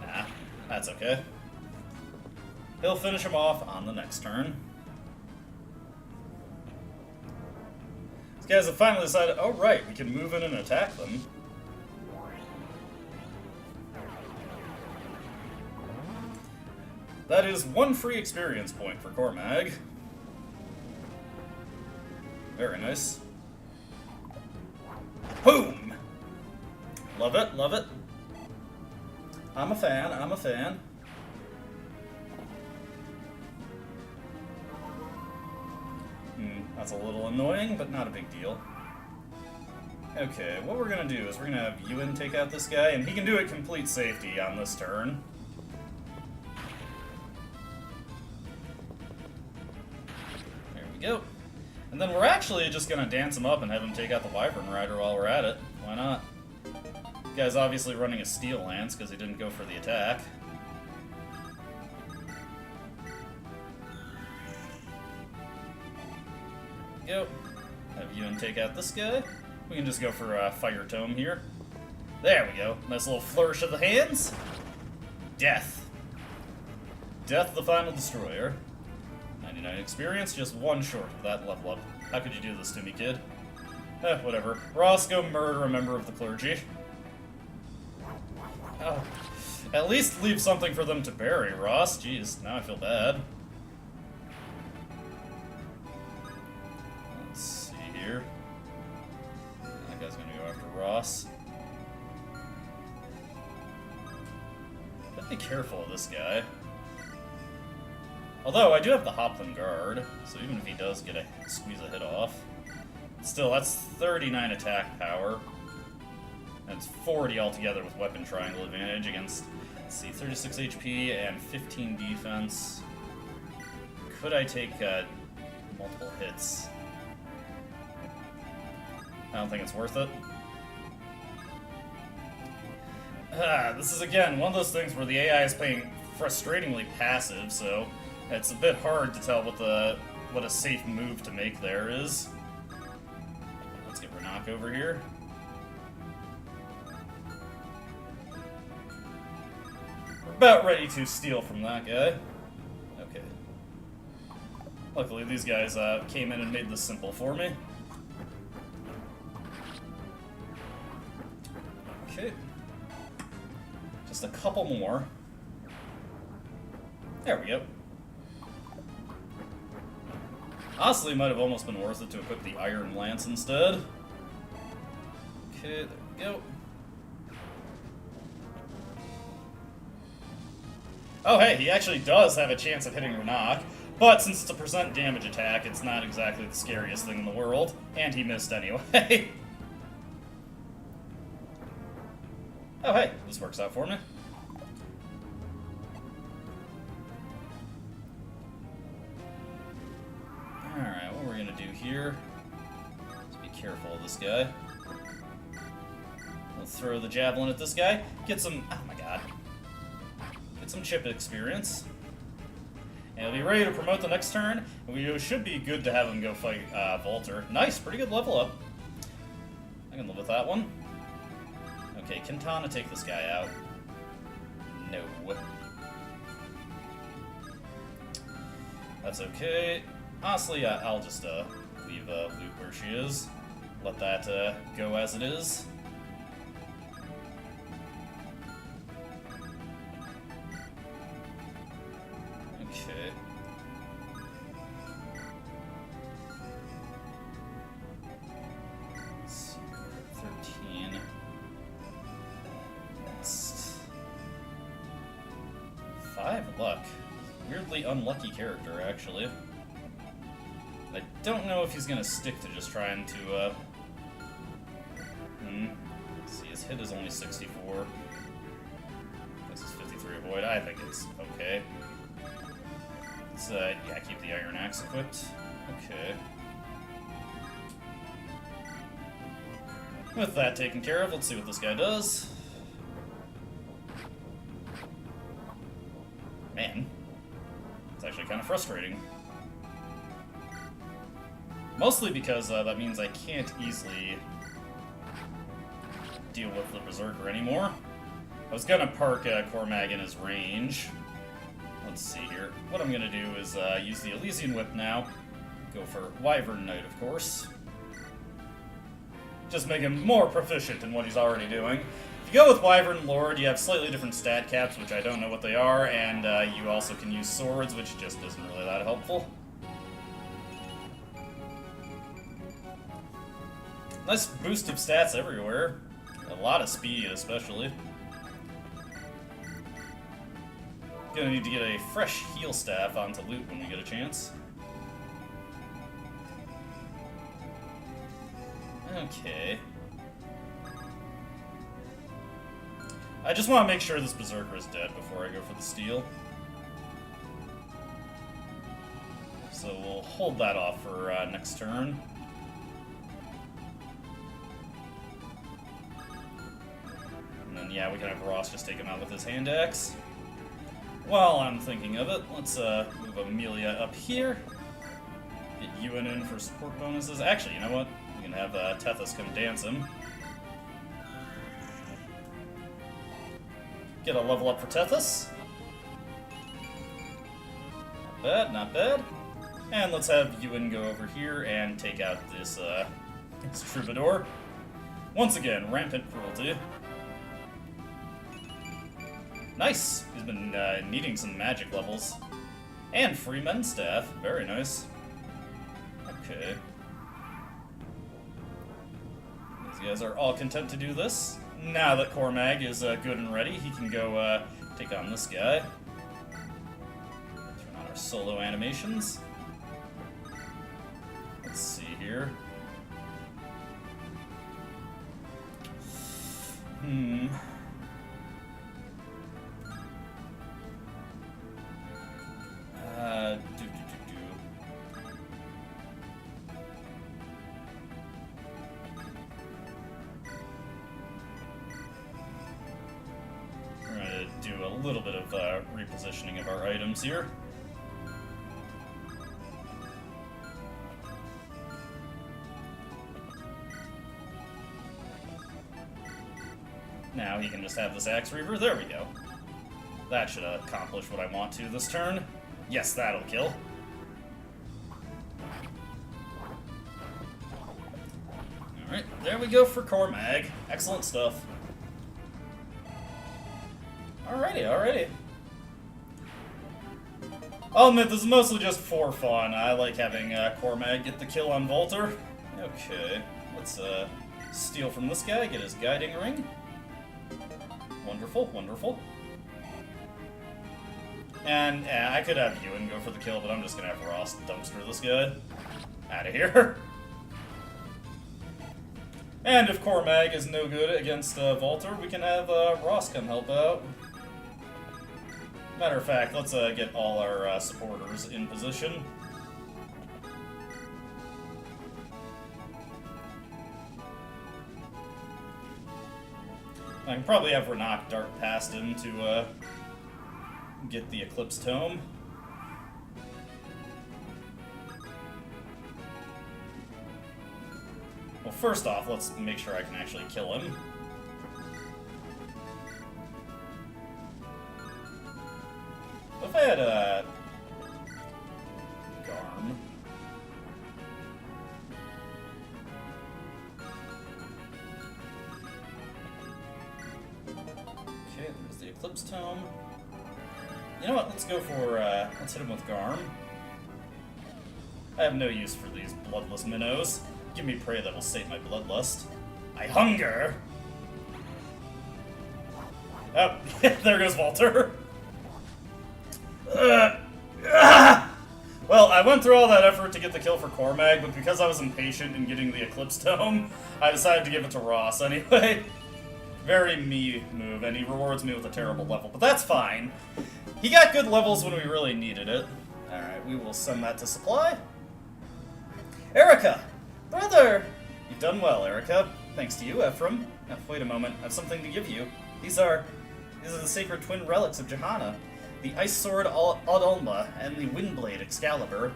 Nah, that's okay. He'll finish him off on the next turn. These guys have finally decided, oh right, we can move in and attack them. That is one free experience point for Cormag. Very nice. Boom! Love it, love it. I'm a fan, I'm a fan. That's a little annoying, but not a big deal. Okay, what we're gonna do is we're gonna have Ewan take out this guy, and he can do it complete safety on this turn. There we go. And then we're actually just gonna dance him up and have him take out the Wyvern Rider while we're at it. Why not? The guy's obviously running a Steel Lance because he didn't go for the attack. Go. Have Ewan take out this guy. We can just go for Fire Tome here. There we go. Nice little flourish of the hands. Death. Death the Final Destroyer. 99 experience, just one short of that level up. How could you do this to me, kid? Whatever. Ross, go murder a member of the clergy. Oh. At least leave something for them to bury, Ross. Jeez, now I feel bad. Here. That guy's gonna go after Ross. Gotta be careful of this guy. Although, I do have the Hopland Guard, so even if he does get a squeeze a hit off, still, that's 39 attack power. And it's 40 altogether with Weapon Triangle advantage against, let's see, 36 HP and 15 defense. Could I take multiple hits? I don't think it's worth it. This is, again, one of those things where the AI is playing frustratingly passive, so it's a bit hard to tell what a safe move to make there is. Let's get Renak over here. We're about ready to steal from that guy. Okay. Luckily, these guys came in and made this simple for me. Okay. Just a couple more. There we go. Honestly, it might have almost been worth it to equip the Iron Lance instead. Okay, there we go. Oh hey, he actually does have a chance of hitting Renak, but since it's a percent damage attack, it's not exactly the scariest thing in the world, and he missed anyway. Oh hey, this works out for me. Alright, what we're gonna do here is be careful of this guy. Let's throw the javelin at this guy. Get some, oh my god. Get some chip experience. And he'll be ready to promote the next turn. And we should be good to have him go fight Volter. Nice, pretty good level up. I can live with that one. Okay, can Tana take this guy out? No. That's okay. Honestly, I'll just leave Luke where she is. Let that go as it is. Okay. Let's see, 13. Next. 5 luck. Weirdly unlucky character, actually. I don't know if he's gonna stick to just trying to, Let's see, his hit is only 64. This is 53 avoid. I think it's okay. Let's, yeah, keep the Iron Axe equipped. Okay. With that taken care of, let's see what this guy does. Man. It's actually kind of frustrating. Mostly because that means I can't easily deal with the Berserker anymore. I was gonna park Cormag in his range. Let's see here. What I'm gonna do is use the Elysian Whip now. Go for Wyvern Knight, of course. Just make him more proficient in what he's already doing. If you go with Wyvern Lord, you have slightly different stat caps, which I don't know what they are, and you also can use swords, which just isn't really that helpful. Nice boost of stats everywhere. A lot of speed, especially. Gonna need to get a fresh heal staff onto Loot when we get a chance. Okay. I just want to make sure this Berserker is dead before I go for the steal. So we'll hold that off for next turn. And then, yeah, we can have Ross just take him out with his hand axe. While I'm thinking of it, let's move Amelia up here. Get Ewan in for support bonuses. Actually, you know what? We can have Tethys come dance him. Get a level up for Tethys. Not bad, not bad. And let's have Ewan go over here and take out this, this Troubadour. Once again, rampant cruelty. Nice! He's been needing some magic levels. And free men's staff. Very nice. Okay. These guys are all content to do this. Now that Cormag is good and ready, he can go take on this guy. Turn on our solo animations. Let's see here. We're gonna do a little bit of repositioning of our items here. Now he can just have this Axe Reaver. There we go. That should accomplish what I want to this turn. Yes, that'll kill. Alright, there we go for Cormag. Excellent stuff. Alrighty, alrighty. I'll admit, this is mostly just for fun. I like having Cormag get the kill on Volter. Okay, let's steal from this guy, get his Guiding Ring. Wonderful, wonderful. And I could have Ewan go for the kill, but I'm just gonna have Ross dumpster this guy. Out of here. And if Cormag is no good against Volter, we can have Ross come help out. Matter of fact, let's get all our supporters in position. I can probably have Renak dart past him to get the Eclipse Tome. Well, first off, let's make sure I can actually kill him. get Garm. Okay, there's the Eclipse Tome. You know what? Let's go for let's hit him with Garm. I have no use for these bloodless minnows. Give me prey that will sate my bloodlust. I hunger! Oh, there goes Walter. Well, I went through all that effort to get the kill for Cormag, but because I was impatient in getting the Eclipse Tome, I decided to give it to Ross anyway. Very me move, and he rewards me with a terrible level, but that's fine. He got good levels when we really needed it. Alright, we will send that to supply. Erica! Brother! You've done well, Erica. Thanks to you, Ephraim. Now, wait a moment. I have something to give you. These are the sacred twin relics of Johanna. The Ice Sword Adolma and the Windblade Excalibur.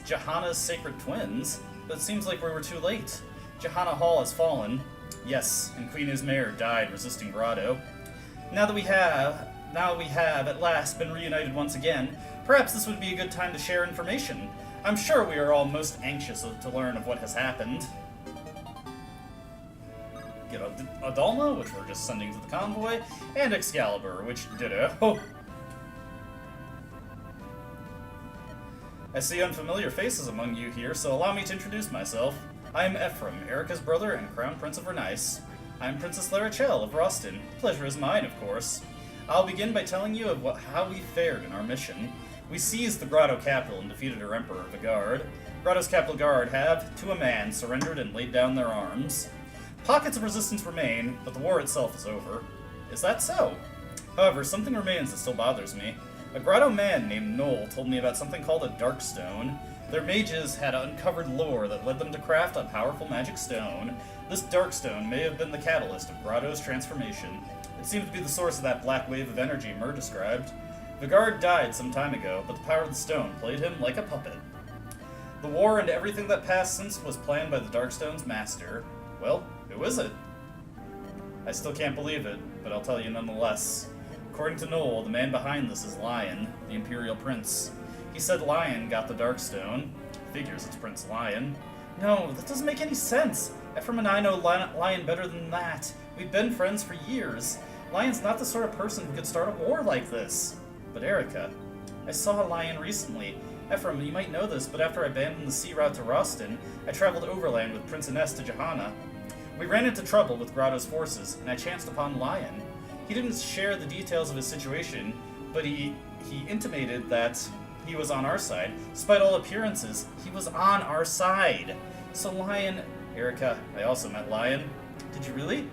Johanna's sacred twins? But it seems like we were too late. Johanna Hall has fallen. Yes, and Queen Ismair died resisting Grado. Now that we have at last been reunited once again, perhaps this would be a good time to share information. I'm sure we are all most anxious to learn of what has happened. Get Adolma, which we're just sending to the convoy, and Excalibur, which ditto. I see unfamiliar faces among you here, so allow me to introduce myself. I am Ephraim, Erica's brother and Crown Prince of Vernice. I am Princess Larachelle of Roston. Pleasure is mine, of course. I'll begin by telling you of how we fared in our mission. We seized the Grado capital and defeated her emperor, Vigard. Grado's capital guard have, to a man, surrendered and laid down their arms. Pockets of resistance remain, but the war itself is over. Is that so? However, something remains that still bothers me. A Grado man named Noel told me about something called a Darkstone. Their mages had uncovered lore that led them to craft a powerful magic stone. This Darkstone may have been the catalyst of Grado's transformation. It seemed to be the source of that black wave of energy Mur described. Vigard died some time ago, but the power of the stone played him like a puppet. The war and everything that passed since was planned by the Darkstone's master. Well, who is it? I still can't believe it, but I'll tell you nonetheless. According to Noel, the man behind this is Lion, the Imperial Prince. He said Lion got the Darkstone. Figures it's Prince Lion. No, that doesn't make any sense. Ephraim and I know Lion better than that. We've been friends for years. Lion's not the sort of person who could start a war like this. But Erica, I saw Lion recently. Ephraim, you might know this, but after I abandoned the sea route to Roston, I traveled overland with Prince Ines to Johanna. We ran into trouble with Grado's forces, and I chanced upon Lion. He didn't share the details of his situation, but he intimated that he was on our side. Despite all appearances, he was on our side. So Lion... Erica, I also met Lion. Did you really?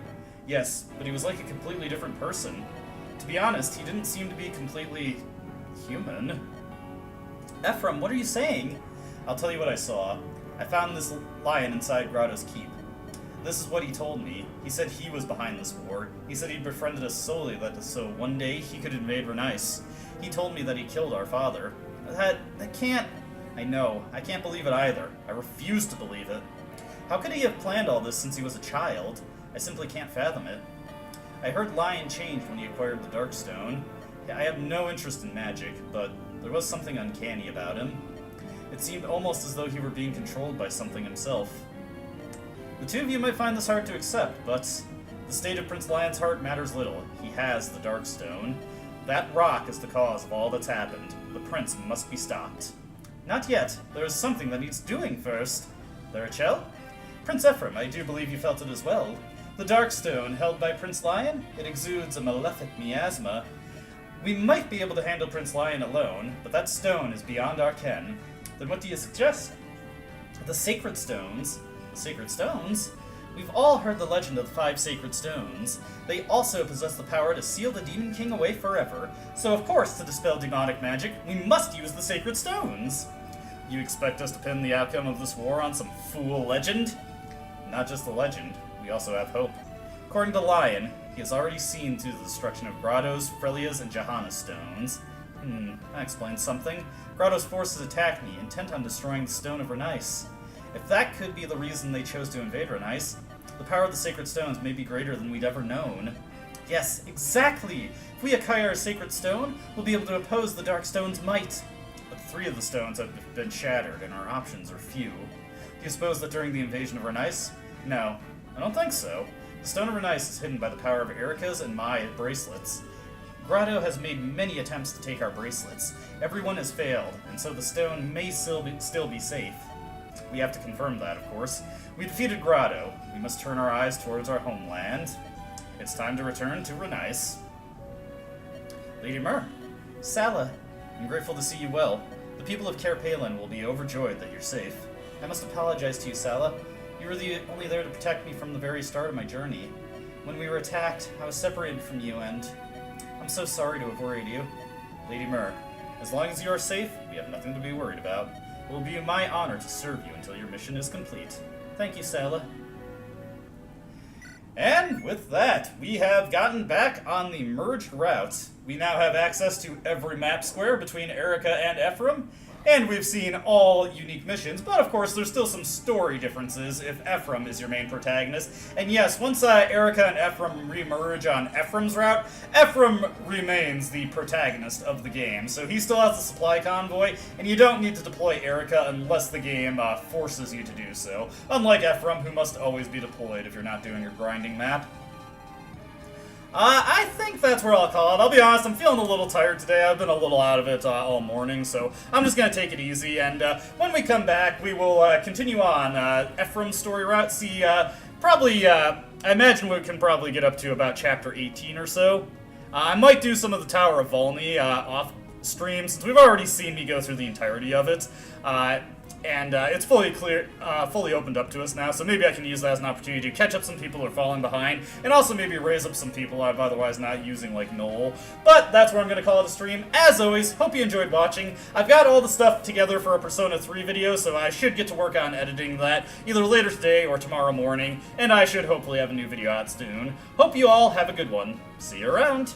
Yes, but he was like a completely different person. To be honest, he didn't seem to be completely... human. Ephraim, what are you saying? I'll tell you what I saw. I found this Lion inside Grado's keep. This is what he told me. He said he was behind this war. He said he'd befriended us solely so one day he could invade Vernice. He told me that he killed our father. That can't... I know. I can't believe it either. I refuse to believe it. How could he have planned all this since he was a child? I simply can't fathom it. I heard Lion changed when he acquired the Darkstone. I have no interest in magic, but there was something uncanny about him. It seemed almost as though he were being controlled by something himself. The two of you might find this hard to accept, but the state of Prince Lion's heart matters little. He has the Darkstone. That rock is the cause of all that's happened. The prince must be stopped. Not yet. There is something that needs doing first. Larachelle? Prince Ephraim, I do believe you felt it as well. The Darkstone, held by Prince Lion, it exudes a malefic miasma. We might be able to handle Prince Lion alone, but that stone is beyond our ken. Then what do you suggest? The Sacred Stones? The Sacred Stones? We've all heard the legend of the 5 Sacred Stones. They also possess the power to seal the Demon King away forever. So of course, to dispel demonic magic, we must use the Sacred Stones. You expect us to pin the outcome of this war on some fool legend? Not just the legend, we also have hope. According to Lion, he has already seen through the destruction of Grado's, Frelia's, and Johanna's stones. That explains something. Grado's forces attacked me, intent on destroying the Stone of Vernice. If that could be the reason they chose to invade Vernice, the power of the Sacred Stones may be greater than we'd ever known. Yes, exactly! If we acquire a sacred stone, we'll be able to oppose the Dark Stone's might. But 3 of the stones have been shattered, and our options are few. Do you suppose that during the invasion of Renice? No, I don't think so. The Stone of Renice is hidden by the power of Erica's and my bracelets. Grado has made many attempts to take our bracelets. Everyone has failed, and so the stone may still be safe. We have to confirm that, of course. We defeated Grado. We must turn our eyes towards our homeland. It's time to return to Renice. Lady Myr. Sala. I'm grateful to see you well. The people of Caer Palin will be overjoyed that you're safe. I must apologize to you, Sala. You were only there to protect me from the very start of my journey. When we were attacked, I was separated from you, and I'm so sorry to have worried you. Lady Myr, as long as you are safe, we have nothing to be worried about. It will be my honor to serve you until your mission is complete. Thank you, Sala. And with that, we have gotten back on the merged route. We now have access to every map square between Erica and Ephraim, and we've seen all unique missions, but of course there's still some story differences if Ephraim is your main protagonist. And yes, once Erica and Ephraim remerge on Ephraim's route, Ephraim remains the protagonist of the game. So he still has the supply convoy, and you don't need to deploy Erica unless the game forces you to do so. Unlike Ephraim, who must always be deployed if you're not doing your grinding map. I think that's where I'll call it. I'll be honest, I'm feeling a little tired today. I've been a little out of it all morning, so I'm just going to take it easy. And when we come back, we will continue on Ephraim's story route. See, probably, I imagine we can probably get up to about chapter 18 or so. I might do some of the Tower of Volney off stream, since we've already seen me go through the entirety of it. And it's fully opened up to us now, so maybe I can use that as an opportunity to catch up some people who are falling behind, and also maybe raise up some people I'm otherwise not using, like Noel. But that's where I'm going to call it a stream. As always, hope you enjoyed watching. I've got all the stuff together for a Persona 3 video, so I should get to work on editing that either later today or tomorrow morning, and I should hopefully have a new video out soon. Hope you all have a good one. See you around!